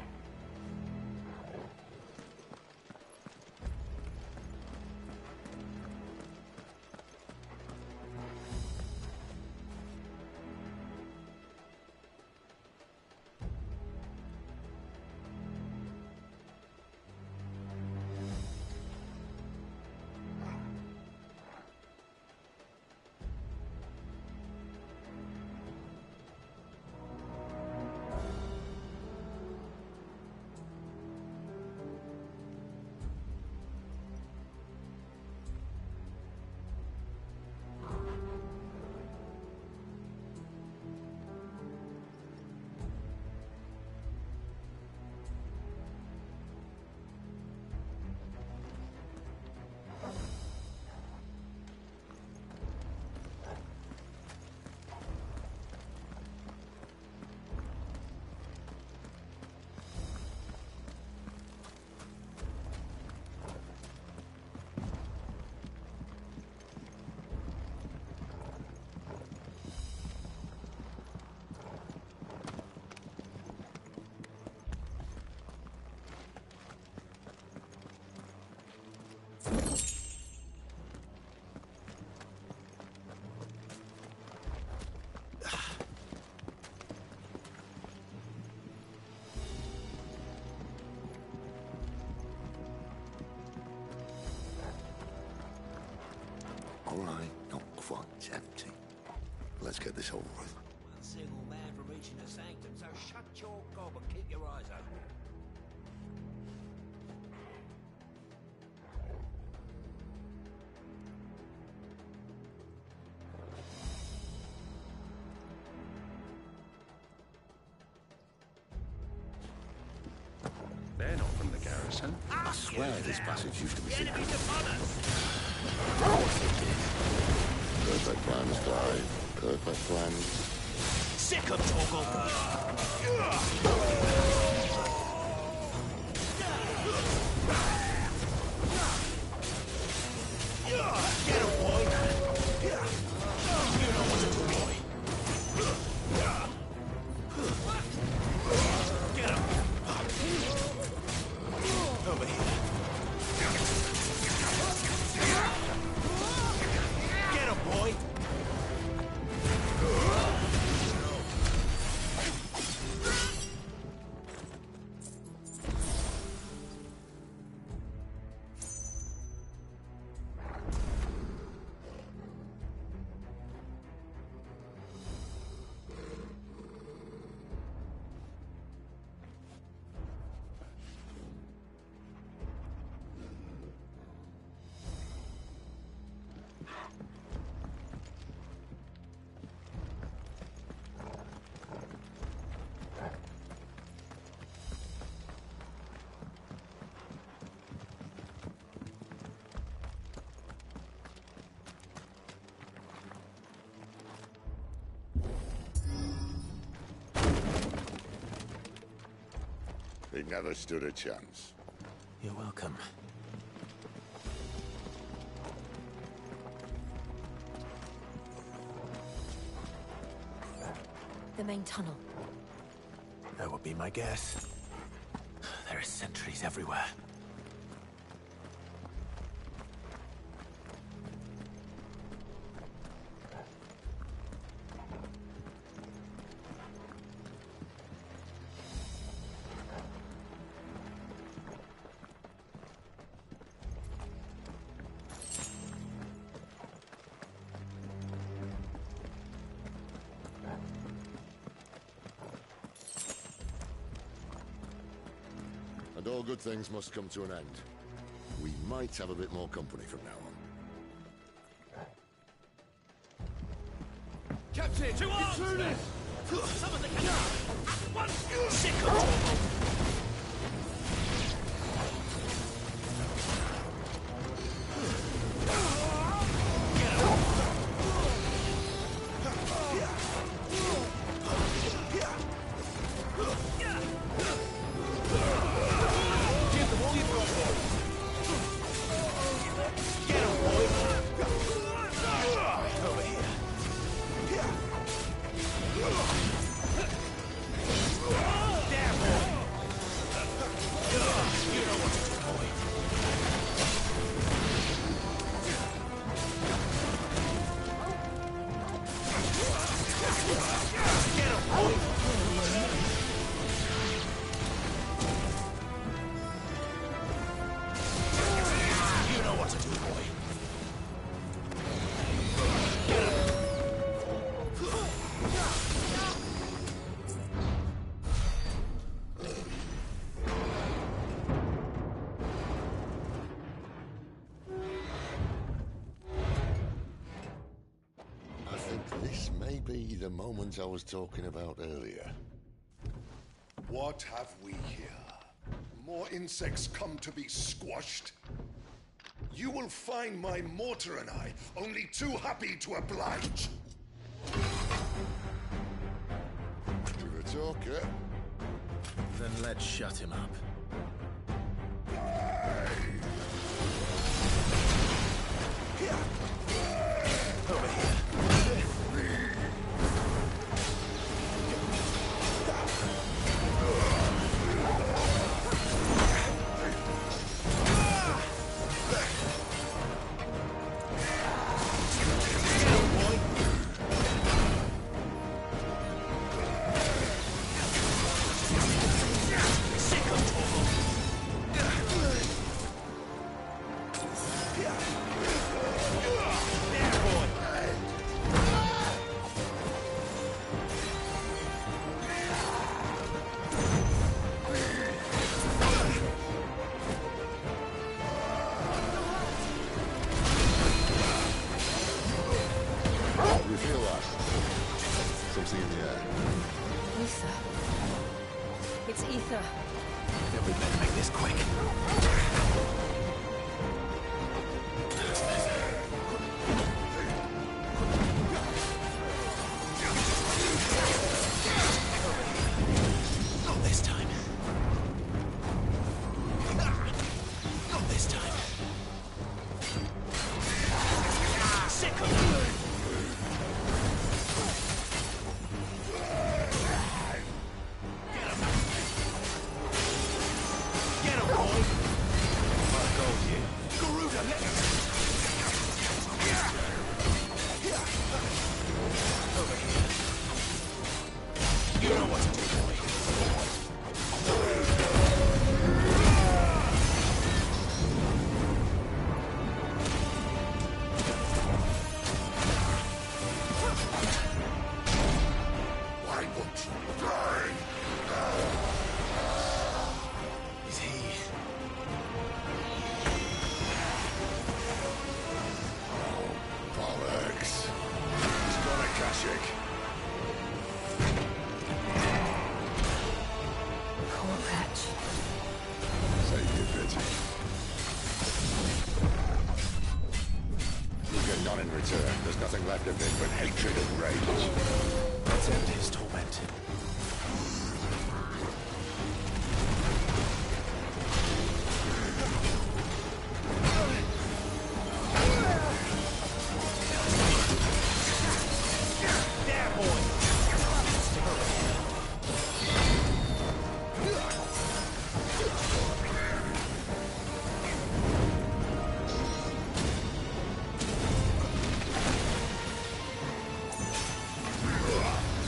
Speaker 14: get this over with.
Speaker 1: One single man from reaching the sanctum, so shut your gob and keep your eyes open.
Speaker 18: They're not from the garrison.
Speaker 14: I swear this passage used to be secret. Perfect plans, Clive. Perfect plans.
Speaker 1: Sick of Torgal! Get him, boy! You know what to do, boy! Get him! Over here. Get him, boy!
Speaker 14: He never stood a chance.
Speaker 20: You're welcome.
Speaker 12: The main tunnel.
Speaker 20: That would be my guess. There are sentries everywhere.
Speaker 14: And all good things must come to an end. We might have a bit more company from now on.
Speaker 1: Captain! To arms! Summon the canard! At once! Sick of Torgal!
Speaker 14: This may be the moment I was talking about earlier.
Speaker 2: What have we here? More insects come to be squashed? You will find my mortar and I only too happy to oblige.
Speaker 14: You're a talker.
Speaker 20: Then let's shut him up. Over here.
Speaker 19: It's Ether.
Speaker 13: Yeah, we better make this quick. Not this time. Not this time. Sickle! Get him, boy! My God, you. Garuda, let him! Over here. You know what to do, boy.
Speaker 14: Why won't you die?
Speaker 13: Is he...
Speaker 14: Bollocks. He's got a Kashyyyk.
Speaker 7: Poor Patch.
Speaker 14: Save your pity. You get none in return. There's nothing left of him but hatred and rage.
Speaker 13: Let's end his torment.
Speaker 20: There, boy!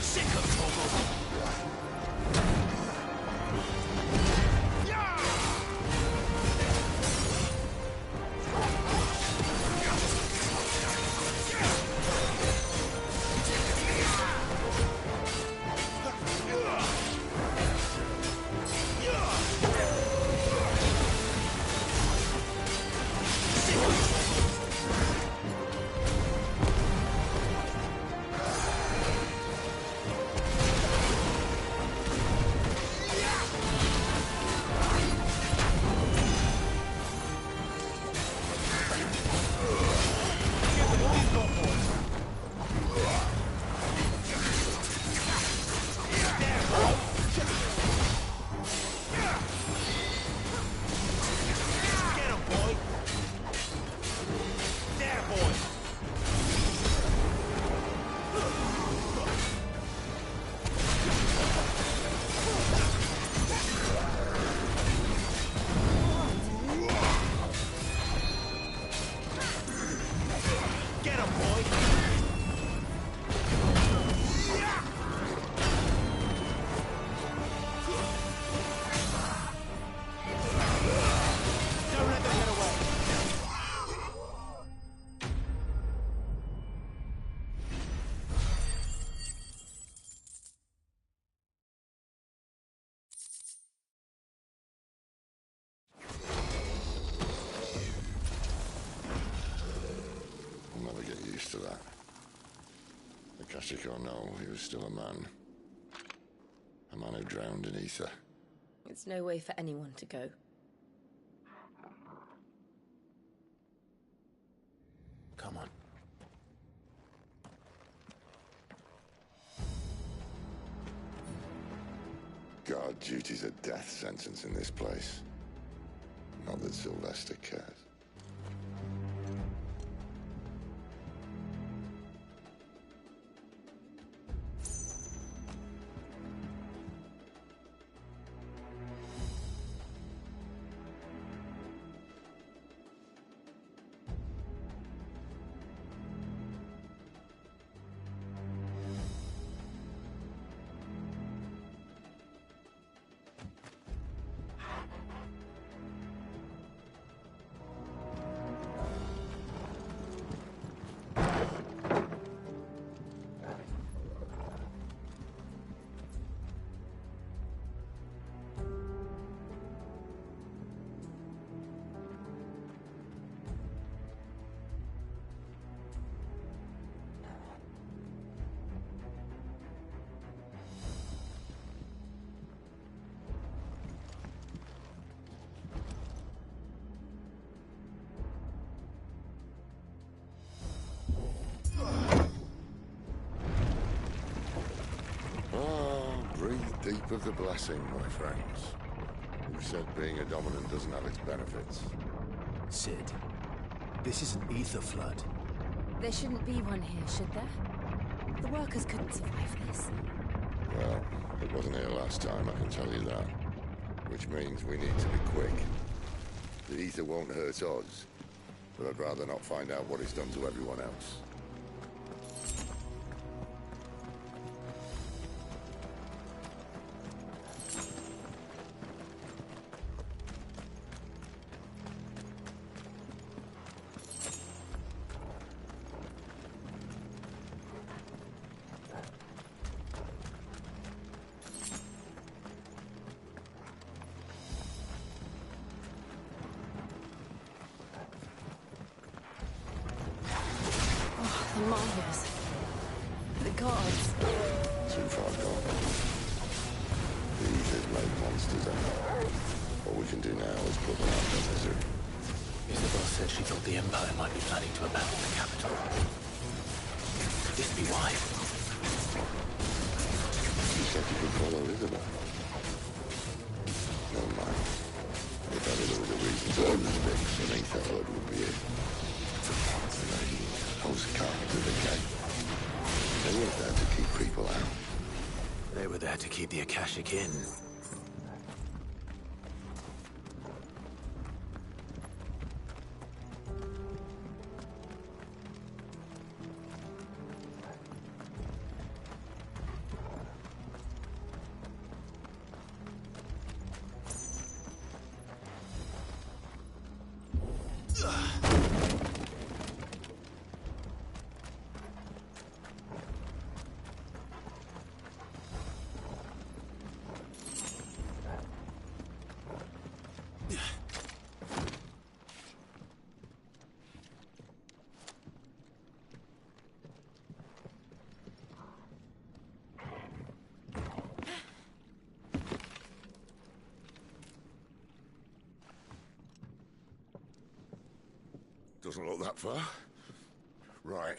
Speaker 13: Sick of
Speaker 14: To that. The Kashyyyk or no, he was still a man. A man who drowned in ether.
Speaker 19: It's no way for anyone to go.
Speaker 13: Come on.
Speaker 14: Guard duty's a death sentence in this place. Not that Sylvester cares. Deep of the blessing, my friends. Who said being a dominant doesn't have its benefits?
Speaker 4: Cid, this is an ether flood.
Speaker 11: There shouldn't be one here, should there? The workers couldn't survive this.
Speaker 14: Well, it wasn't here last time, I can tell you that. Which means we need to be quick. The ether won't hurt us, but I'd rather not find out what it's done to everyone else.
Speaker 11: The Myers. The gods.
Speaker 14: Too far gone. The ether's made monsters out of it. All we can do now is put them out of their misery.
Speaker 4: Isabel said she thought the Empire might be planning to abandon the capital. Could this be why?
Speaker 14: You said you could follow Isabel. Never mind. If ever there was a reason to open the sticks, an ether flood would be it. Those carpets of the gate. They weren't there to keep people out.
Speaker 4: They were there to keep the Akashic in.
Speaker 14: Doesn't look that far. Right.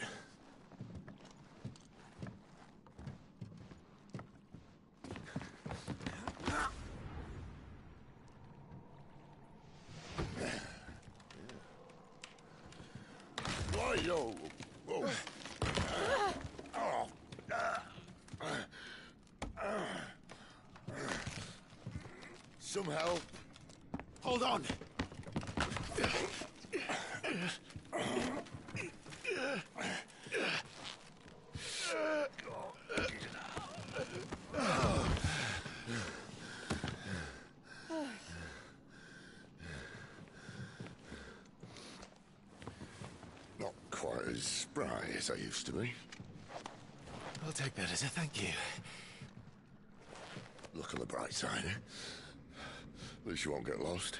Speaker 14: Why, yo? Whoa. Some help.
Speaker 20: Hold on.
Speaker 14: Not quite as spry as I used to be.
Speaker 4: I'll take that as a thank you.
Speaker 14: Look on the bright side, eh? At least you won't get lost.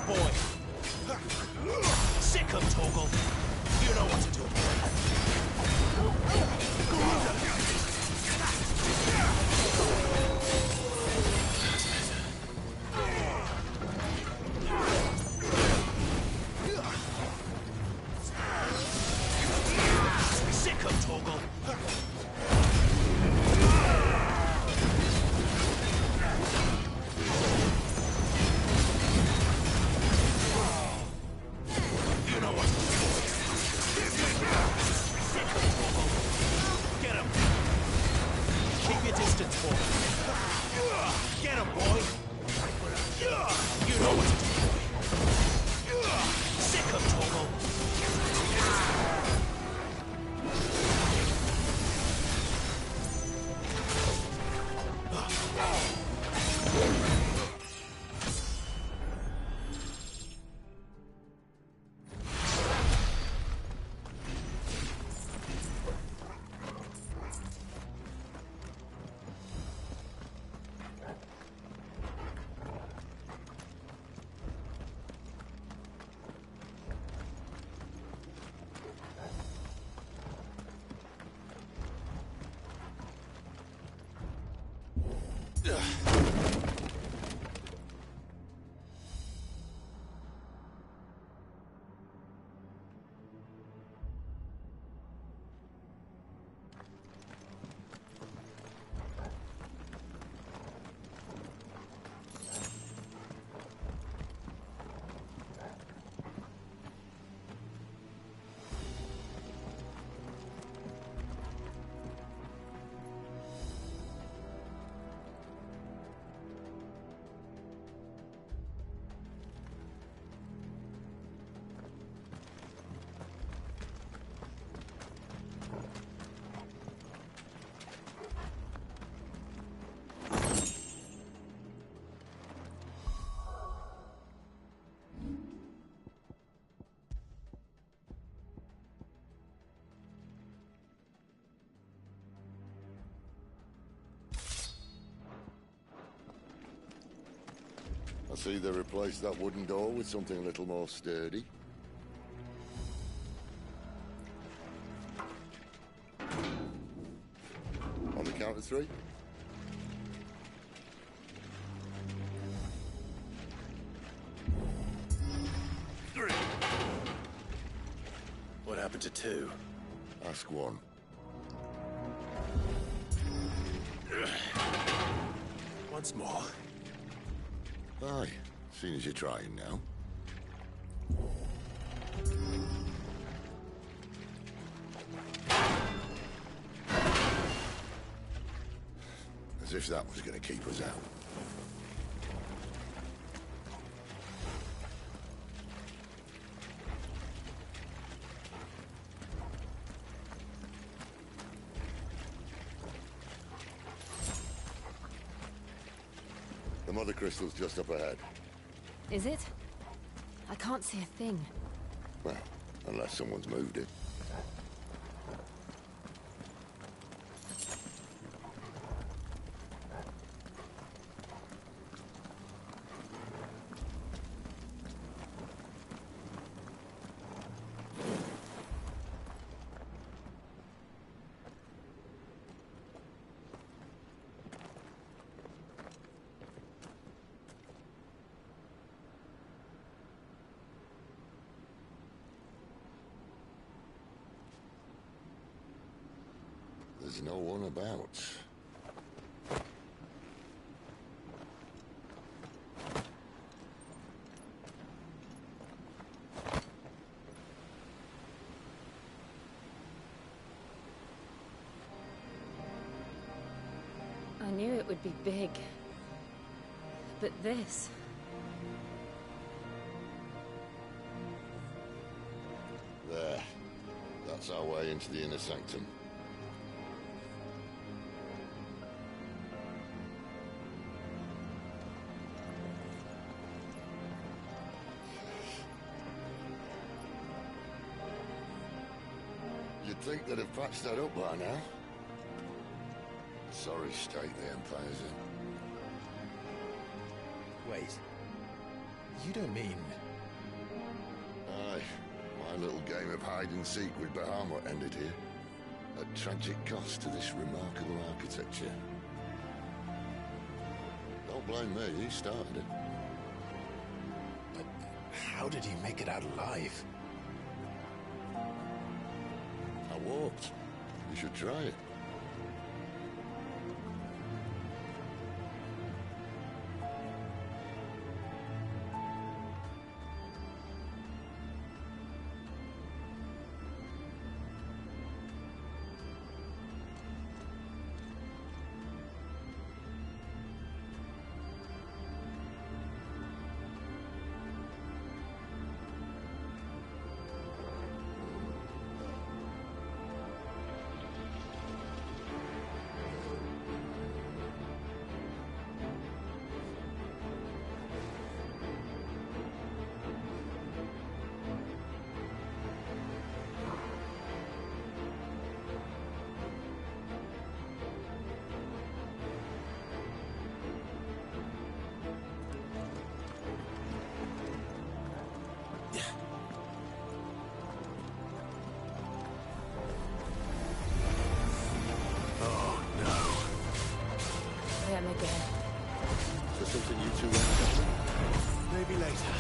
Speaker 20: boy! Sick 'em, Torgal! You know what to do. Sick 'em, Torgal! You know what to do. Sick 'em, Torgal! Get him! Keep your distance, boy! Get him, boy! You know what to do, boy! Sick 'em, Torgal!
Speaker 14: I see they replaced that wooden door with something a little more sturdy. On the count of three.
Speaker 13: What happened to two?
Speaker 14: Ask one.
Speaker 13: Once more.
Speaker 14: Aye, seeing as you're trying now. As if that was going to keep us out. The mother crystal's just up ahead.
Speaker 11: Is it? I can't see a thing.
Speaker 14: Well, unless someone's moved it. There's no one about.
Speaker 11: I knew it would be big. But this...
Speaker 14: There. That's our way into the inner sanctum. You'd think they'd have patched that up by now. Sorry state the Empire's in.
Speaker 18: Wait.
Speaker 13: You don't mean...
Speaker 14: Aye. My little game of hide-and-seek with Bahamut ended here. At tragic cost to this remarkable architecture. Don't blame me, he started it.
Speaker 13: But how did he make it out alive?
Speaker 14: I walked. You should try it.
Speaker 11: Them again.
Speaker 14: Is there something you two want to do?
Speaker 13: Maybe later.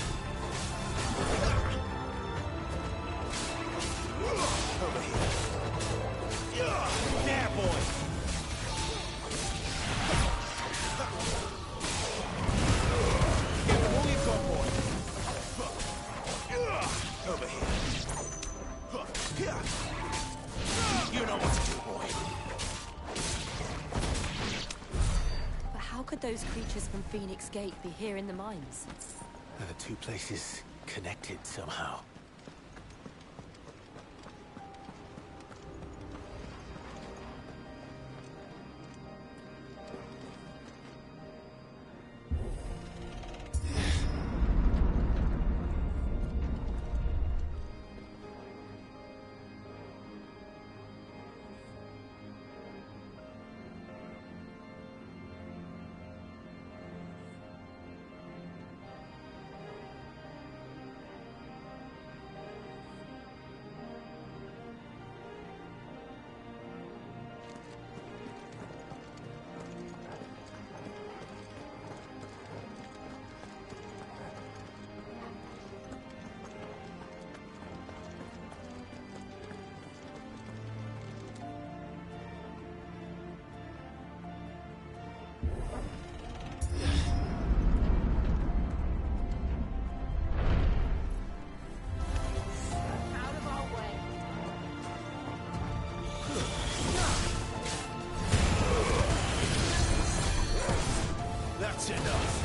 Speaker 13: Over here. There, boy! Give him all you've got, boy. Over here. You know what to do, boy.
Speaker 11: How could those creatures from Phoenix Gate be here in the mines?
Speaker 13: Are the two places connected somehow?
Speaker 20: That's enough.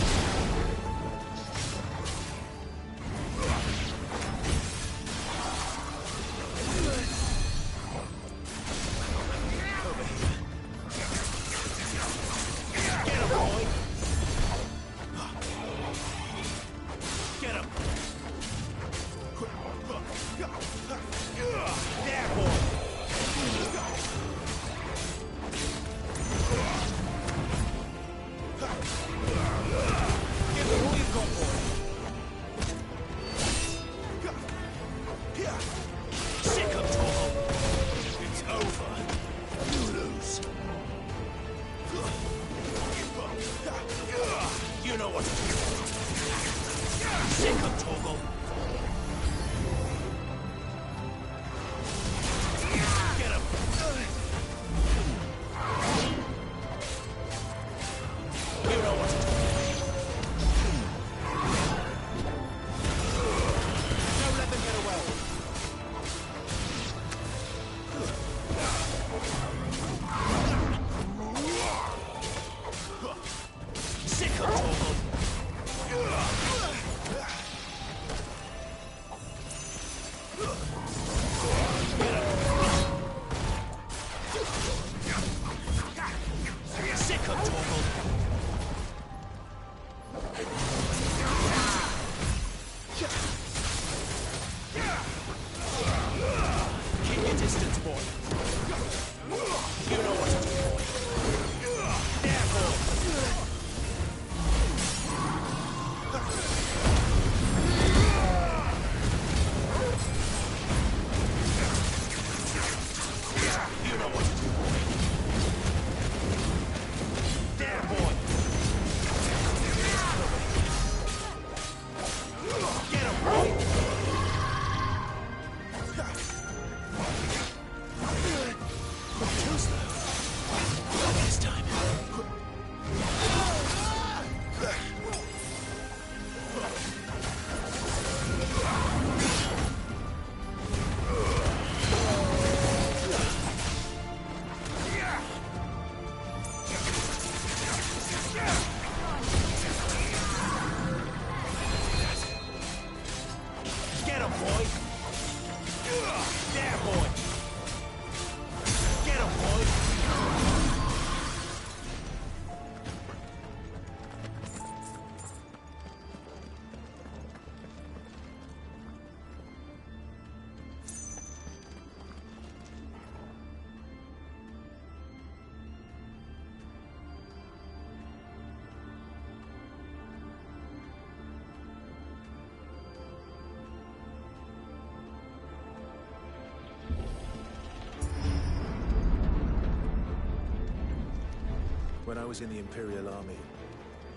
Speaker 13: When I was in the Imperial Army,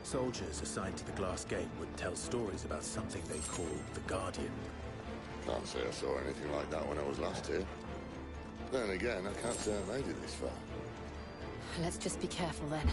Speaker 13: soldiers assigned to the Glass Gate would tell stories about something they called the Guardian.
Speaker 14: Can't say I saw anything like that when I was last here. Then again, I can't say I made it this far.
Speaker 11: Let's just be careful then.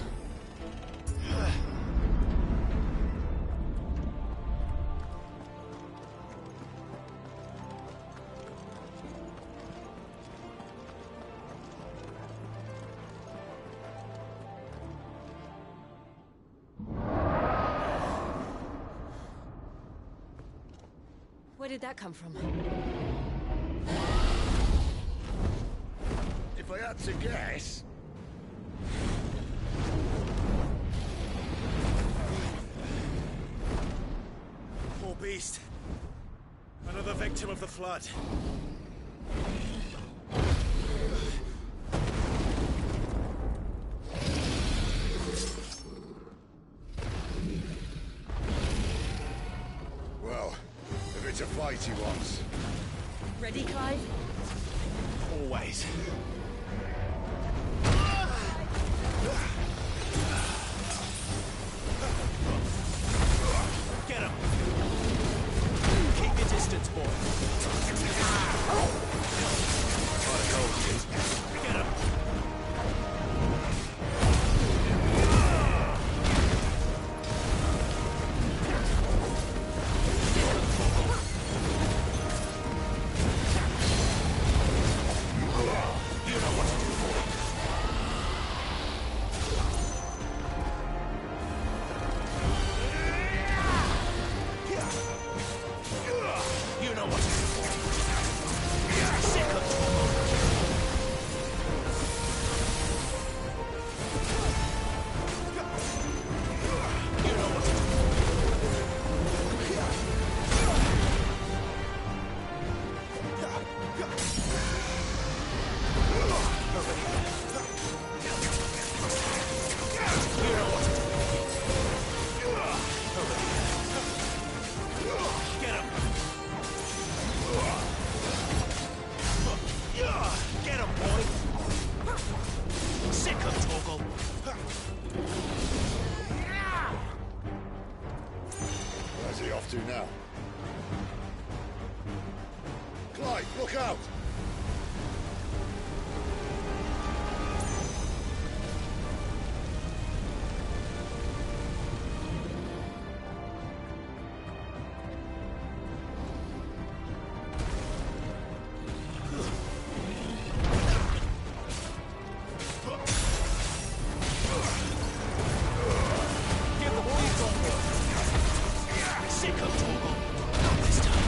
Speaker 11: Where did that come from?
Speaker 14: If I had to guess...
Speaker 20: Poor beast. Another victim of the Flood.
Speaker 14: Well, if it's a fight he wants.
Speaker 11: Ready, Clive?
Speaker 20: Always. Get him! Keep your distance, boy. Get him! You know what to do, boy. You know what to do, boy. Sick of you know what to do. You know what to do. Get him. Get him, boy. Sick of Torgal.
Speaker 14: Where's he off to now? Clyde, look out!
Speaker 20: Get the boys on board. Sick of Torgal. Not this time.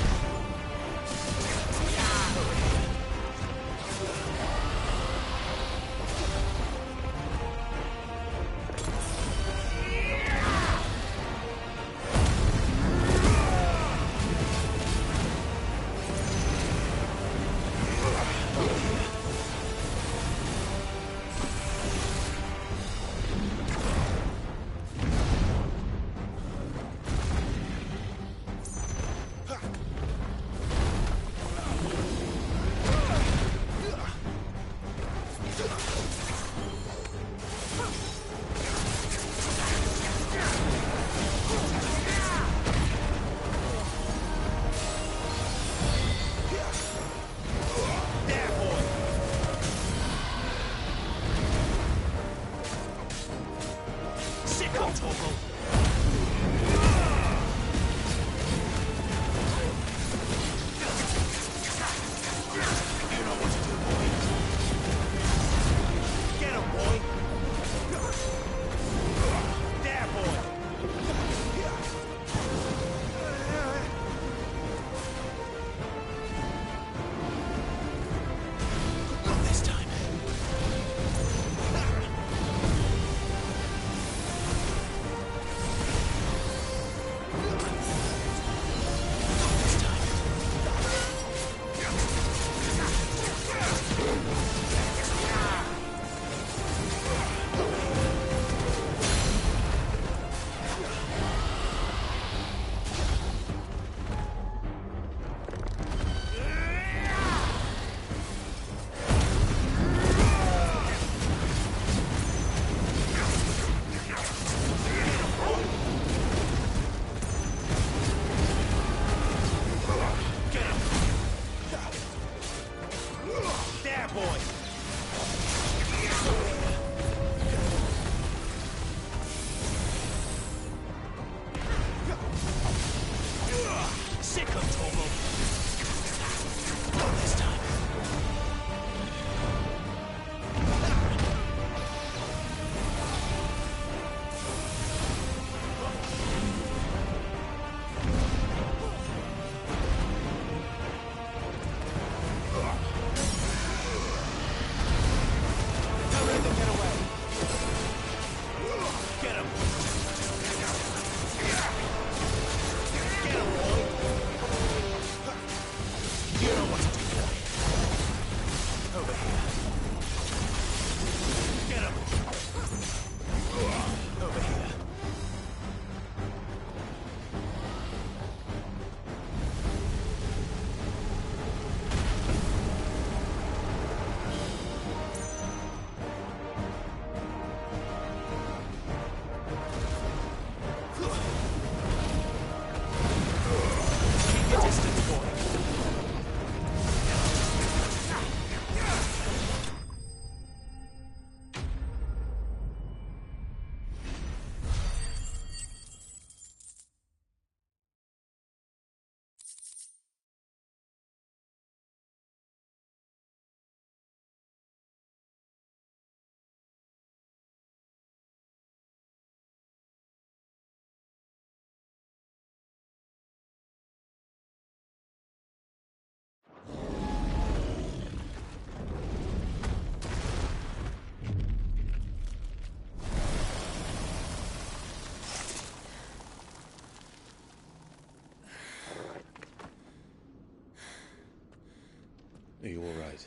Speaker 13: Are you all right?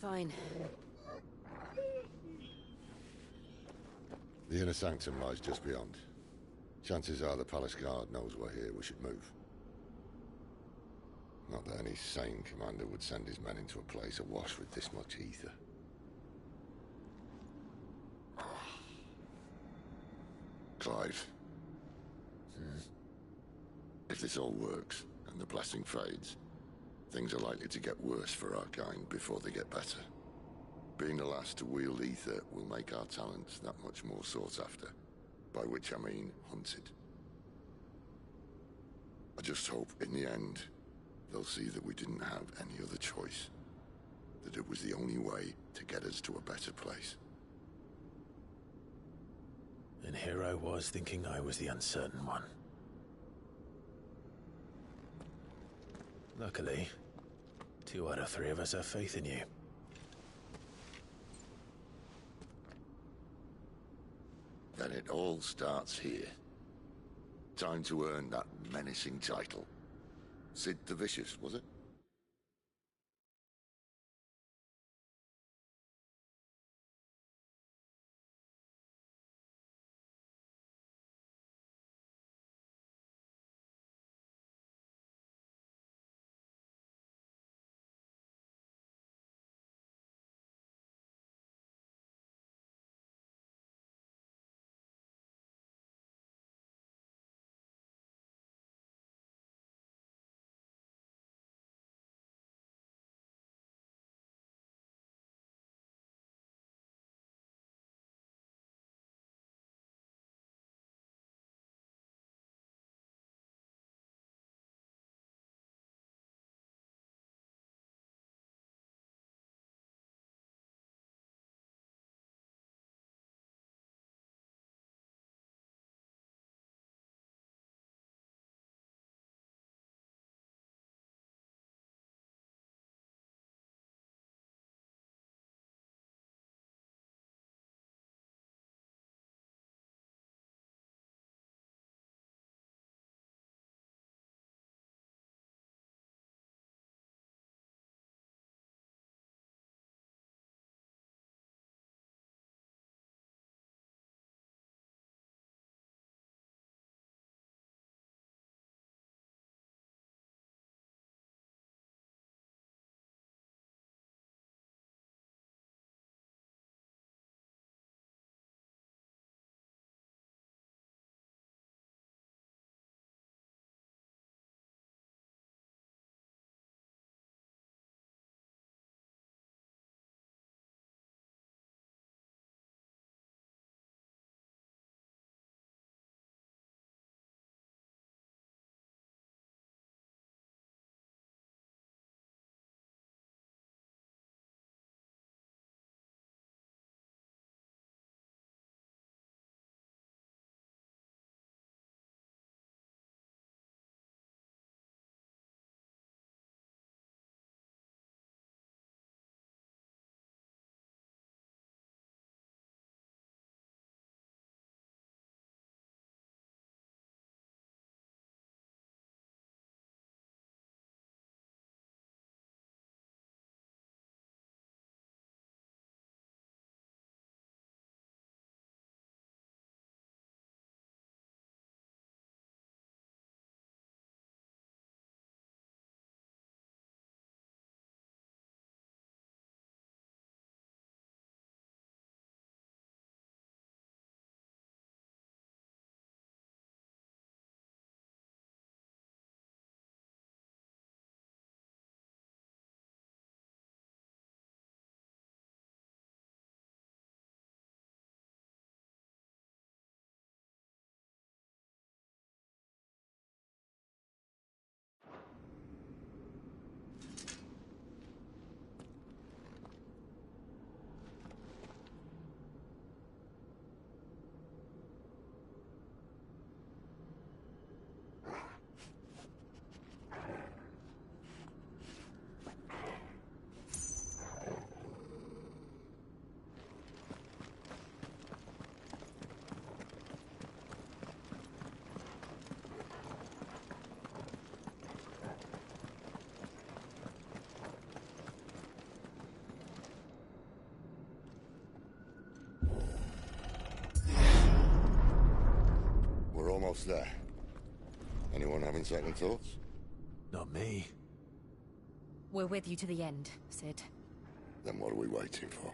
Speaker 11: Fine.
Speaker 14: The inner sanctum lies just beyond. Chances are the palace guard knows we're here. We should move. Not that any sane commander would send his men into a place awash with this much ether. Clive. If this all works, and the blessing fades, things are likely to get worse for our kind before they get better. Being the last to wield ether will make our talents that much more sought after, by which I mean hunted. I just hope, in the end, they'll see that we didn't have any other choice. That it was the only way to get us to a better place.
Speaker 13: And here I was thinking I was the uncertain one. Luckily, 2 out of 3 of us have faith in you.
Speaker 14: Then it all starts here. Time to earn that menacing title. Sid the Vicious, was it? else there? Anyone having second thoughts?
Speaker 13: Not me.
Speaker 11: We're with you to the end, Sid.
Speaker 14: Then what are we waiting for?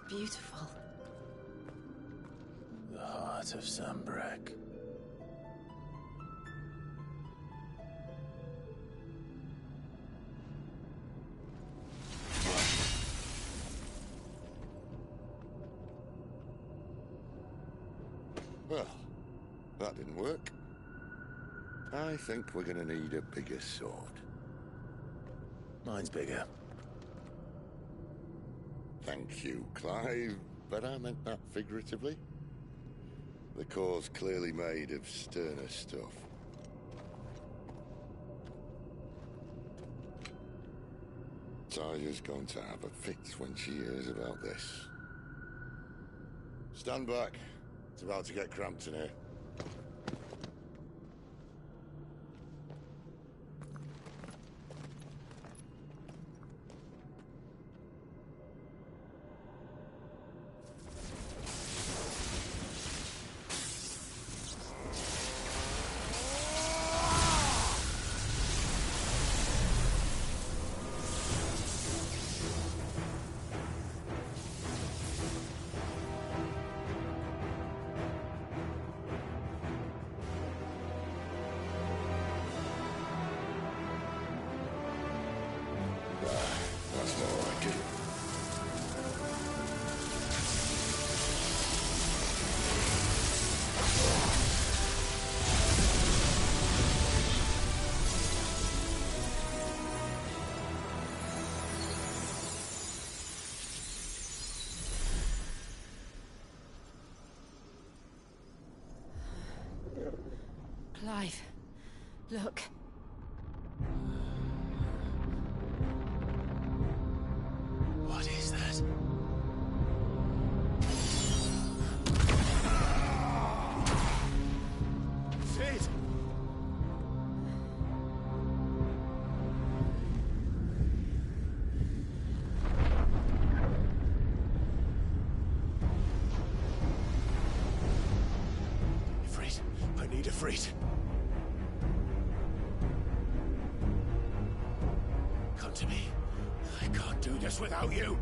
Speaker 11: Beautiful.
Speaker 13: The heart of Sambrek.
Speaker 14: Well, that didn't work. I think we're gonna need a bigger sword.
Speaker 13: Mine's bigger.
Speaker 14: Thank you, Clive, but I meant that figuratively. The core's clearly made of sterner stuff. Taya's going to have a fit when she hears about this. Stand back. It's about to get cramped in here. That's more like it.
Speaker 11: Clive, look.
Speaker 13: What is that?
Speaker 20: Sid!
Speaker 13: Ifrit, I need Ifrit. Come to me. I can't do this without you.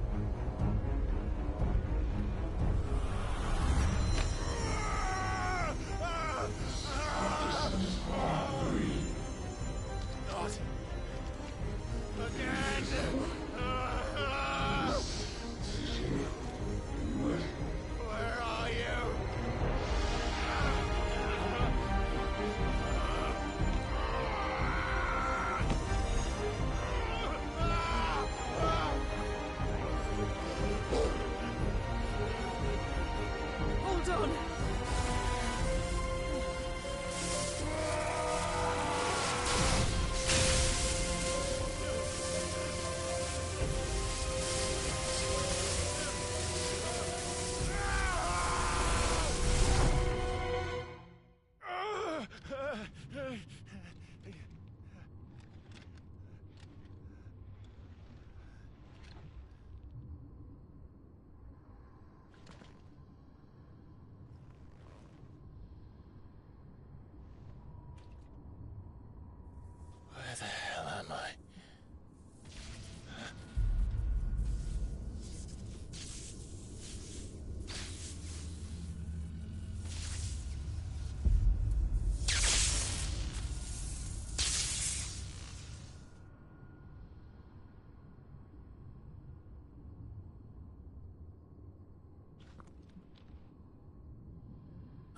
Speaker 13: Not again. Where are you?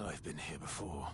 Speaker 13: I've been here before.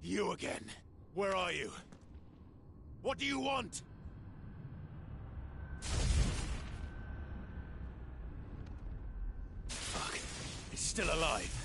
Speaker 20: You again. Where are you? What do you want? Fuck. It's still alive.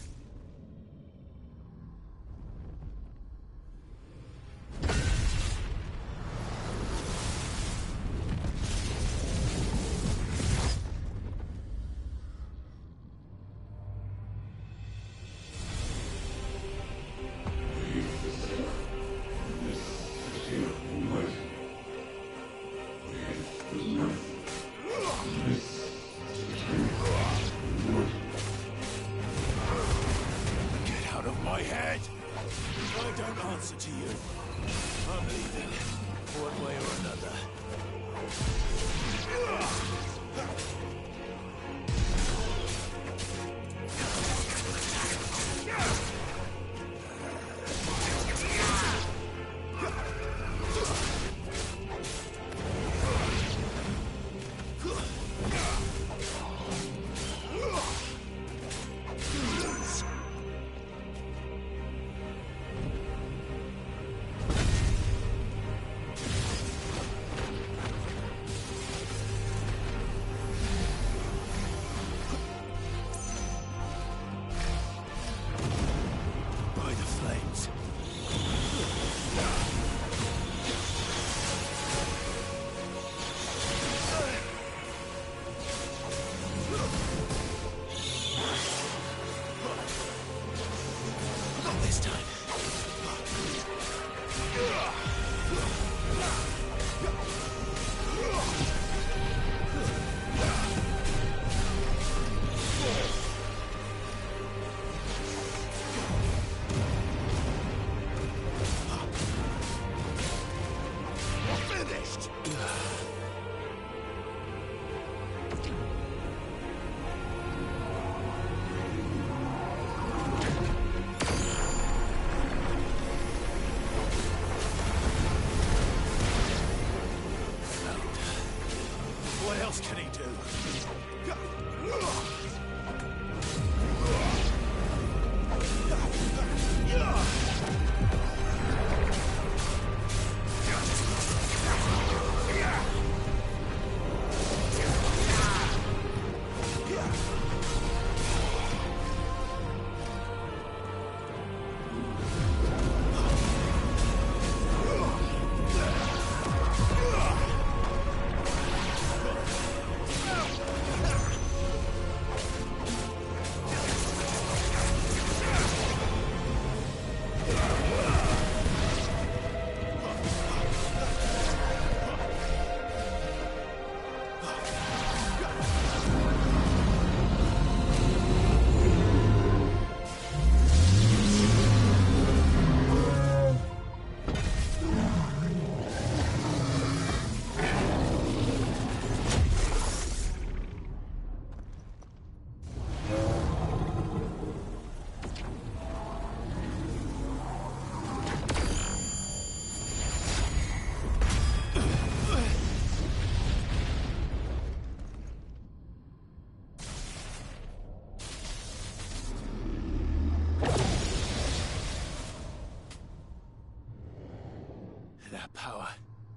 Speaker 20: That power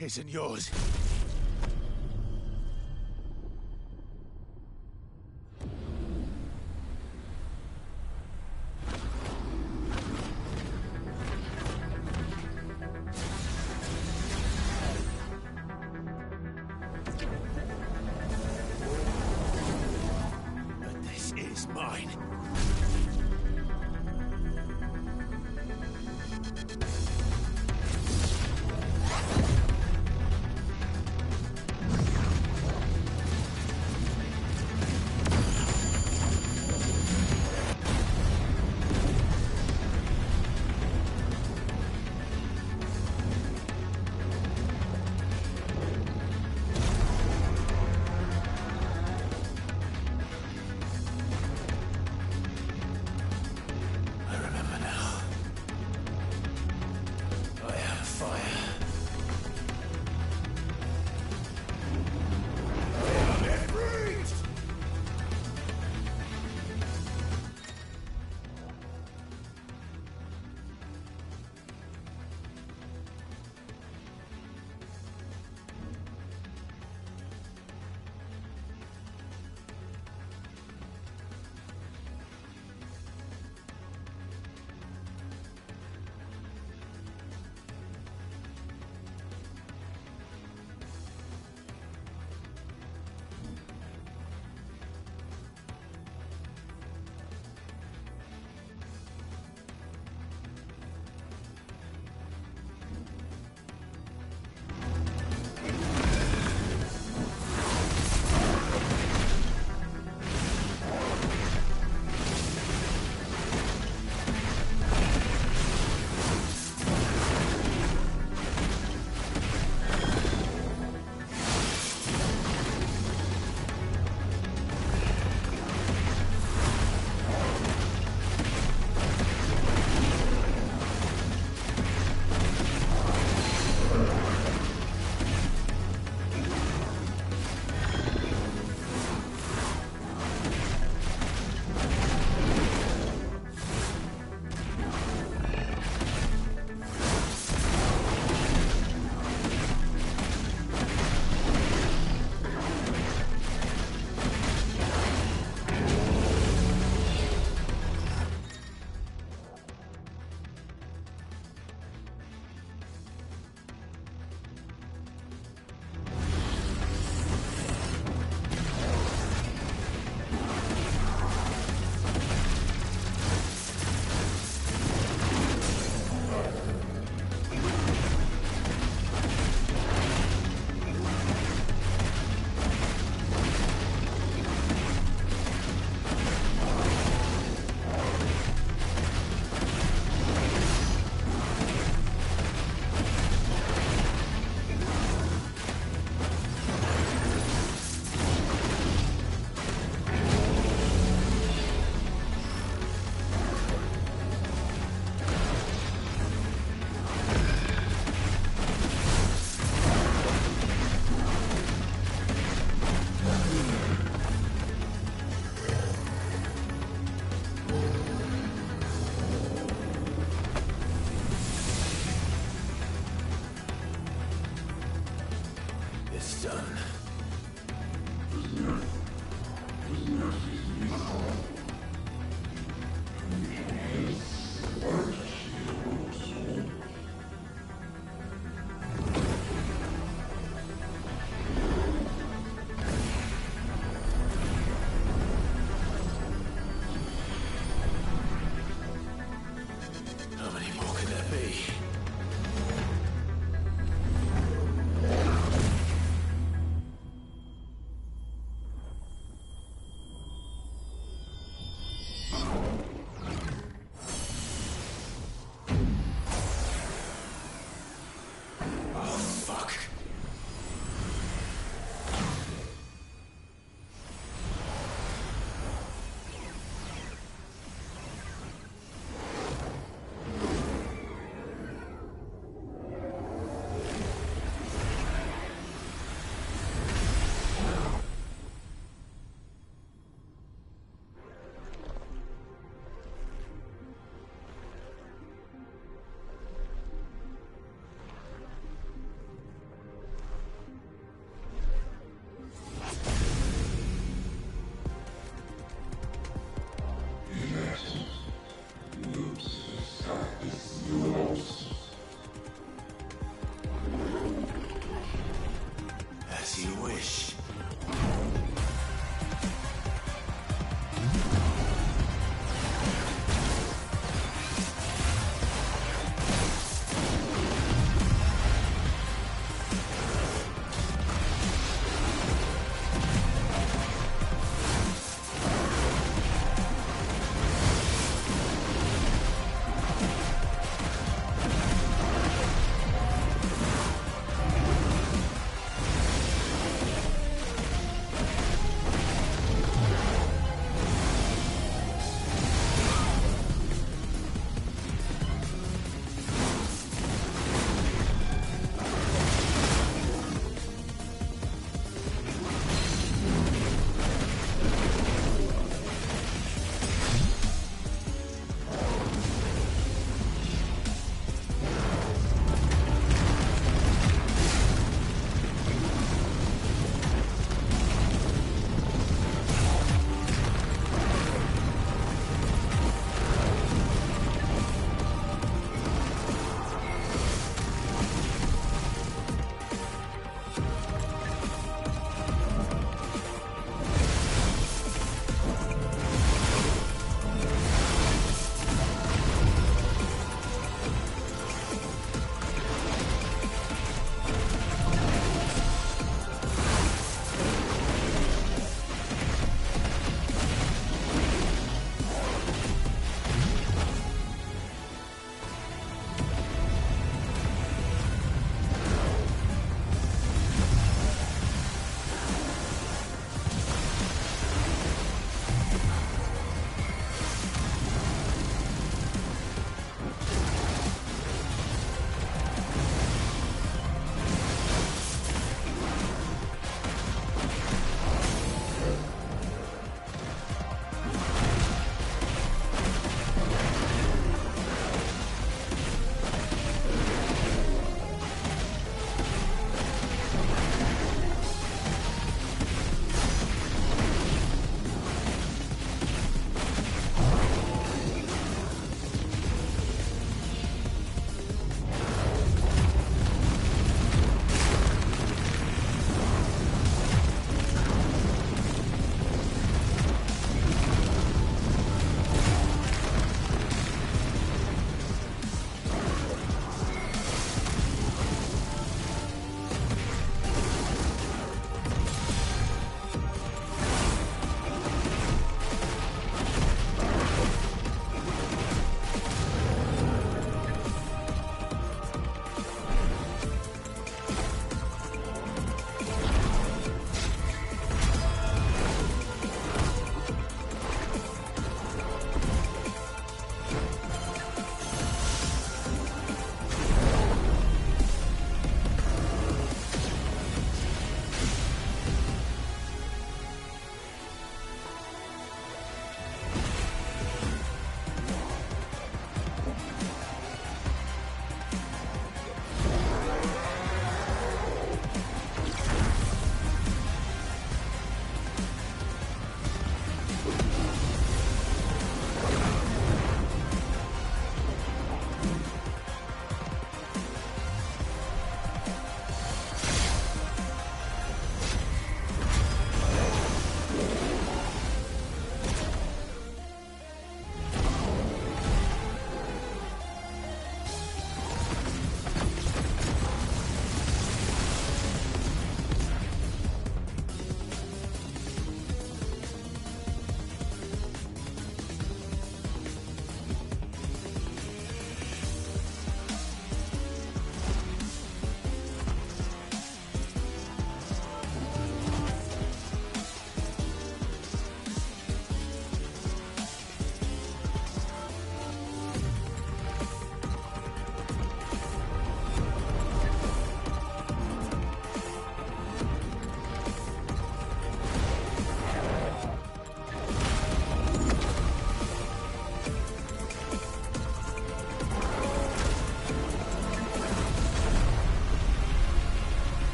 Speaker 20: isn't yours.
Speaker 13: It's done. How many more could there be? As you wish.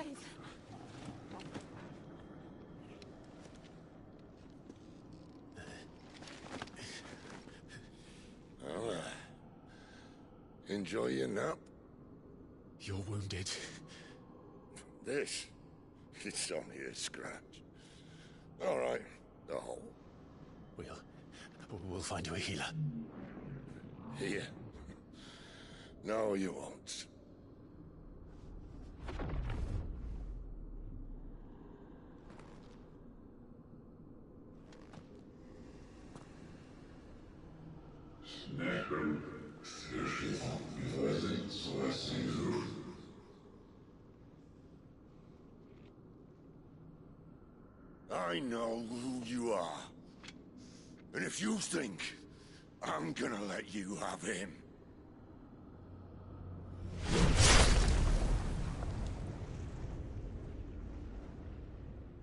Speaker 11: alive!
Speaker 14: Well, enjoy your nap.
Speaker 13: You're wounded.
Speaker 14: This? It's only a scratch. All right, the hole.
Speaker 13: We'll find you a healer.
Speaker 14: Here? No, you won't. I know who you are. And if you think I'm gonna let you have him...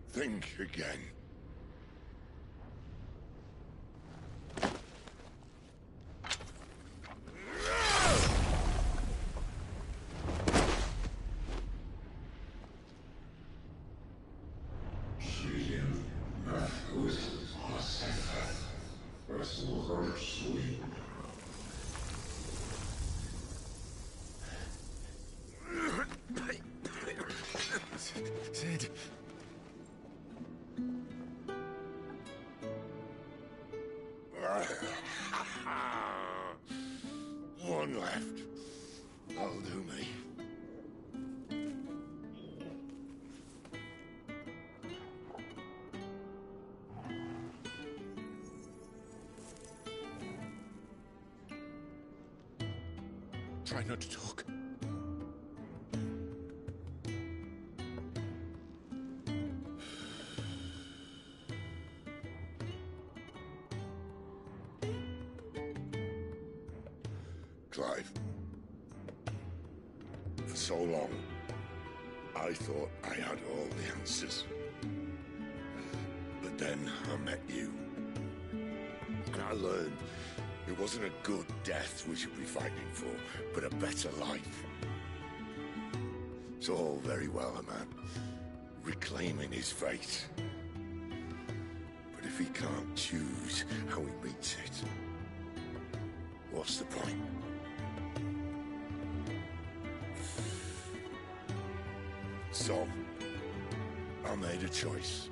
Speaker 14: think again.
Speaker 13: Sid.
Speaker 14: One left. That'll do me.
Speaker 13: Try not to talk.
Speaker 14: Clive. For so long, I thought I had all the answers. But then I met you. And I learned it wasn't a good death we should be fighting for, but a better life. It's all very well, a man reclaiming his fate. But if he can't choose how he meets it, what's the point? So, I made a choice.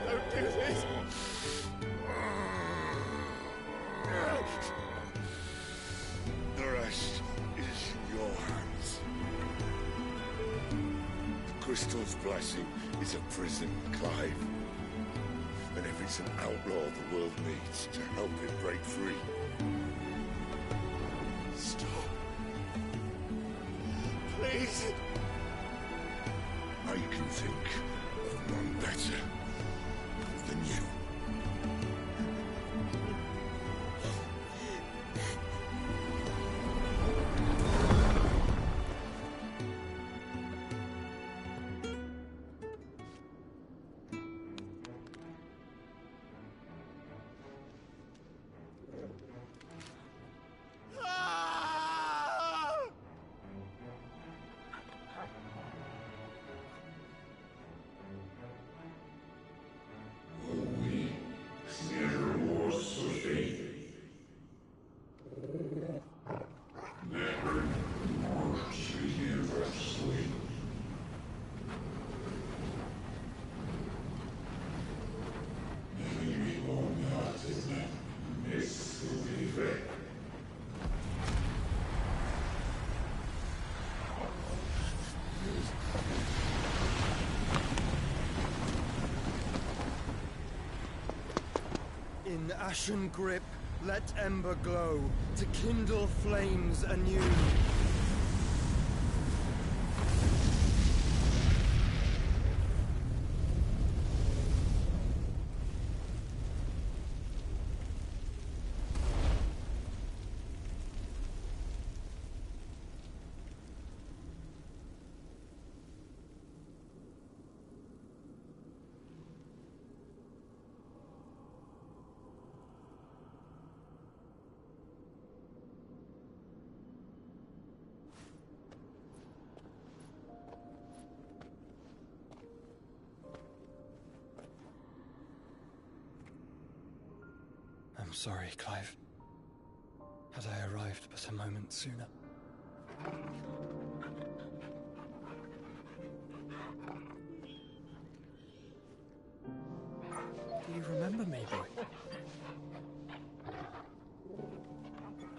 Speaker 13: Don't do this!
Speaker 14: The rest is in your hands. The Crystal's blessing is a prison, Clive. And if it's an outlaw the world needs to help it break free. Stop. Please. I can think of none better than you.
Speaker 5: In ashen grip, let ember glow, to kindle flames anew. sorry, Clive. Had I arrived but a moment sooner. Do you remember me, boy?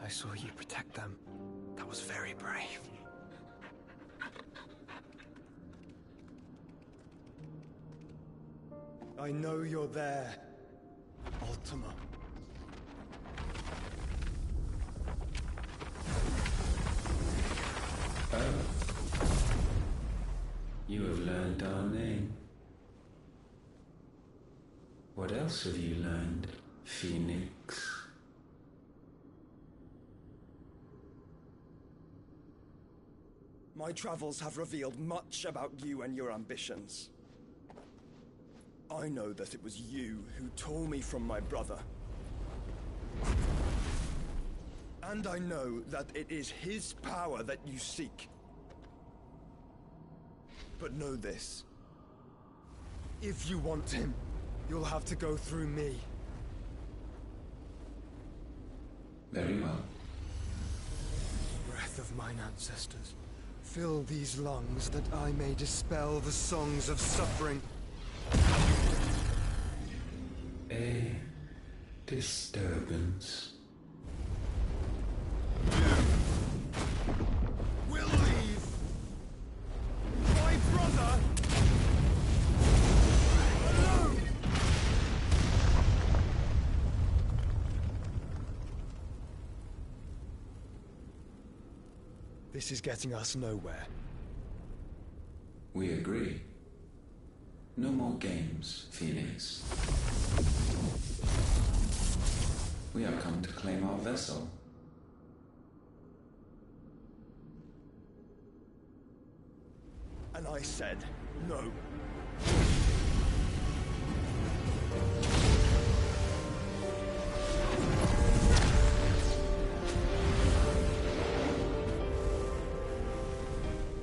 Speaker 5: I saw you protect them. That was very brave. I know you're there, Ultima.
Speaker 15: Oh. You have learned our name. What else have you learned, Phoenix?
Speaker 5: My travels have revealed much about you and your ambitions. I know that it was you who tore me from my brother. And I know that it is his power that you seek. But know this. If you want him, you'll have to go through me.
Speaker 15: Very well.
Speaker 5: Breath of mine ancestors, fill these lungs that I may dispel the songs of suffering.
Speaker 15: A disturbance.
Speaker 5: We'll leave my brother alone. This is getting us nowhere.
Speaker 15: We agree. No more games, Phoenix. We have come to claim our vessel.
Speaker 5: And I said no.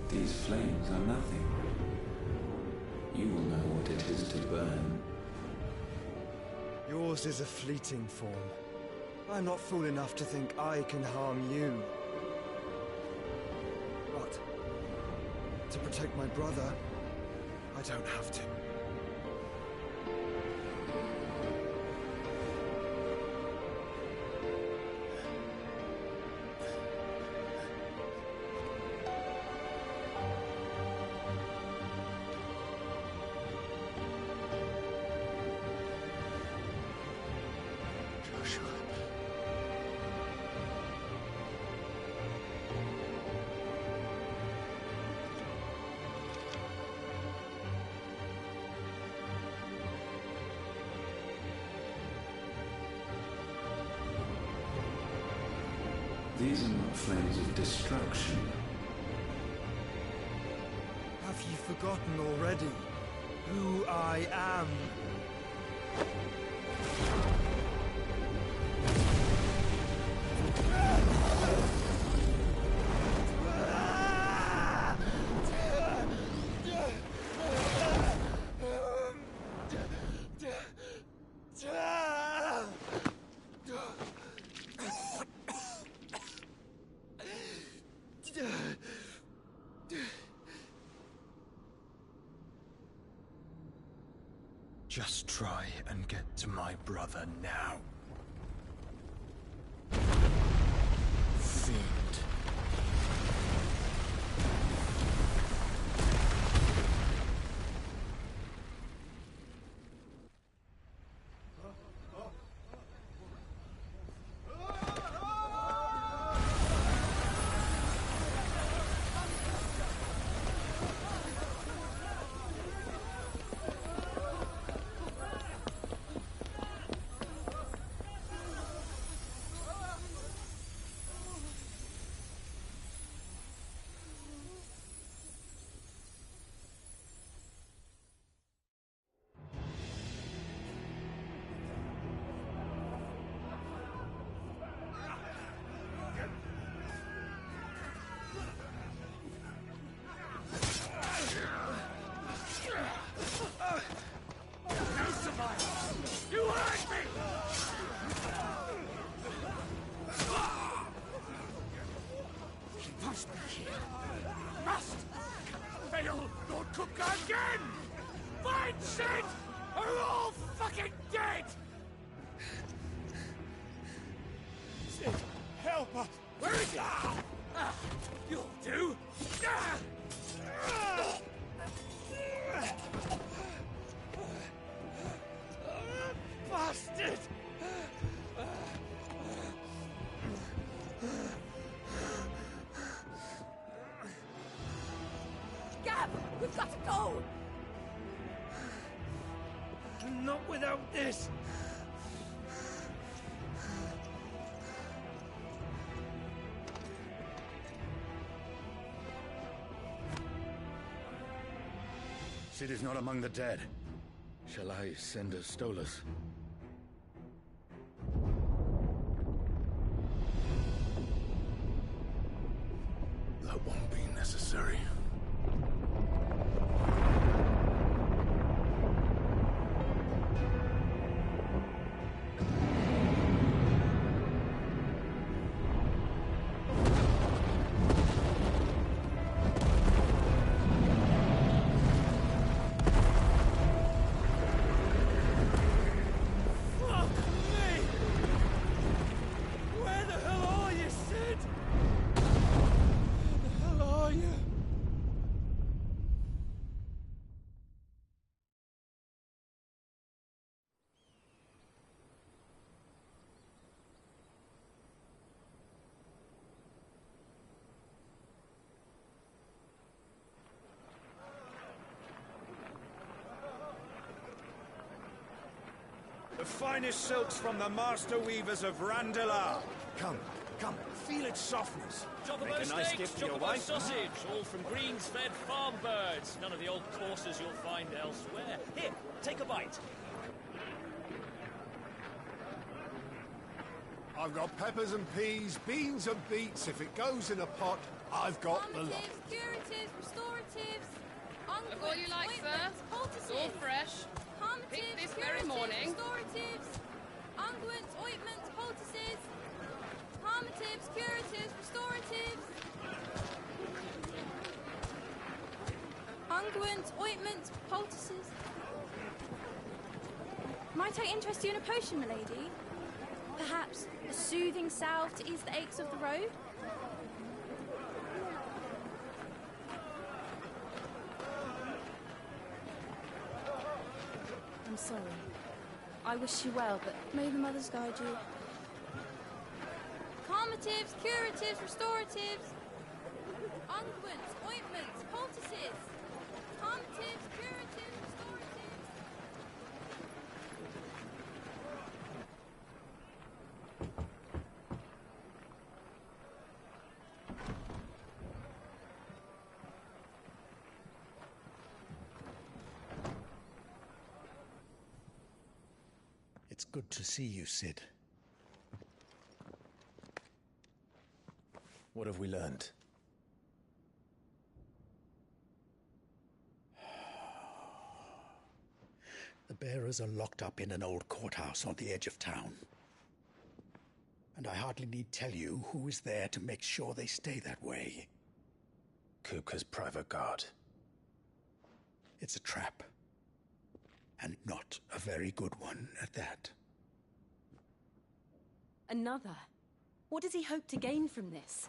Speaker 15: These flames are nothing. You will know what it is to burn.
Speaker 5: Yours is a fleeting form. I'm not fool enough to think I can harm you. But to protect my brother, I don't have to.
Speaker 15: These are not flames of destruction.
Speaker 5: Have you forgotten already who I am? Just try and get to my brother now. Fiend.
Speaker 3: and Sid are all fucking dead! Sid, help us! Where is he? You'll do! Bastard!
Speaker 16: Gab, we've got to go!
Speaker 1: Not without this!
Speaker 9: Sid is not among the dead. Shall I send a Stolas?
Speaker 13: That won't be necessary.
Speaker 1: Fuck me! Where the hell are you, Sid? Where the hell are you?
Speaker 5: The finest silks from the master weavers of Randalar. Come, feel its softness.
Speaker 21: Chocobo
Speaker 5: Make a nice
Speaker 21: steaks,
Speaker 5: gift for your
Speaker 21: chocobo
Speaker 5: wife.
Speaker 21: sausage, all from greens-fed farm birds. None of the old courses you'll find elsewhere. Here, take a bite.
Speaker 22: I've got peppers and peas, beans and beets. If it goes in a pot, I've got the lot.
Speaker 11: Calmatives, curatives, restoratives,
Speaker 24: Look all you like, sir. It's all fresh. Picked this very morning.
Speaker 11: Restoratives, unguents, ointments, poultices, calmatives, curatives, restoratives, unguents, ointments, poultices. Might I interest you in a potion, milady? Perhaps a soothing salve to ease the aches of the road? I'm sorry. I wish you well, but may the mothers guide you. Calmatives, curatives, restoratives, unguents, ointments, poultices. Calmatives, curatives, restoratives.
Speaker 18: It's good to see you, Sid.
Speaker 13: What have we learned?
Speaker 18: The bearers are locked up in an old courthouse on the edge of town. And I hardly need tell you who is there to make sure they stay that way.
Speaker 13: Kupka's private guard.
Speaker 18: It's a trap. And not a very good one at that.
Speaker 11: Another? What does he hope to gain from this?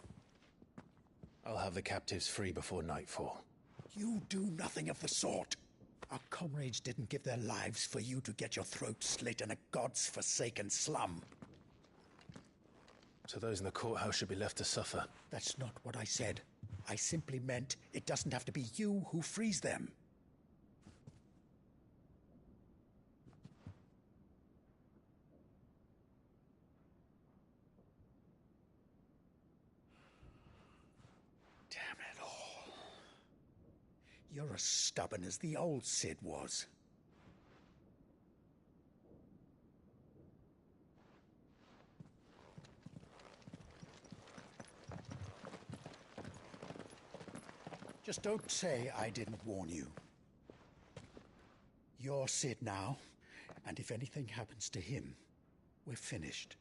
Speaker 13: I'll have the captives free before nightfall.
Speaker 18: You do nothing of the sort. Our comrades didn't give their lives for you to get your throat slit in a god's forsaken slum.
Speaker 13: So those in the courthouse should be left to suffer.
Speaker 18: That's not what I said. I simply meant it doesn't have to be you who frees them. Damn it all. You're as stubborn as the old Sid was. Just don't say I didn't warn you. You're Sid now, and if anything happens to him, we're finished.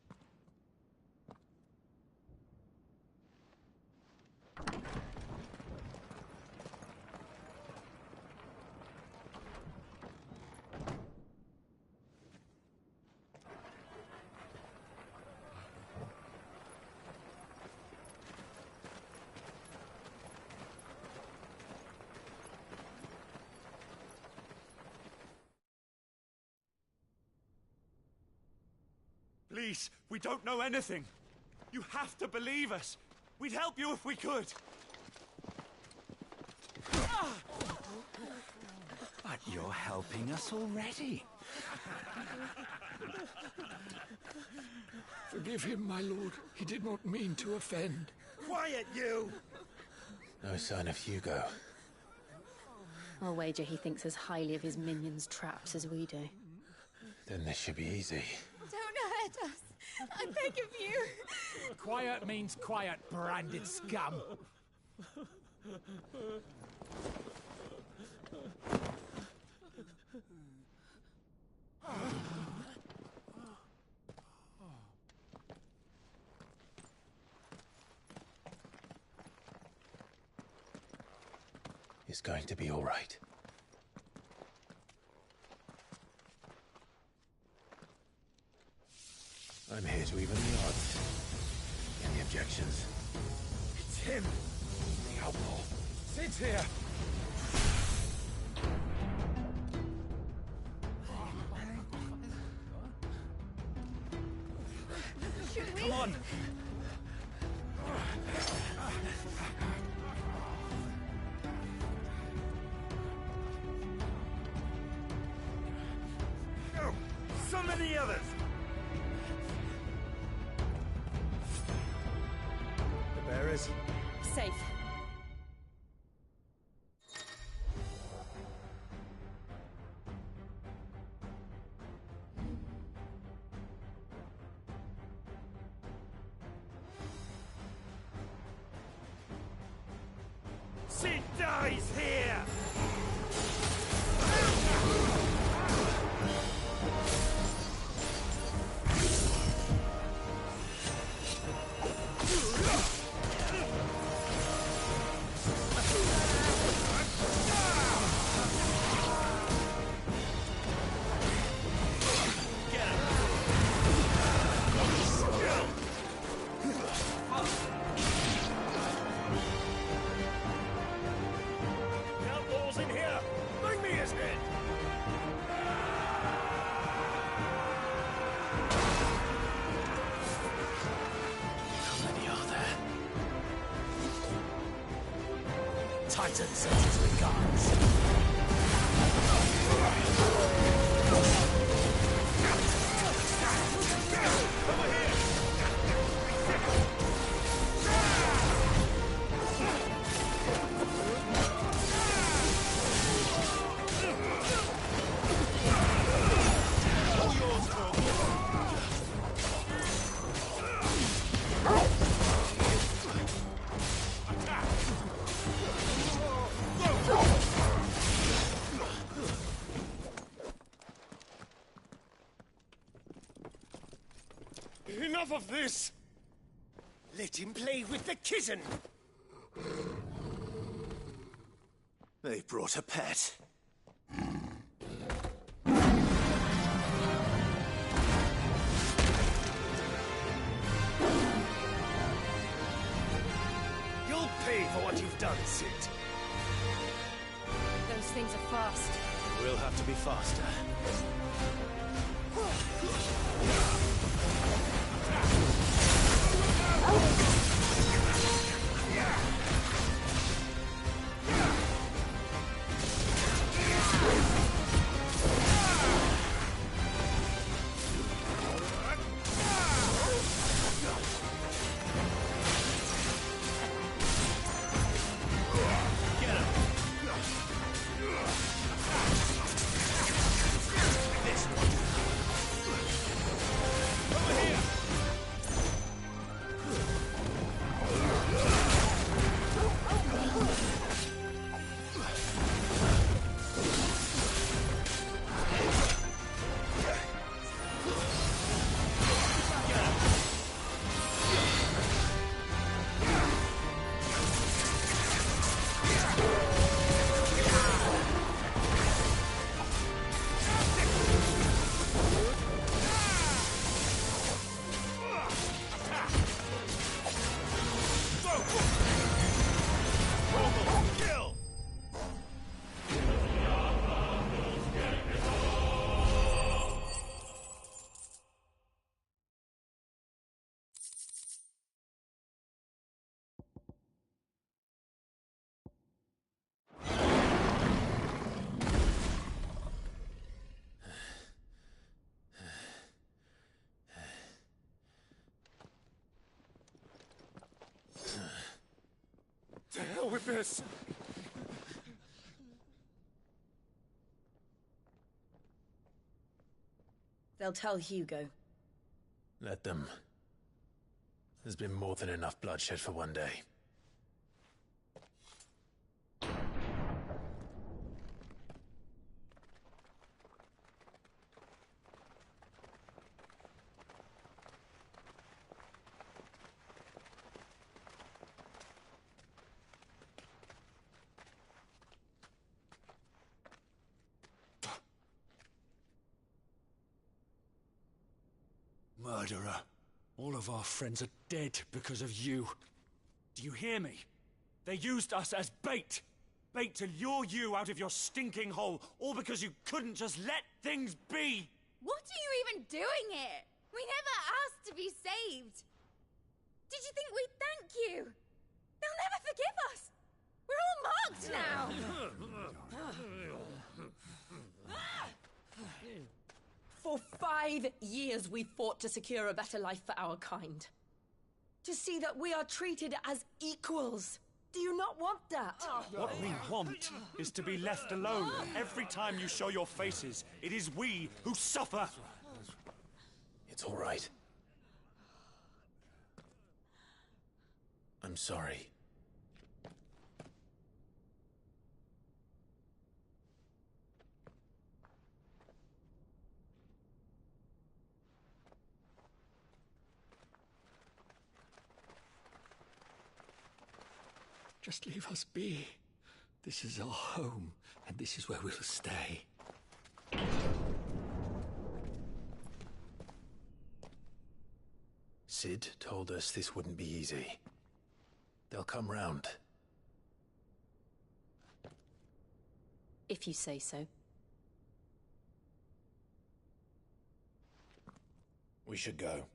Speaker 6: Please, we don't know anything. You have to believe us. We'd help you if we could.
Speaker 10: But you're helping us already.
Speaker 9: Forgive him, my lord. He did not mean to offend.
Speaker 3: Quiet, you!
Speaker 13: No sign of Hugo.
Speaker 17: I'll wager he thinks as highly of his minions' traps as we do.
Speaker 13: Then this should be easy.
Speaker 11: Don't hurt us. I beg of you.
Speaker 10: Quiet means quiet, branded scum.
Speaker 13: It's going to be all right. I'm here to even the odds. Any objections?
Speaker 10: It's him, the outlaw. Sid's here. Come on.
Speaker 3: Oh, so many others!
Speaker 10: The bearers?
Speaker 17: Safe.
Speaker 3: Sid dies here!
Speaker 21: Outlaws in here! Bring me his head!
Speaker 13: How many are there?
Speaker 10: Titan sends his regards.
Speaker 3: Enough of this! Let him play with the kitten!
Speaker 20: They brought a pet.
Speaker 3: You'll pay for what you've done, Sid.
Speaker 17: Those things are fast.
Speaker 20: We'll have to be faster.
Speaker 3: This one.
Speaker 22: Julius!
Speaker 19: They'll tell Hugo.
Speaker 13: Let them. There's been more than enough bloodshed for one day.
Speaker 6: Murderer. All of our friends are dead because of you. Do you hear me? They used us as bait. Bait to lure you out of your stinking hole, all because you couldn't just let things be.
Speaker 2: What are you even doing here? We never asked to be saved. Did you think we'd thank you? They'll never forgive us. We're all marked now.
Speaker 19: For 5 years we fought to secure a better life for our kind. To see that we are treated as equals. Do you not want that?
Speaker 6: What we want is to be left alone. Every time you show your faces, it is we who suffer.
Speaker 13: It's all right. I'm sorry.
Speaker 10: Just leave us be. This is our home, and this is where we'll stay.
Speaker 13: Cid told us this wouldn't be easy. They'll come round.
Speaker 17: If you say so.
Speaker 13: We should go.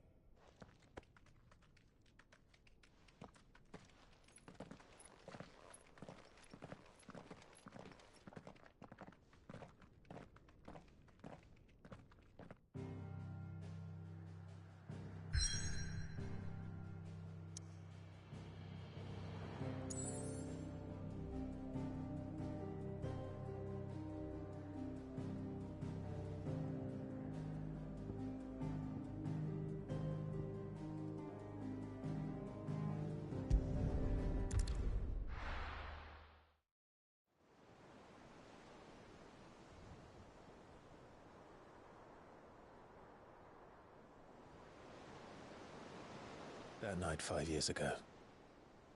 Speaker 13: That night 5 years ago,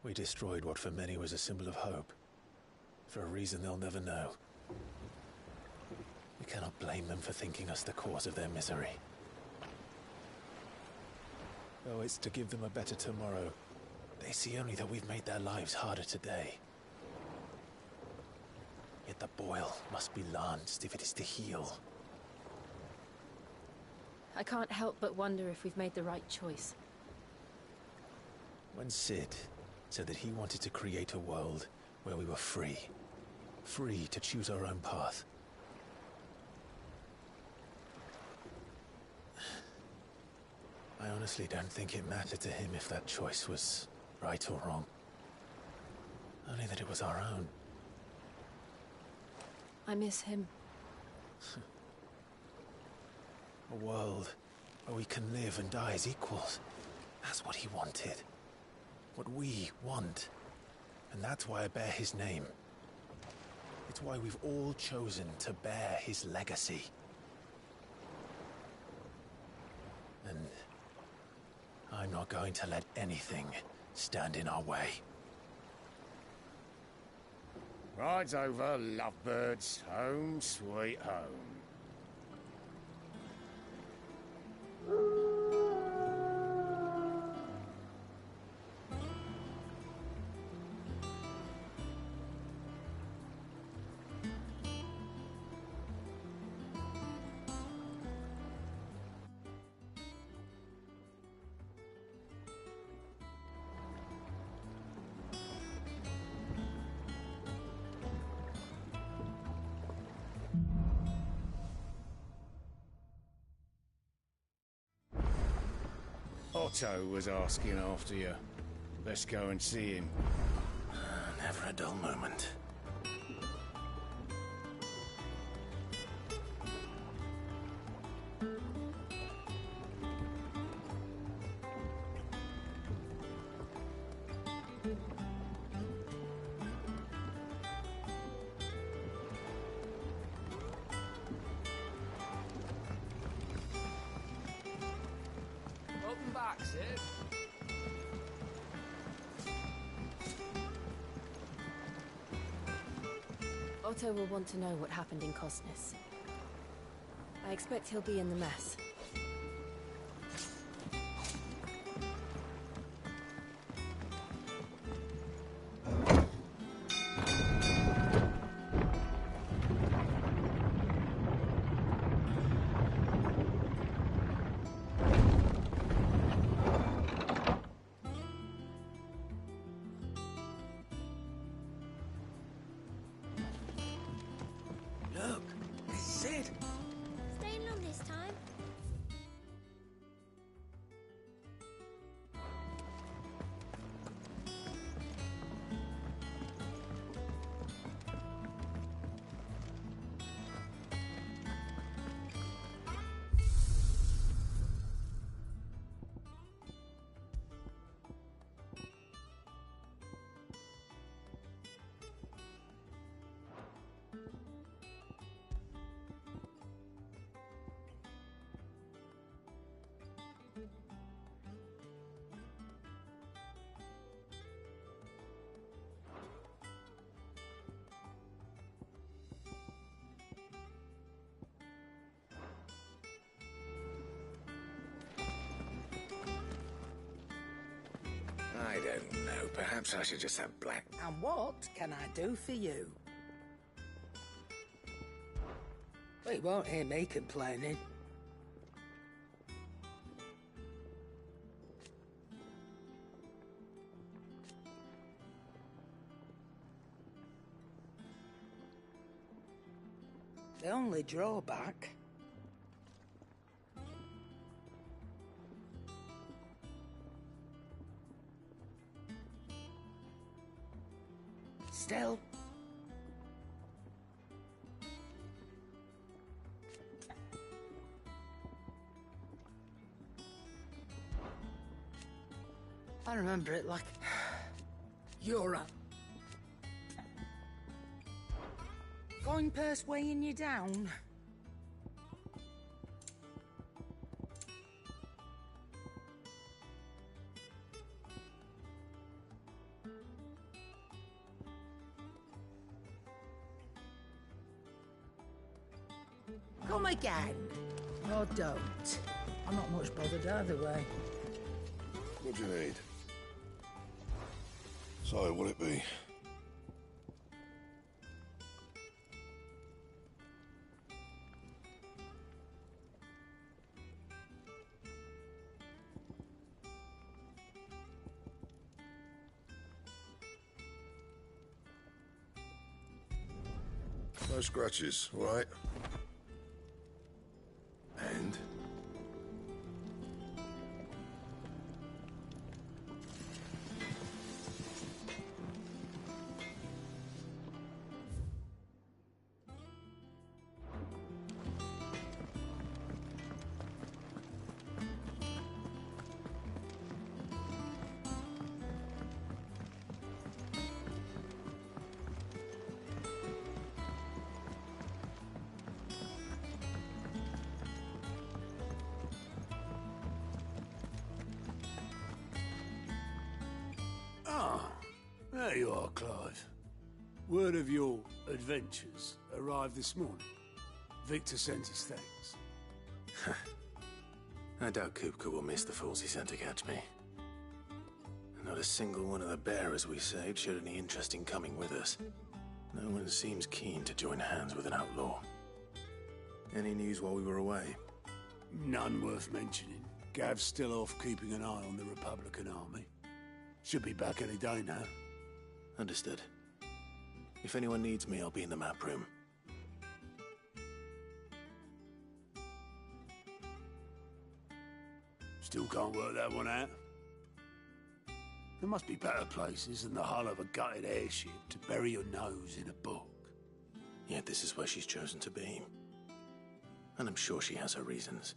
Speaker 13: we destroyed what for many was a symbol of hope. For a reason they'll never know. We cannot blame them for thinking us the cause of their misery. Though it's to give them a better tomorrow, they see only that we've made their lives harder today. Yet the boil must be lanced if it is to heal.
Speaker 17: I can't help but wonder if we've made the right choice.
Speaker 13: When Cid said that he wanted to create a world where we were free. Free to choose our own path. I honestly don't think it mattered to him if that choice was right or wrong. Only that it was our own.
Speaker 17: I miss him.
Speaker 13: A world where we can live and die as equals. That's what he wanted. What we want. And that's why I bear his name. It's why we've all chosen to bear his legacy. And I'm not going to let anything stand in our way.
Speaker 22: Ride's over, lovebirds. Home sweet home. Otto was asking after you. Let's go and see him.
Speaker 13: Never a dull moment.
Speaker 1: Welcome back, Sid.
Speaker 17: Otto will want to know what happened in Cosnus. I expect he'll be in the mess.
Speaker 3: Look, it's Sid.
Speaker 2: Staying long this time?
Speaker 18: I don't know. Perhaps I should just have black.
Speaker 7: And what can I do for you? Well, you won't hear me complaining. The only drawback... Still... I remember it like... Europe. Coin purse weighing you down. Come again. Or don't. I'm not much bothered either way.
Speaker 22: What do you need? So, what'll it be? No scratches, all right? And? Ah, there you are, Clive. Word of your adventures arrived this morning. Victor sent his thanks.
Speaker 13: I doubt Kupka will miss the fools he sent to catch me. Not a single one of the bearers we saved showed any interest in coming with us. No one seems keen to join hands with an outlaw. Any news while we were away?
Speaker 22: None worth mentioning. Gav's still off keeping an eye on the Republican army. Should be back any day now.
Speaker 13: Understood. If anyone needs me, I'll be in the map room.
Speaker 22: Still can't work that one out. There must be better places than the hull of a gutted airship to bury your nose in a book.
Speaker 13: Yet this is where she's chosen to be. And I'm sure she has her reasons.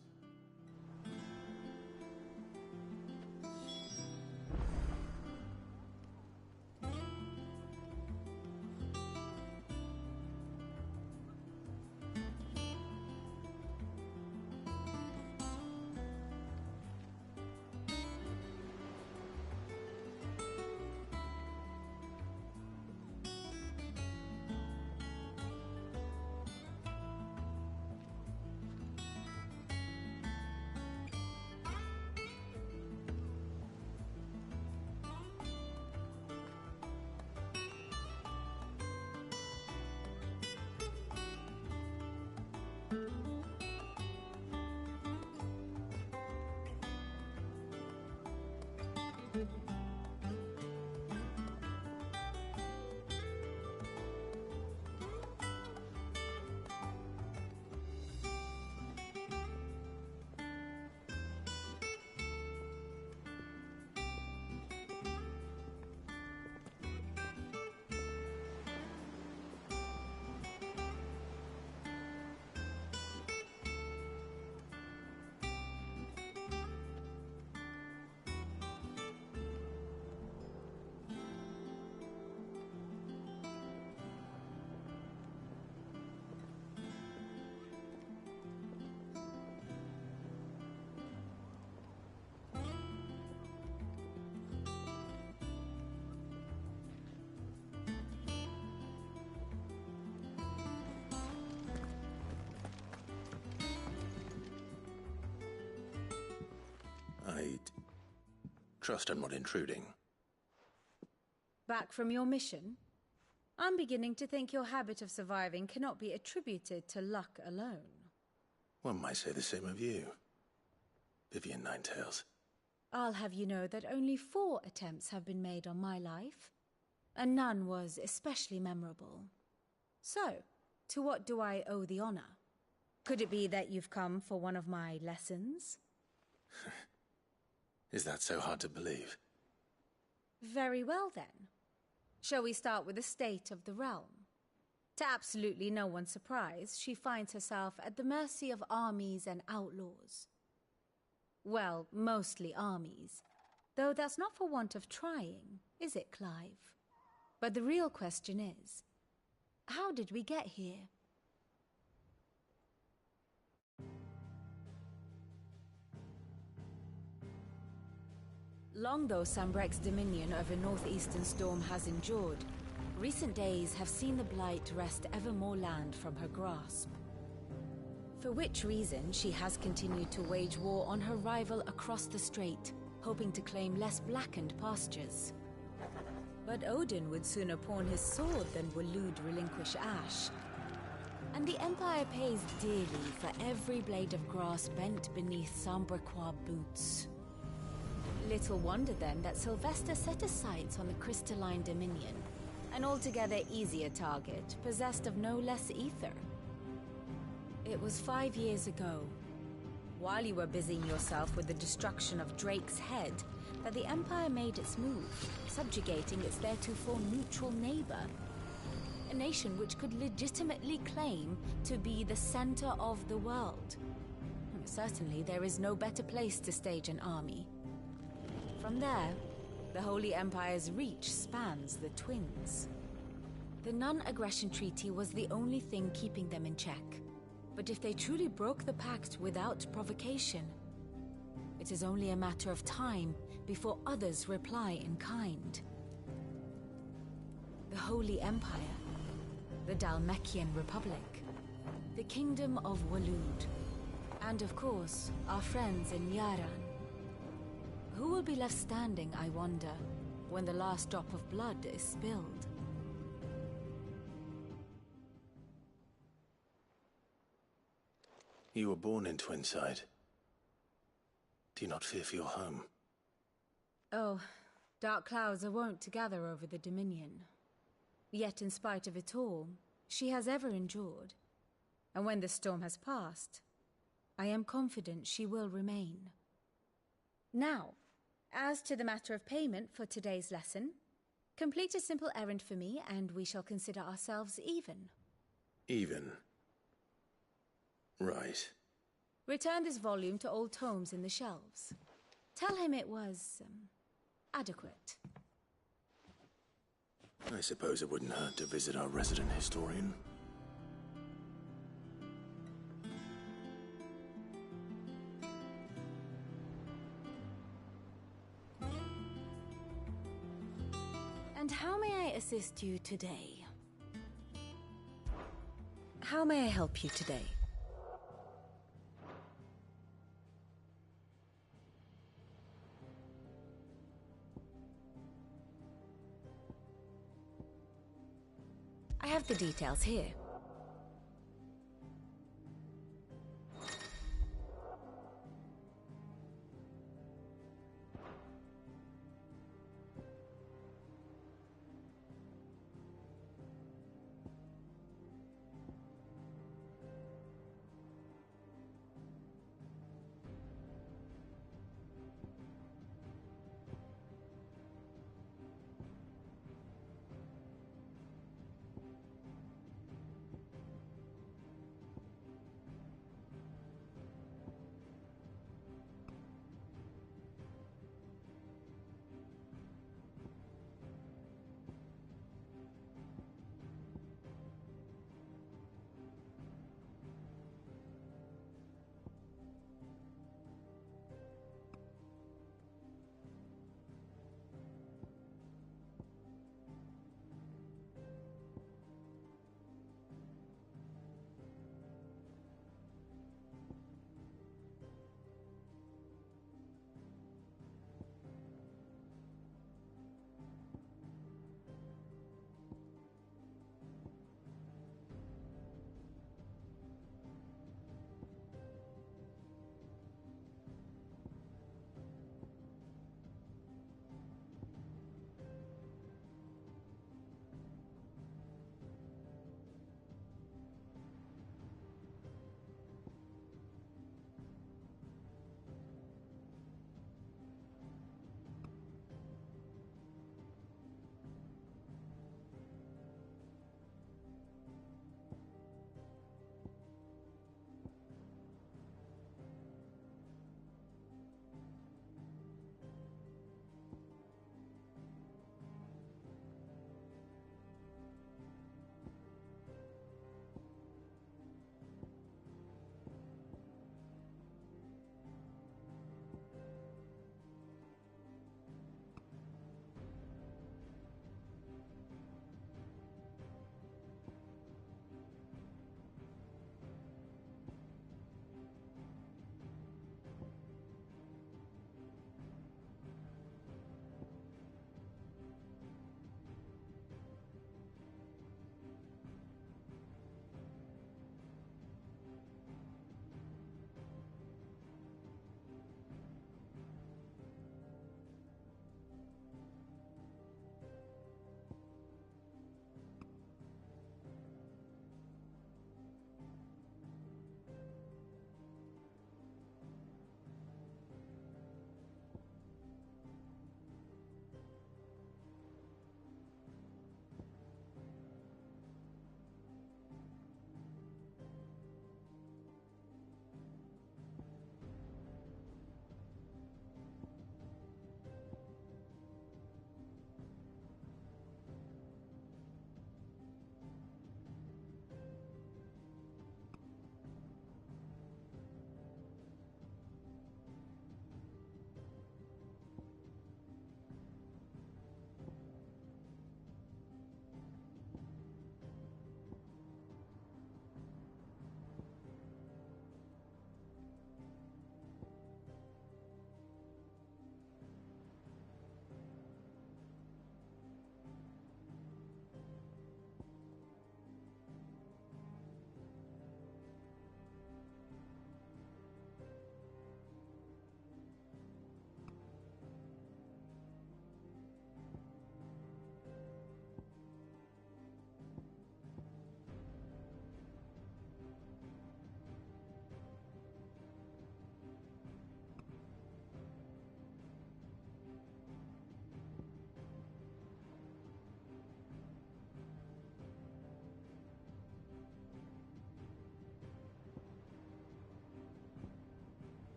Speaker 13: I trust I'm not intruding.
Speaker 4: Back from your mission? I'm beginning to think your habit of surviving cannot be attributed to luck alone.
Speaker 13: One might say the same of you, Vivian Ninetails.
Speaker 4: I'll have you know that only 4 attempts have been made on my life, and none was especially memorable. So, to what do I owe the honor? Could it be that you've come for one of my lessons?
Speaker 13: Is that so hard to believe?
Speaker 4: Very well, then. Shall we start with the state of the realm? To absolutely no one's surprise, she finds herself at the mercy of armies and outlaws. Well, mostly armies. Though that's not for want of trying, is it, Clive? But the real question is, how did we get here? Long though Sanbreque's dominion over northeastern Storm has endured, recent days have seen the Blight wrest ever more land from her grasp. For which reason she has continued to wage war on her rival across the strait, hoping to claim less blackened pastures. But Odin would sooner pawn his sword than Waloed relinquish Ash. And the Empire pays dearly for every blade of grass bent beneath Sanbrequois boots. Little wonder then that Sylvester set his sights on the Crystalline Dominion, an altogether easier target, possessed of no less ether. It was 5 years ago, while you were busying yourself with the destruction of Drake's head, that the Empire made its move, subjugating its theretofore neutral neighbor. A nation which could legitimately claim to be the center of the world. Certainly there is no better place to stage an army. From there, the Holy Empire's reach spans the Twins. The non-aggression treaty was the only thing keeping them in check. But if they truly broke the pact without provocation, it is only a matter of time before others reply in kind. The Holy Empire, the Dhalmekian Republic, the Kingdom of Waloed, and of course, our friends in Yaran. Who will be left standing, I wonder, when the last drop of blood is spilled?
Speaker 13: You were born in Twinside. Do you not fear for your home?
Speaker 4: Oh, dark clouds are wont to gather over the Dominion. Yet in spite of it all, she has ever endured. And when the storm has passed, I am confident she will remain. Now, As to the matter of payment for today's lesson, complete a simple errand for me and we shall consider ourselves even.
Speaker 13: Even. Right.
Speaker 4: Return this volume to old tomes in the shelves. Tell him it was, adequate.
Speaker 13: I suppose it wouldn't hurt to visit our resident historian.
Speaker 4: And how may I assist you today? How may I help you today? I have the details here.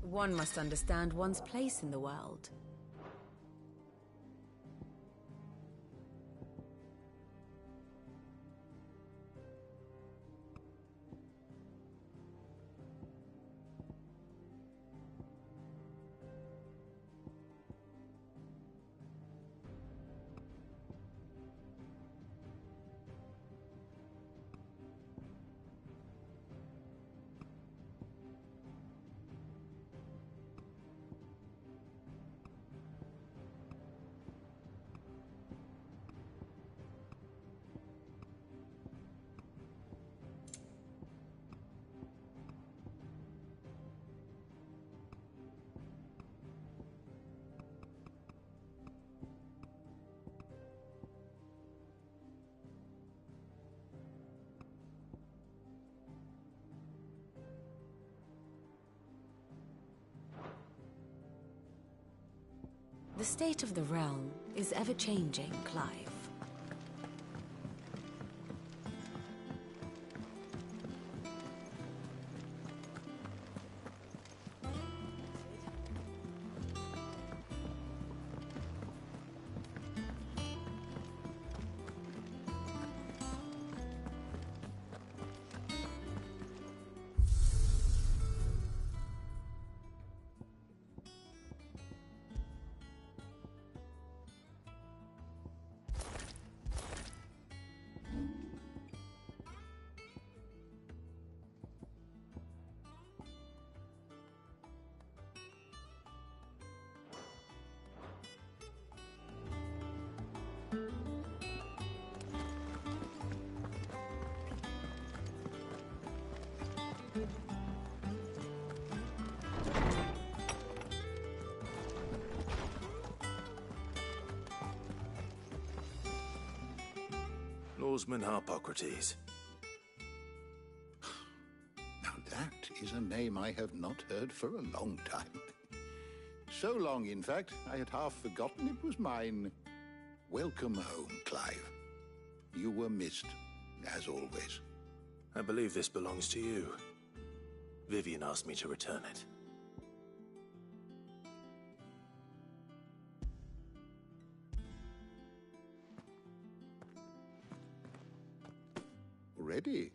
Speaker 4: One must understand one's place in the world. The state of the realm is ever-changing, Clive.
Speaker 13: Lawsman Harpocrates.
Speaker 18: Now that is a name I have not heard for a long time. So long, in fact, I had half forgotten it was mine. Welcome home, Clive. You were missed, as always.
Speaker 13: I believe this belongs to you. Vivian asked me to return it.
Speaker 18: Already?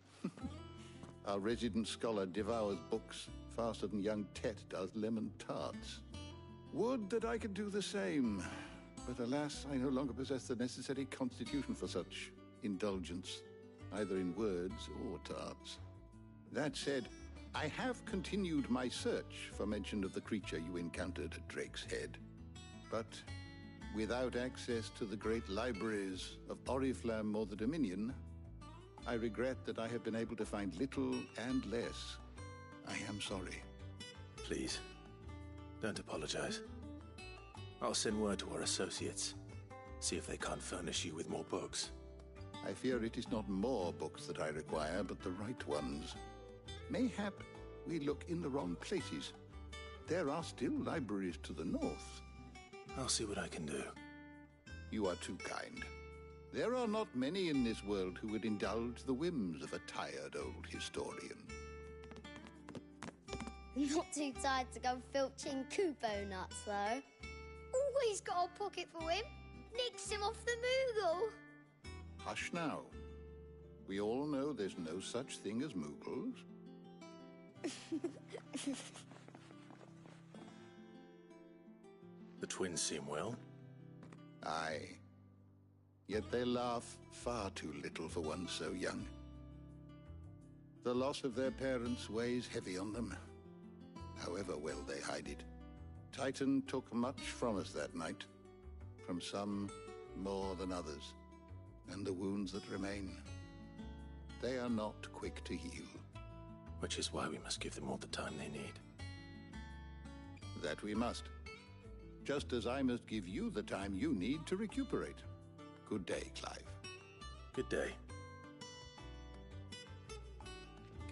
Speaker 18: Our resident scholar devours books faster than young Tet does lemon tarts. Would that I could do the same. But alas, I no longer possess the necessary constitution for such indulgence, either in words or tarts. That said, I have continued my search for mention of the creature you encountered at Drake's Head. But without access to the great libraries of Oriflamme or the Dominion, I regret that I have been able to find little and less. I am sorry.
Speaker 13: Please, don't apologize. I'll send word to our associates. See if they can't furnish you with more books.
Speaker 18: I fear it is not more books that I require, but the right ones. Mayhap we look in the wrong places. There are still libraries to the north.
Speaker 13: I'll see what I can do.
Speaker 18: You are too kind. There are not many in this world who would indulge the whims of a tired old historian.
Speaker 8: Not too tired to go filching Kupo nuts, though. Always got a pocket for him. Nicks him off the Moogle.
Speaker 18: Hush now. We all know there's no such thing as Moogles.
Speaker 13: The twins seem well.
Speaker 18: Aye. Yet they laugh far too little for one so young. The loss of their parents weighs heavy on them, however well they hide it. Titan took much from us that night, from some more than others, and the wounds that remain, they are not quick to heal.
Speaker 13: Which is why we must give them all the time they need.
Speaker 18: That we must. Just as I must give you the time you need to recuperate. Good day, Clive.
Speaker 13: Good day.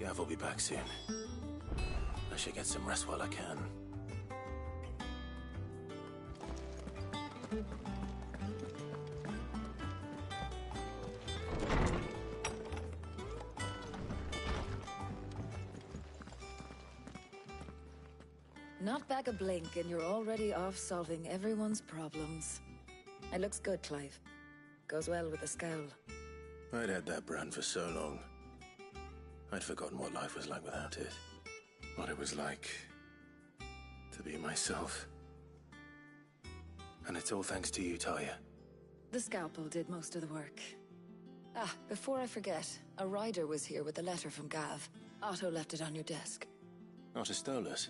Speaker 13: Gav will be back soon. I should get some rest while I can.
Speaker 12: Not back a blink and you're already off solving everyone's problems. It looks good, Clive. Goes well with the scowl.
Speaker 13: I'd had that brand for so long. I'd forgotten what life was like without it. What it was like to be myself. And it's all thanks to you, Talia.
Speaker 12: The scalpel did most of the work. Ah, before I forget, a rider was here with a letter from Gav. Otto left it on your desk.
Speaker 13: Not a stolus.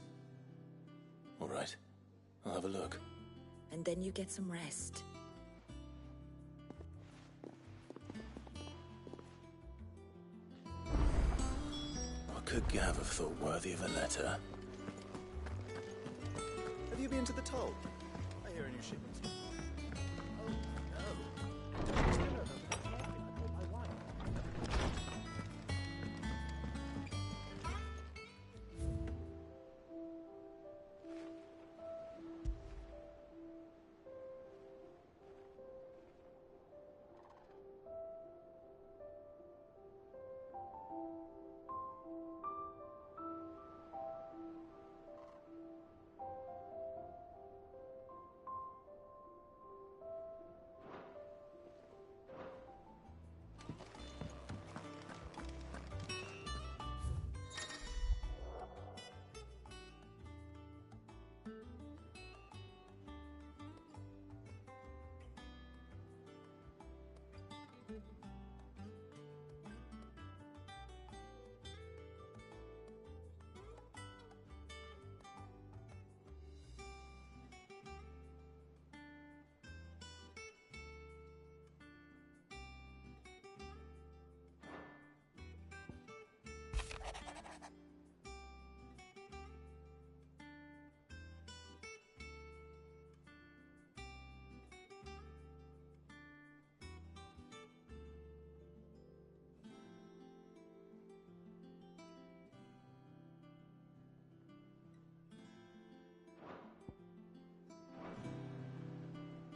Speaker 13: All right, I'll have a look.
Speaker 12: And then you get some rest.
Speaker 13: What could Gav have thought worthy of a letter?
Speaker 20: Have you been to the toll? I hear a new shipment's coming. Oh, no.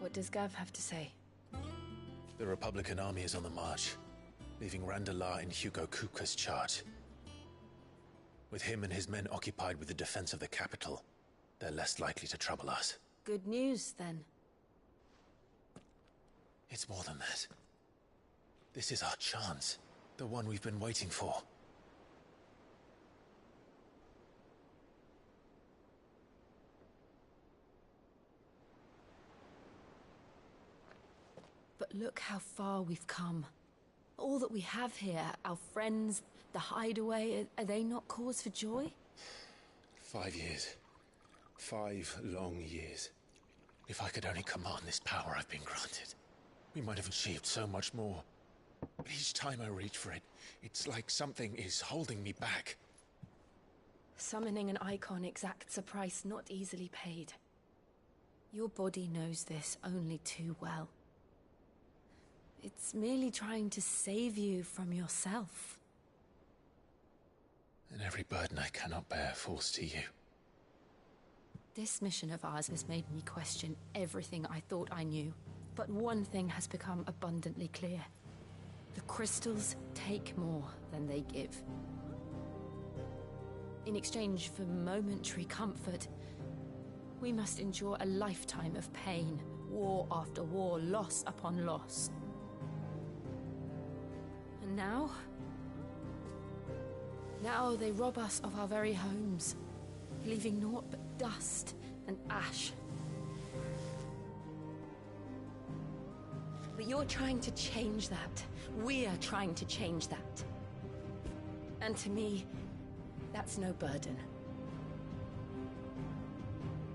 Speaker 17: What does Gav have to say?
Speaker 13: The Republican army is on the march, leaving Randalar in Hugo Kupka's charge. With him and his men occupied with the defense of the capital, they're less likely to trouble us.
Speaker 17: Good news, then.
Speaker 13: It's more than that. This is our chance. The one we've been waiting for.
Speaker 17: But look how far we've come. All that we have here, our friends, the hideaway, are they not cause for joy?
Speaker 13: 5 years. 5 long years. If I could only command this power I've been granted, we might have achieved so much more. But each time I reach for it, it's like something is holding me back.
Speaker 17: Summoning an icon exacts a price not easily paid. Your body knows this only too well. It's merely trying to save you from yourself.
Speaker 13: And every burden I cannot bear falls to you.
Speaker 17: This mission of ours has made me question everything I thought I knew. But one thing has become abundantly clear. The crystals take more than they give. In exchange for momentary comfort, we must endure a lifetime of pain, war after war, loss upon loss. And now they rob us of our very homes, leaving naught but dust and ash. But you're trying to change that. We're trying to change that. And to me, that's no burden.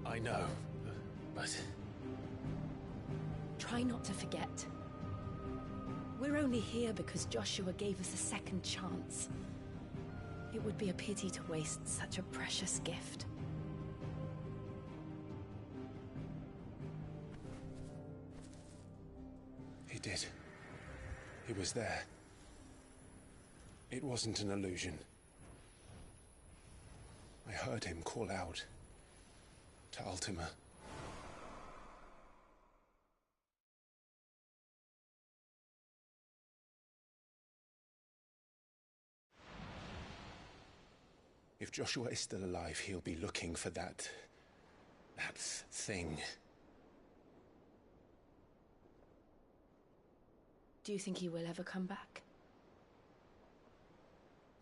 Speaker 13: I know, but...
Speaker 17: Try not to forget. We're only here because Joshua gave us a second chance. It would be a pity to waste such a precious gift.
Speaker 13: He did. He was there. It wasn't an illusion. I heard him call out to Ultima. If Joshua is still alive, he'll be looking for that That thing.
Speaker 17: Do you think he will ever come back?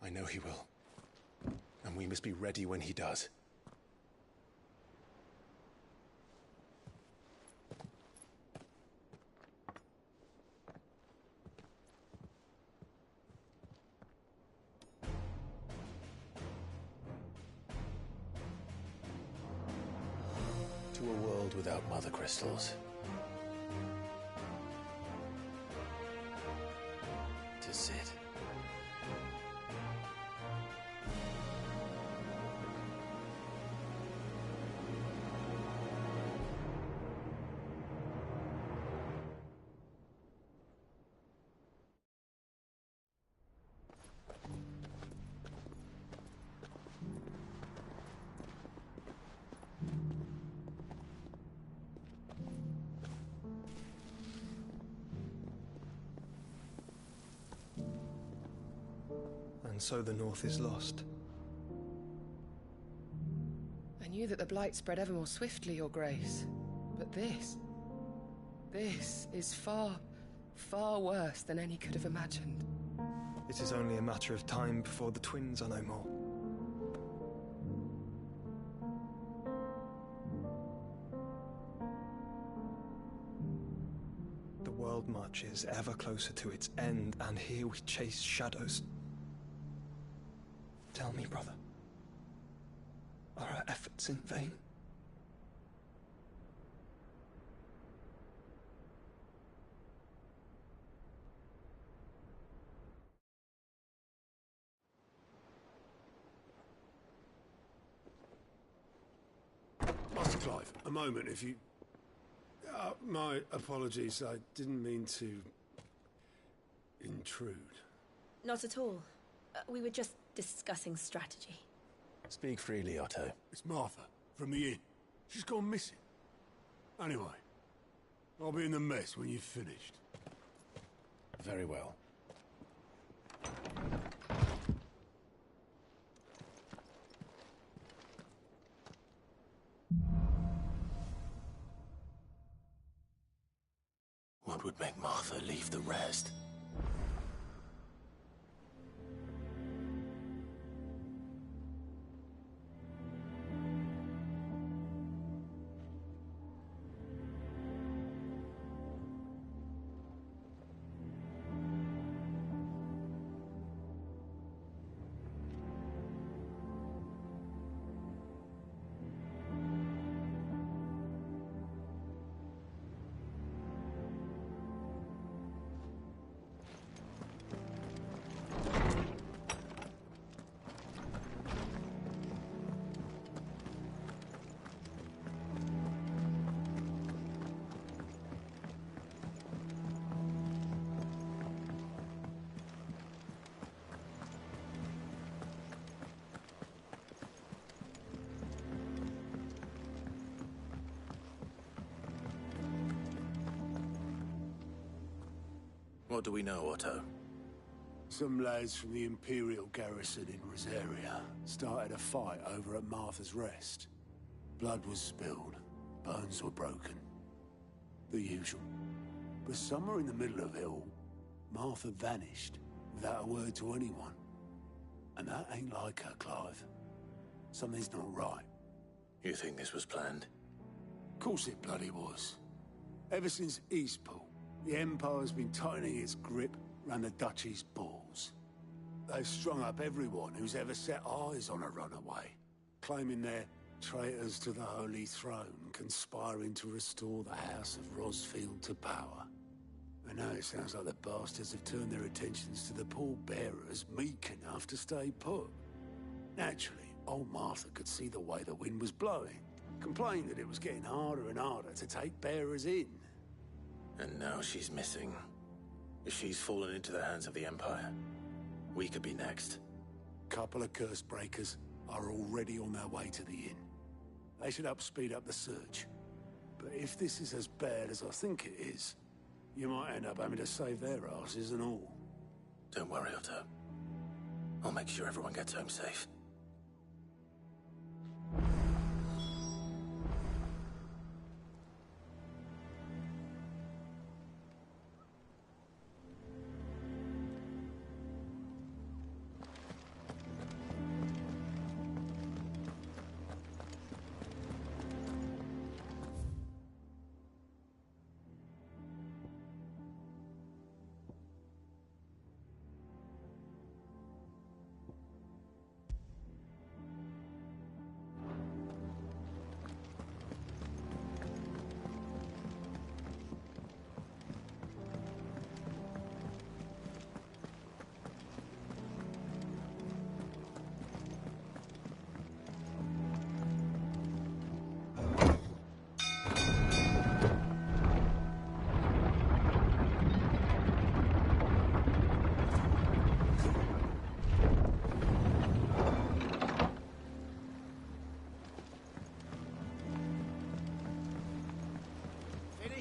Speaker 13: I know he will. And we must be ready when he does. To a world without mother crystals. To Cid.
Speaker 5: And so the North is lost.
Speaker 14: I knew that the Blight spread ever more swiftly, Your Grace. But this is far, far worse than any could have imagined.
Speaker 5: It is only a matter of time before the twins are no more. The world marches ever closer to its end, and here we chase shadows. Tell me, brother, are our efforts in vain?
Speaker 22: Master Clive, a moment, if you... my apologies, I didn't mean to... intrude.
Speaker 17: Not at all. We were just discussing strategy.
Speaker 13: Speak freely, Otto.
Speaker 22: It's Martha, from the inn. She's gone missing. Anyway, I'll be in the mess when you've finished.
Speaker 13: Very well. What would make Martha leave the rest? What do we know, Otto?
Speaker 22: Some lads from the Imperial garrison in Rosaria started a fight over at Martha's Rest. Blood was spilled, bones were broken. The usual. But somewhere in the middle of it all, Martha vanished without a word to anyone. And that ain't like her, Clive. Something's not right.
Speaker 13: You think this was planned?
Speaker 22: Of course it bloody was. Ever since Eastpool, the Empire's been tightening its grip around the Duchy's balls. They've strung up everyone who's ever set eyes on a runaway, claiming they're traitors to the Holy Throne, conspiring to restore the House of Rosfield to power. And now it sounds like the bastards have turned their attentions to the pallbearers meek enough to stay put. Naturally, old Martha could see the way the wind was blowing, complained that it was getting harder and harder to take bearers in.
Speaker 13: And now she's missing. If she's fallen into the hands of the Empire, we could be next.
Speaker 22: Couple of curse breakers are already on their way to the inn. They should speed up the search. But if this is as bad as I think it is, you might end up having to save their asses and all.
Speaker 13: Don't worry, Otto. I'll make sure everyone gets home safe.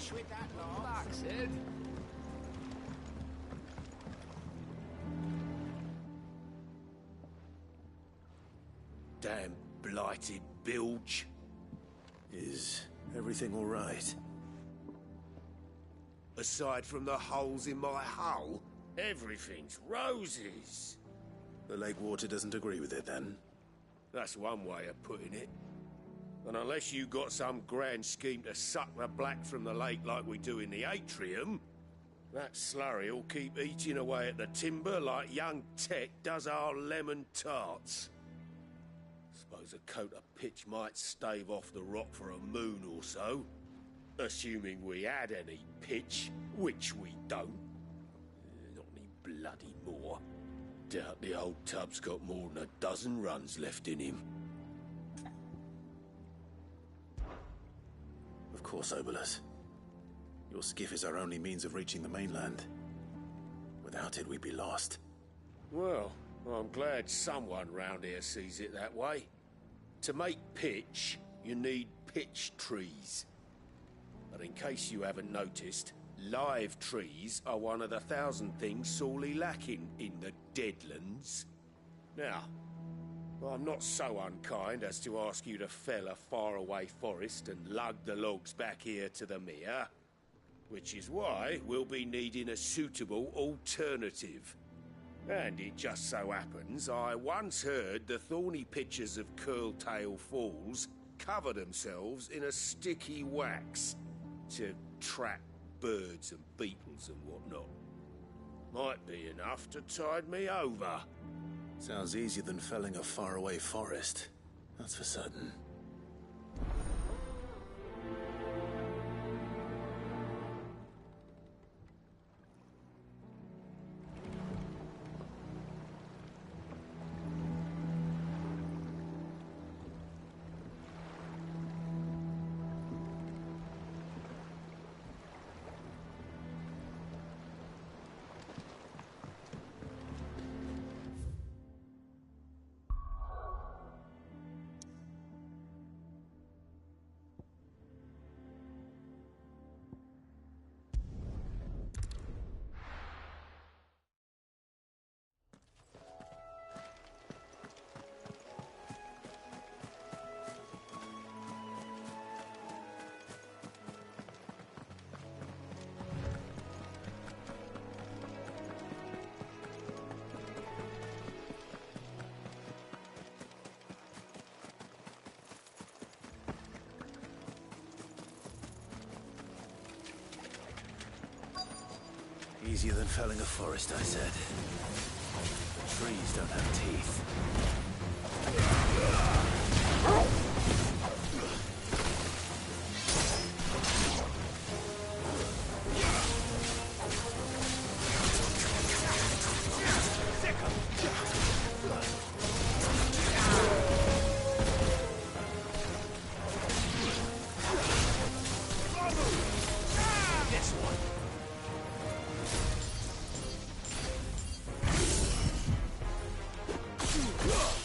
Speaker 3: finish with that lot.
Speaker 20: Relax, Ed.
Speaker 13: Damn blighted bilge. Is everything all right?
Speaker 15: Aside from the holes in my hull, everything's roses.
Speaker 13: The lake water doesn't agree with it, then?
Speaker 15: That's one way of putting it. And unless you got some grand scheme to suck the black from the lake like we do in the atrium, that slurry'll keep eating away at the timber like young Tech does our lemon tarts. Suppose a coat of pitch might stave off the rock for a moon or so. Assuming we had any pitch, which we don't. Not any bloody more. Doubt the old tub's got more than a dozen runs left in him.
Speaker 13: Of course, Obolus. Your skiff is our only means of reaching the mainland. Without it, we'd be lost.
Speaker 15: Well, I'm glad someone round here sees it that way. To make pitch, you need pitch trees. But in case you haven't noticed, live trees are one of the 1,000 things sorely lacking in the Deadlands. Now, I'm not so unkind as to ask you to fell a faraway forest and lug the logs back here to the mere, which is why we'll be needing a suitable alternative. And it just so happens I once heard the thorny pitchers of Curltail Falls cover themselves in a sticky wax to trap birds and beetles and whatnot. Might be enough to tide me over.
Speaker 13: Sounds easier than felling a faraway forest. That's for certain. Easier than felling a forest, I said. Trees don't have teeth.
Speaker 15: Ugh!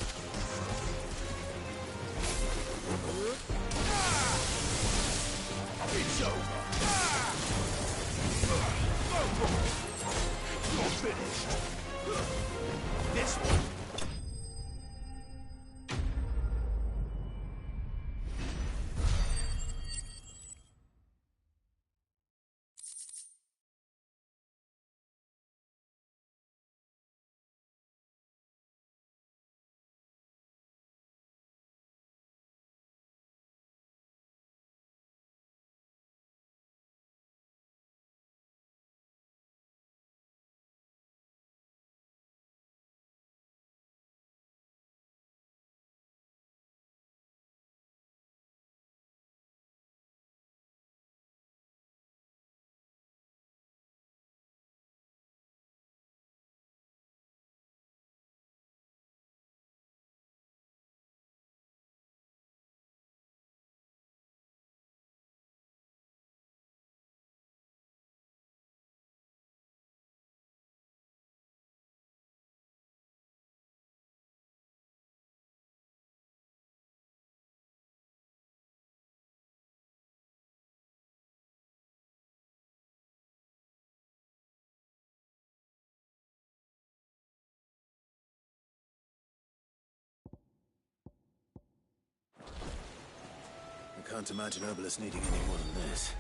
Speaker 13: can't imagine Obelisk needing any more than this.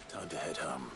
Speaker 13: Time to head home.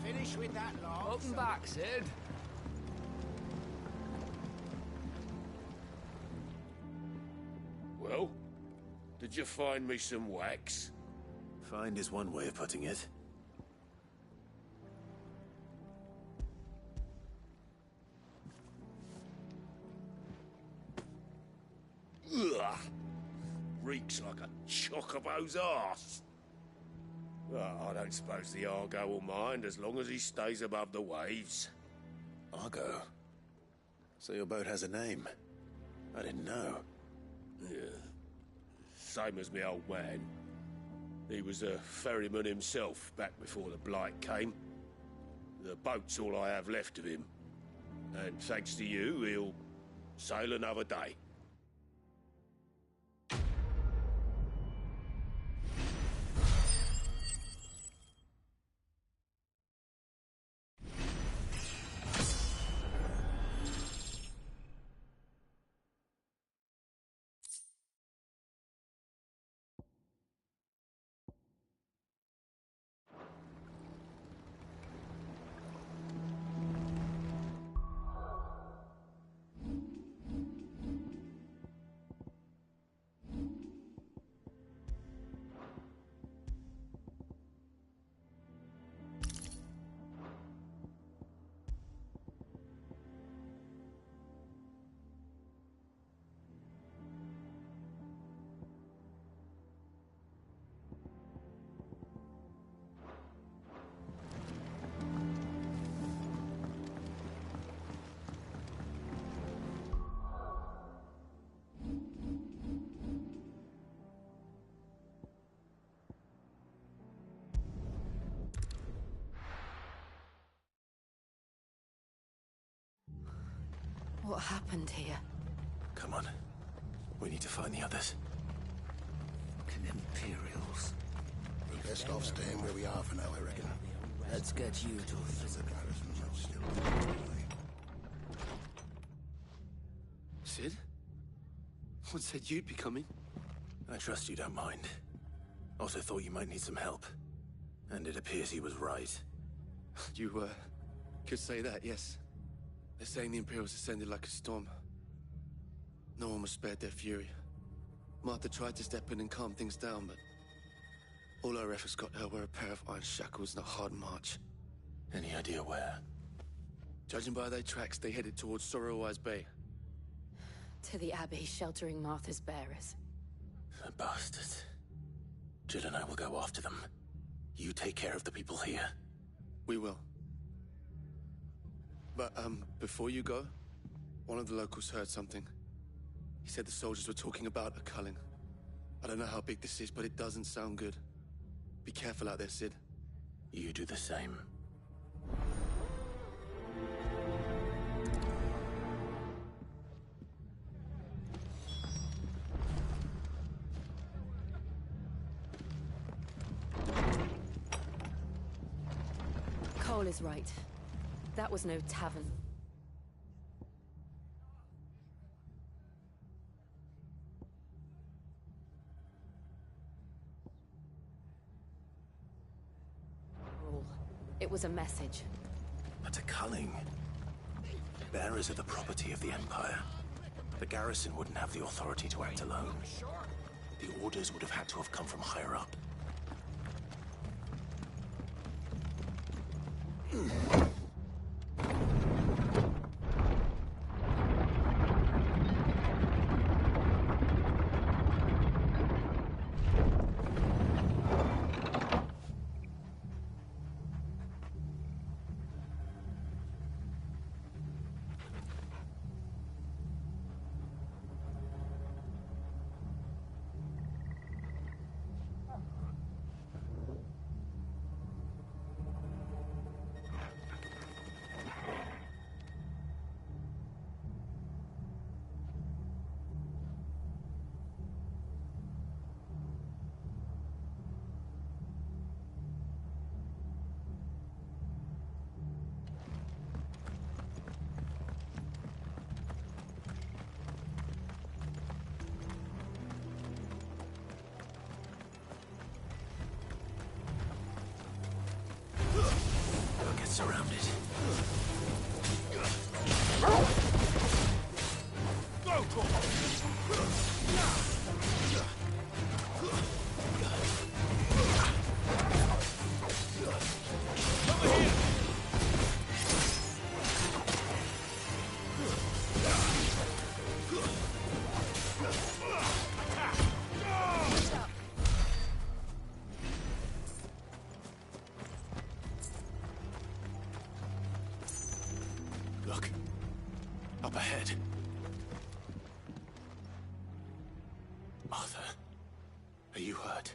Speaker 3: Finish with that lot.
Speaker 20: Welcome back, Sid.
Speaker 15: Well, did you find me some wax?
Speaker 13: Find is one way of putting it.
Speaker 15: Ugh! Reeks like a chocobo's arse. Well, I don't suppose the Argo will mind as long as he stays above the waves.
Speaker 13: Argo? So your boat has a name? I didn't know.
Speaker 15: Yeah. Same as me old man. He was a ferryman himself back before the Blight came. The boat's all I have left of him. And thanks to you, he'll sail another day.
Speaker 17: What happened here?
Speaker 13: Come on. We need to find the others.
Speaker 20: Fucking Imperials.
Speaker 18: We're best off staying where we are for now, I reckon.
Speaker 20: Let's get you to a physical. Sid? What said you'd be coming?
Speaker 13: I trust you don't mind. Also thought you might need some help. And it appears he was right.
Speaker 20: You, could say that, yes. They're saying the Imperials ascended like a storm. No one was spared their fury. Martha tried to step in and calm things down, but all our efforts got her were a pair of iron shackles and a hard march.
Speaker 13: Any idea where?
Speaker 20: Judging by their tracks, they headed towards Sorrowwise Bay.
Speaker 17: to the Abbey sheltering Martha's bearers.
Speaker 13: The bastards. Jill and I will go after them. You take care of the people here.
Speaker 9: We will. But, before you go, one of the locals heard something. He said the soldiers were talking about a culling. I don't know how big this is, but it doesn't sound good. Be careful out there, Cid.
Speaker 13: You do the same.
Speaker 17: Cole is right. That was no tavern. It was a message.
Speaker 13: But a culling. Bearers are the property of the Empire. The garrison wouldn't have the authority to act alone. The orders would have had to have come from higher up. Surrounded. Go, Cole! Look. Up ahead. Martha, are you hurt?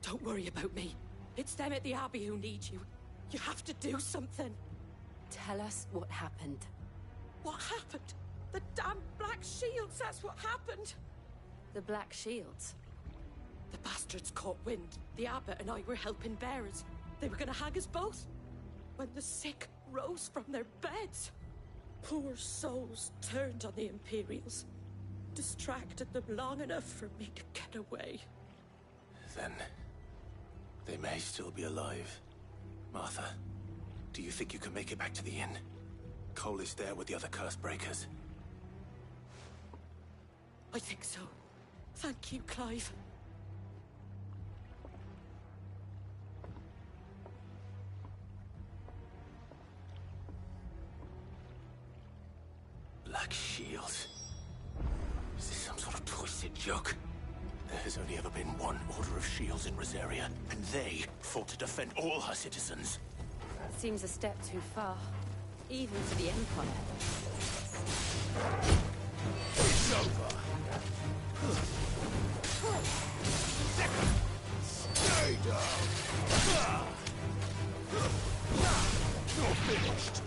Speaker 19: Don't worry about me. It's them at the Abbey who need you. You have to do something.
Speaker 17: Tell us what happened.
Speaker 19: What happened? The damn Black Shields, that's what happened.
Speaker 17: The Black Shields?
Speaker 19: The bastards caught wind. The Abbot and I were helping bearers. They were gonna hang us both. When the sick rose from their beds, poor souls turned on the Imperials. Distracted them long enough for me to get away.
Speaker 13: Then they may still be alive. Martha, do you think you can make it back to the inn? Cole is there with the other curse breakers.
Speaker 19: I think so. Thank you, Clive.
Speaker 13: Black Shields. Is this some sort of twisted joke? There has only ever been one Order of Shields in Rosaria, and they fought to defend all her citizens.
Speaker 17: That seems a step too far, even for the Empire.
Speaker 15: It's over! Stay down! You're finished!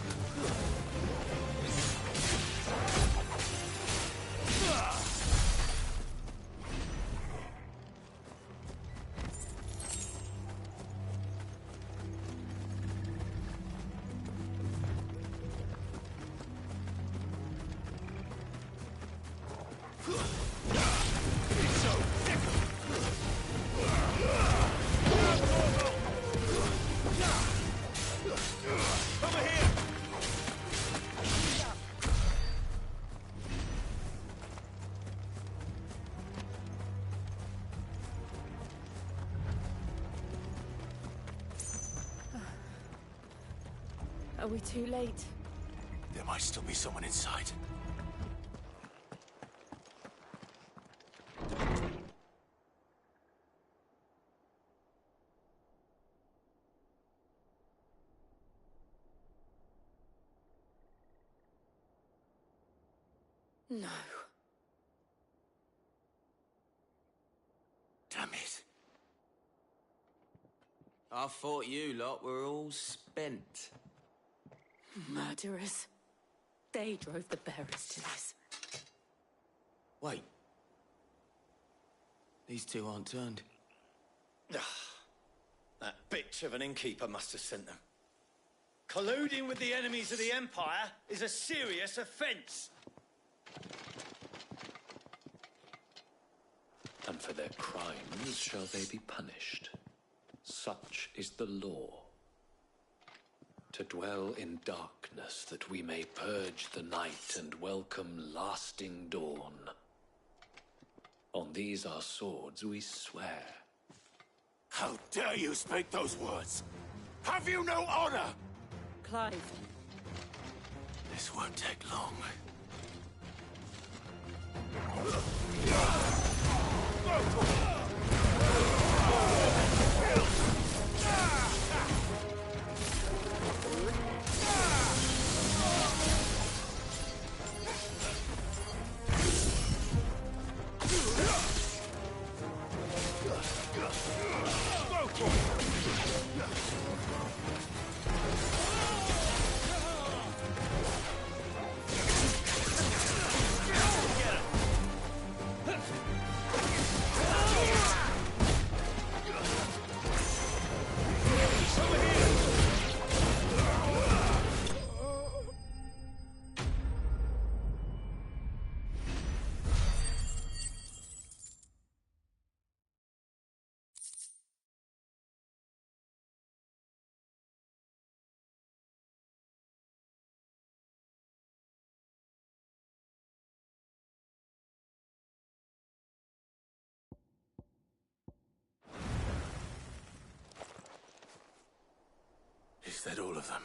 Speaker 17: Are we too late?
Speaker 13: There might still be someone inside.
Speaker 17: No.
Speaker 22: Damn it.
Speaker 1: I thought you lot were all spent.
Speaker 17: Murderers. They drove the bearers to this.
Speaker 1: Wait. These two aren't turned.
Speaker 20: That bitch of an innkeeper must have sent them. Colluding with the enemies of the Empire is a serious offence.
Speaker 10: And for their crimes shall they be punished. Such is the law. To dwell in darkness that we may purge the night and welcome lasting dawn. On these our swords we swear.
Speaker 22: How dare you speak those words? Have you no honor?
Speaker 17: Clive.
Speaker 22: This won't take long. Is that all of them?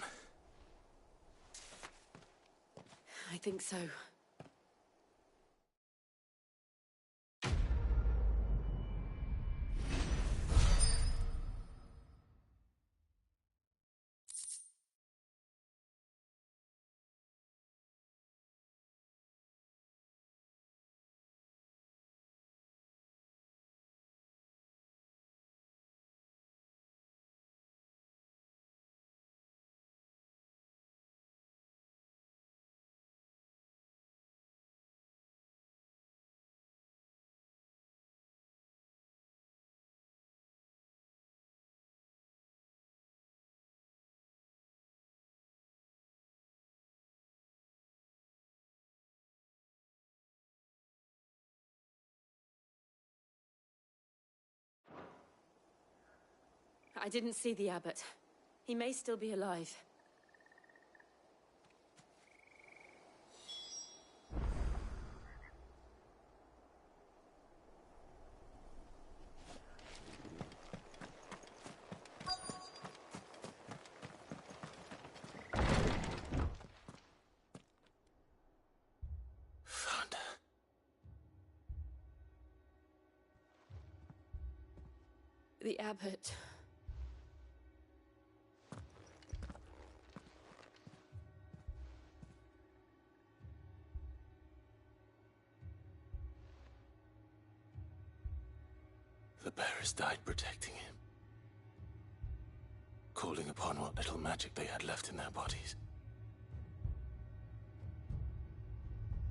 Speaker 17: I think so. I didn't see the abbot. He may still be alive.
Speaker 22: Found her.
Speaker 17: The abbot.
Speaker 22: The bearers died protecting him. Calling upon what little magic they had left in their bodies.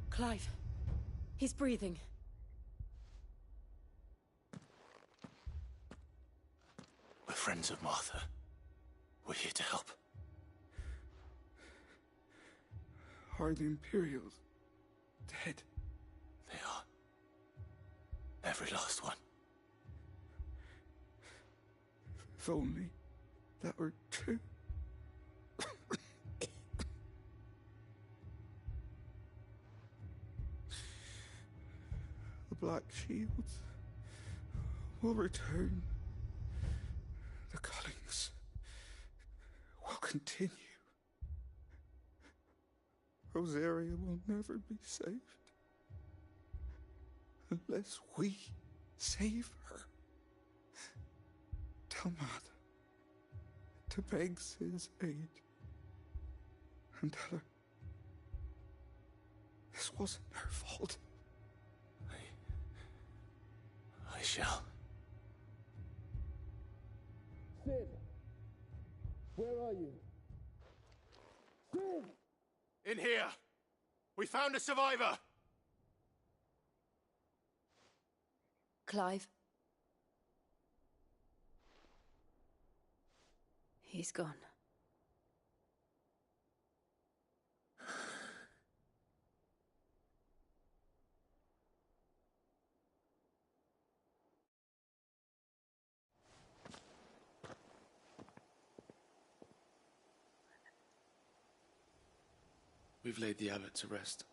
Speaker 17: Clive. He's breathing.
Speaker 22: We're friends of Martha. We're here to help. Are the Imperials dead? They are. Every last one. If only that were true. The Black Shields will return. The Cullings will continue. Rosaria will never be saved unless we save her. Tell Mother to beg Cid's aid and tell her
Speaker 5: This wasn't her fault.
Speaker 13: I shall.
Speaker 22: Sid! Where are you? Sid!
Speaker 9: In here! We found a survivor!
Speaker 17: Clive. He's gone.
Speaker 9: We've laid the abbot to rest.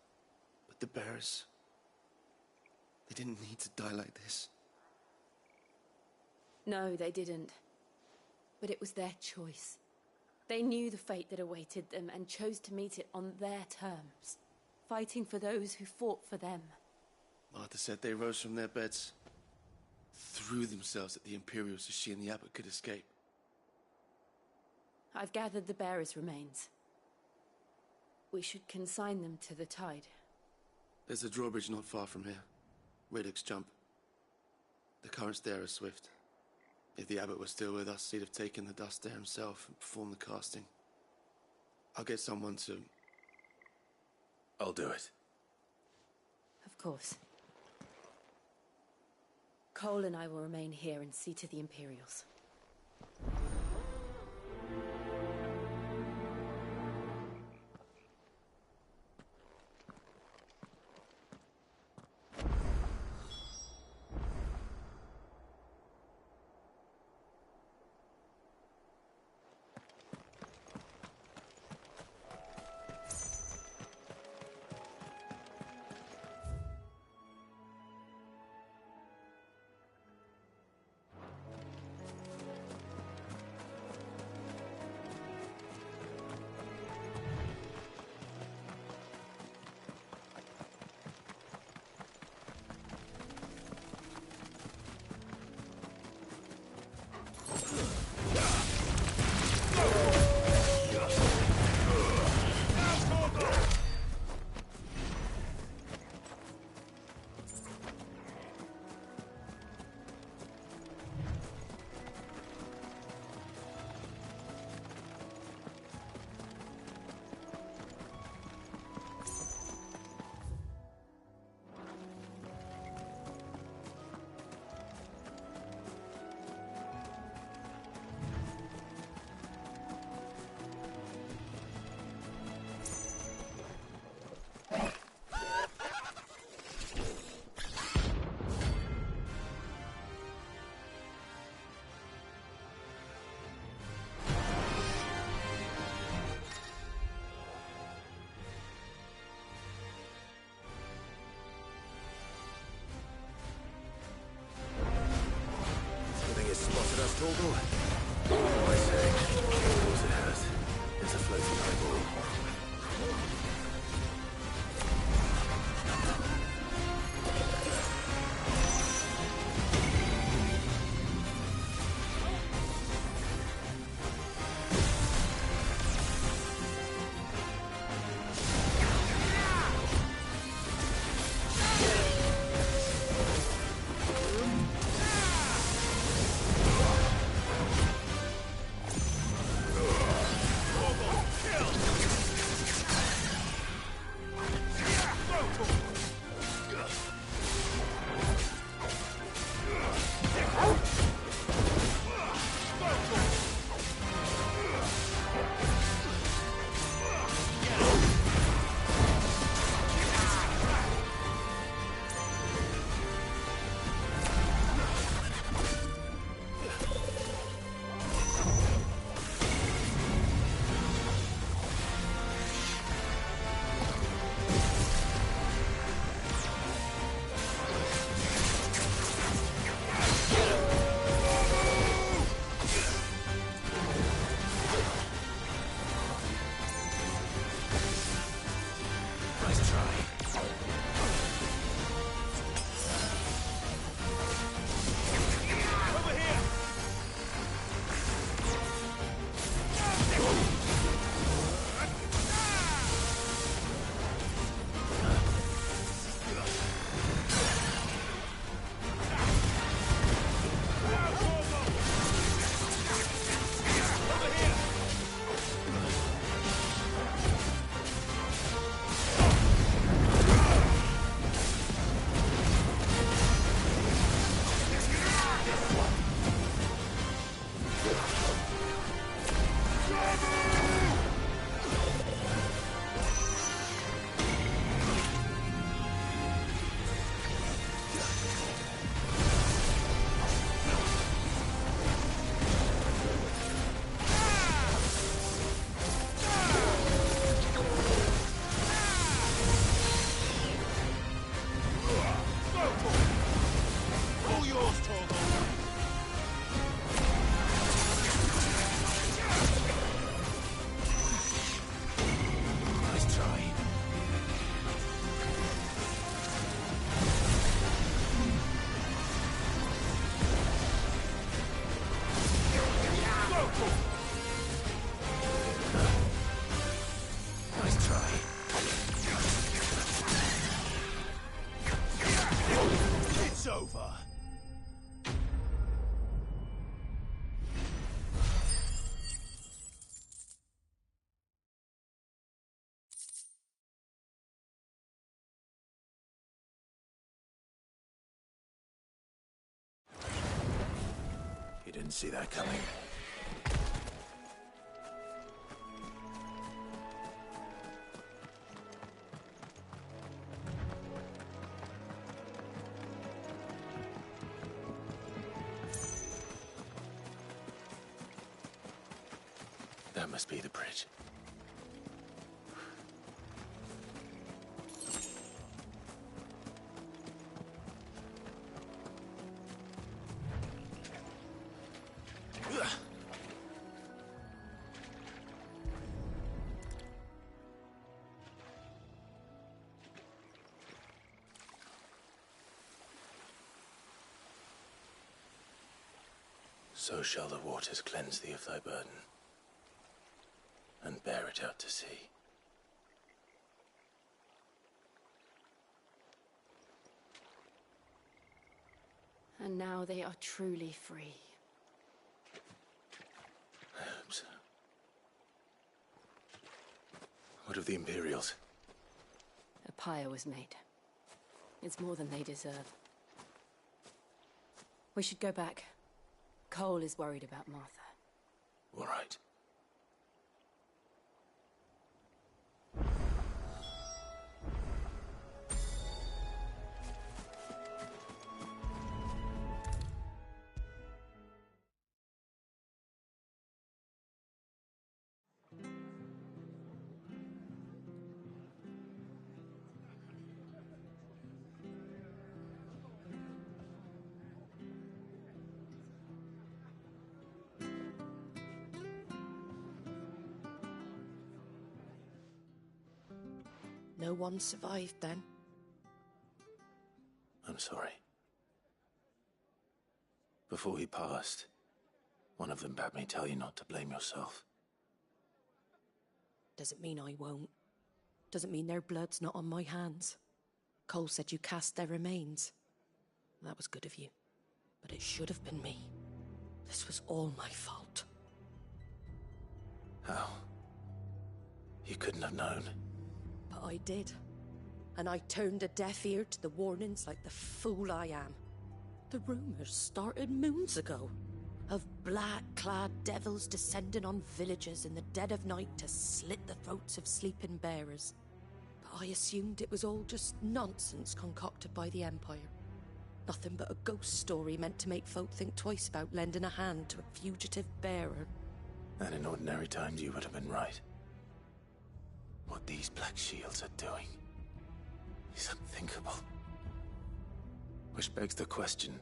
Speaker 9: But the bearers... they didn't need to die like this.
Speaker 17: No, they didn't. But it was their choice. They knew the fate that awaited them and chose to meet it on their terms, fighting for those who fought for them.
Speaker 9: Martha said they rose from their beds, threw themselves at the Imperials so she and the abbot could escape.
Speaker 17: I've gathered the bearers' remains. We should consign them to the tide.
Speaker 9: There's a drawbridge not far from here. Riddick's Jump. The currents there are swift. If the abbot was still with us, he'd have taken the dust there himself and performed the casting. I'll get someone to...
Speaker 13: I'll do it.
Speaker 17: Of course. Cole and I will remain here and see to the Imperials.
Speaker 13: Spotted us, Torgal? What do I say? Of course it has. There's a floating eyeball.
Speaker 20: All yours, Torgal. Nice try. Nice try. It's over.
Speaker 13: You didn't see that coming. That must be the bridge. So shall the waters cleanse thee of thy burden, and bear it out to sea.
Speaker 17: And now they are truly free.
Speaker 13: I hope so. What of the Imperials?
Speaker 17: A pyre was made. It's more than they deserve. We should go back. Cole is worried about Martha.
Speaker 13: All right.
Speaker 19: No one survived then?
Speaker 13: I'm sorry. Before he passed, one of them bade me tell you not to blame yourself.
Speaker 19: Doesn't mean I won't. Doesn't mean their blood's not on my hands. Cole said you cast their remains. That was good of you. But it should have been me. This was all my fault.
Speaker 13: How? You couldn't have known.
Speaker 19: But I did. And I turned a deaf ear to the warnings like the fool I am. The rumours started moons ago. Of black-clad devils descending on villages in the dead of night to slit the throats of sleeping bearers. But I assumed it was all just nonsense concocted by the Empire. Nothing but a ghost story meant to make folk think twice about lending a hand to a fugitive bearer.
Speaker 13: And in ordinary times you would have been right. What these Black Shields are doing is unthinkable. Which begs the question,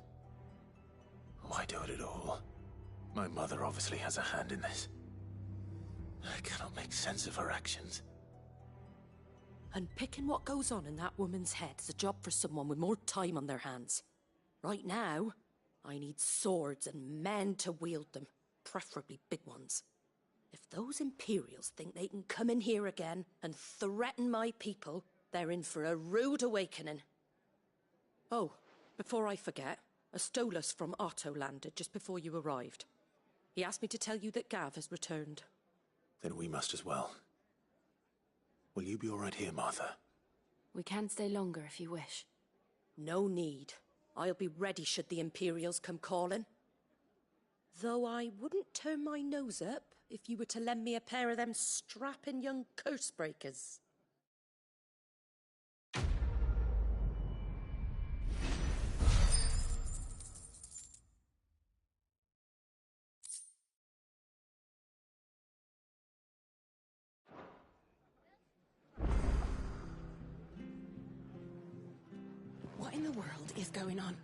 Speaker 13: why do it at all? My mother obviously has a hand in this. I cannot make sense of her actions.
Speaker 19: Unpicking what goes on in that woman's head is a job for someone with more time on their hands. Right now, I need swords and men to wield them, preferably big ones. If those Imperials think they can come in here again and threaten my people, they're in for a rude awakening. Oh, before I forget, a Stolas from Otto landed just before you arrived. He asked me to tell you that Gav has returned.
Speaker 13: Then we must as well. Will you be all right here, Martha?
Speaker 17: We can stay longer if you wish.
Speaker 19: No need. I'll be ready should the Imperials come calling. Though I wouldn't turn my nose up if you were to lend me a pair of them strapping young curse-breakers.
Speaker 4: What
Speaker 19: in the world is going on?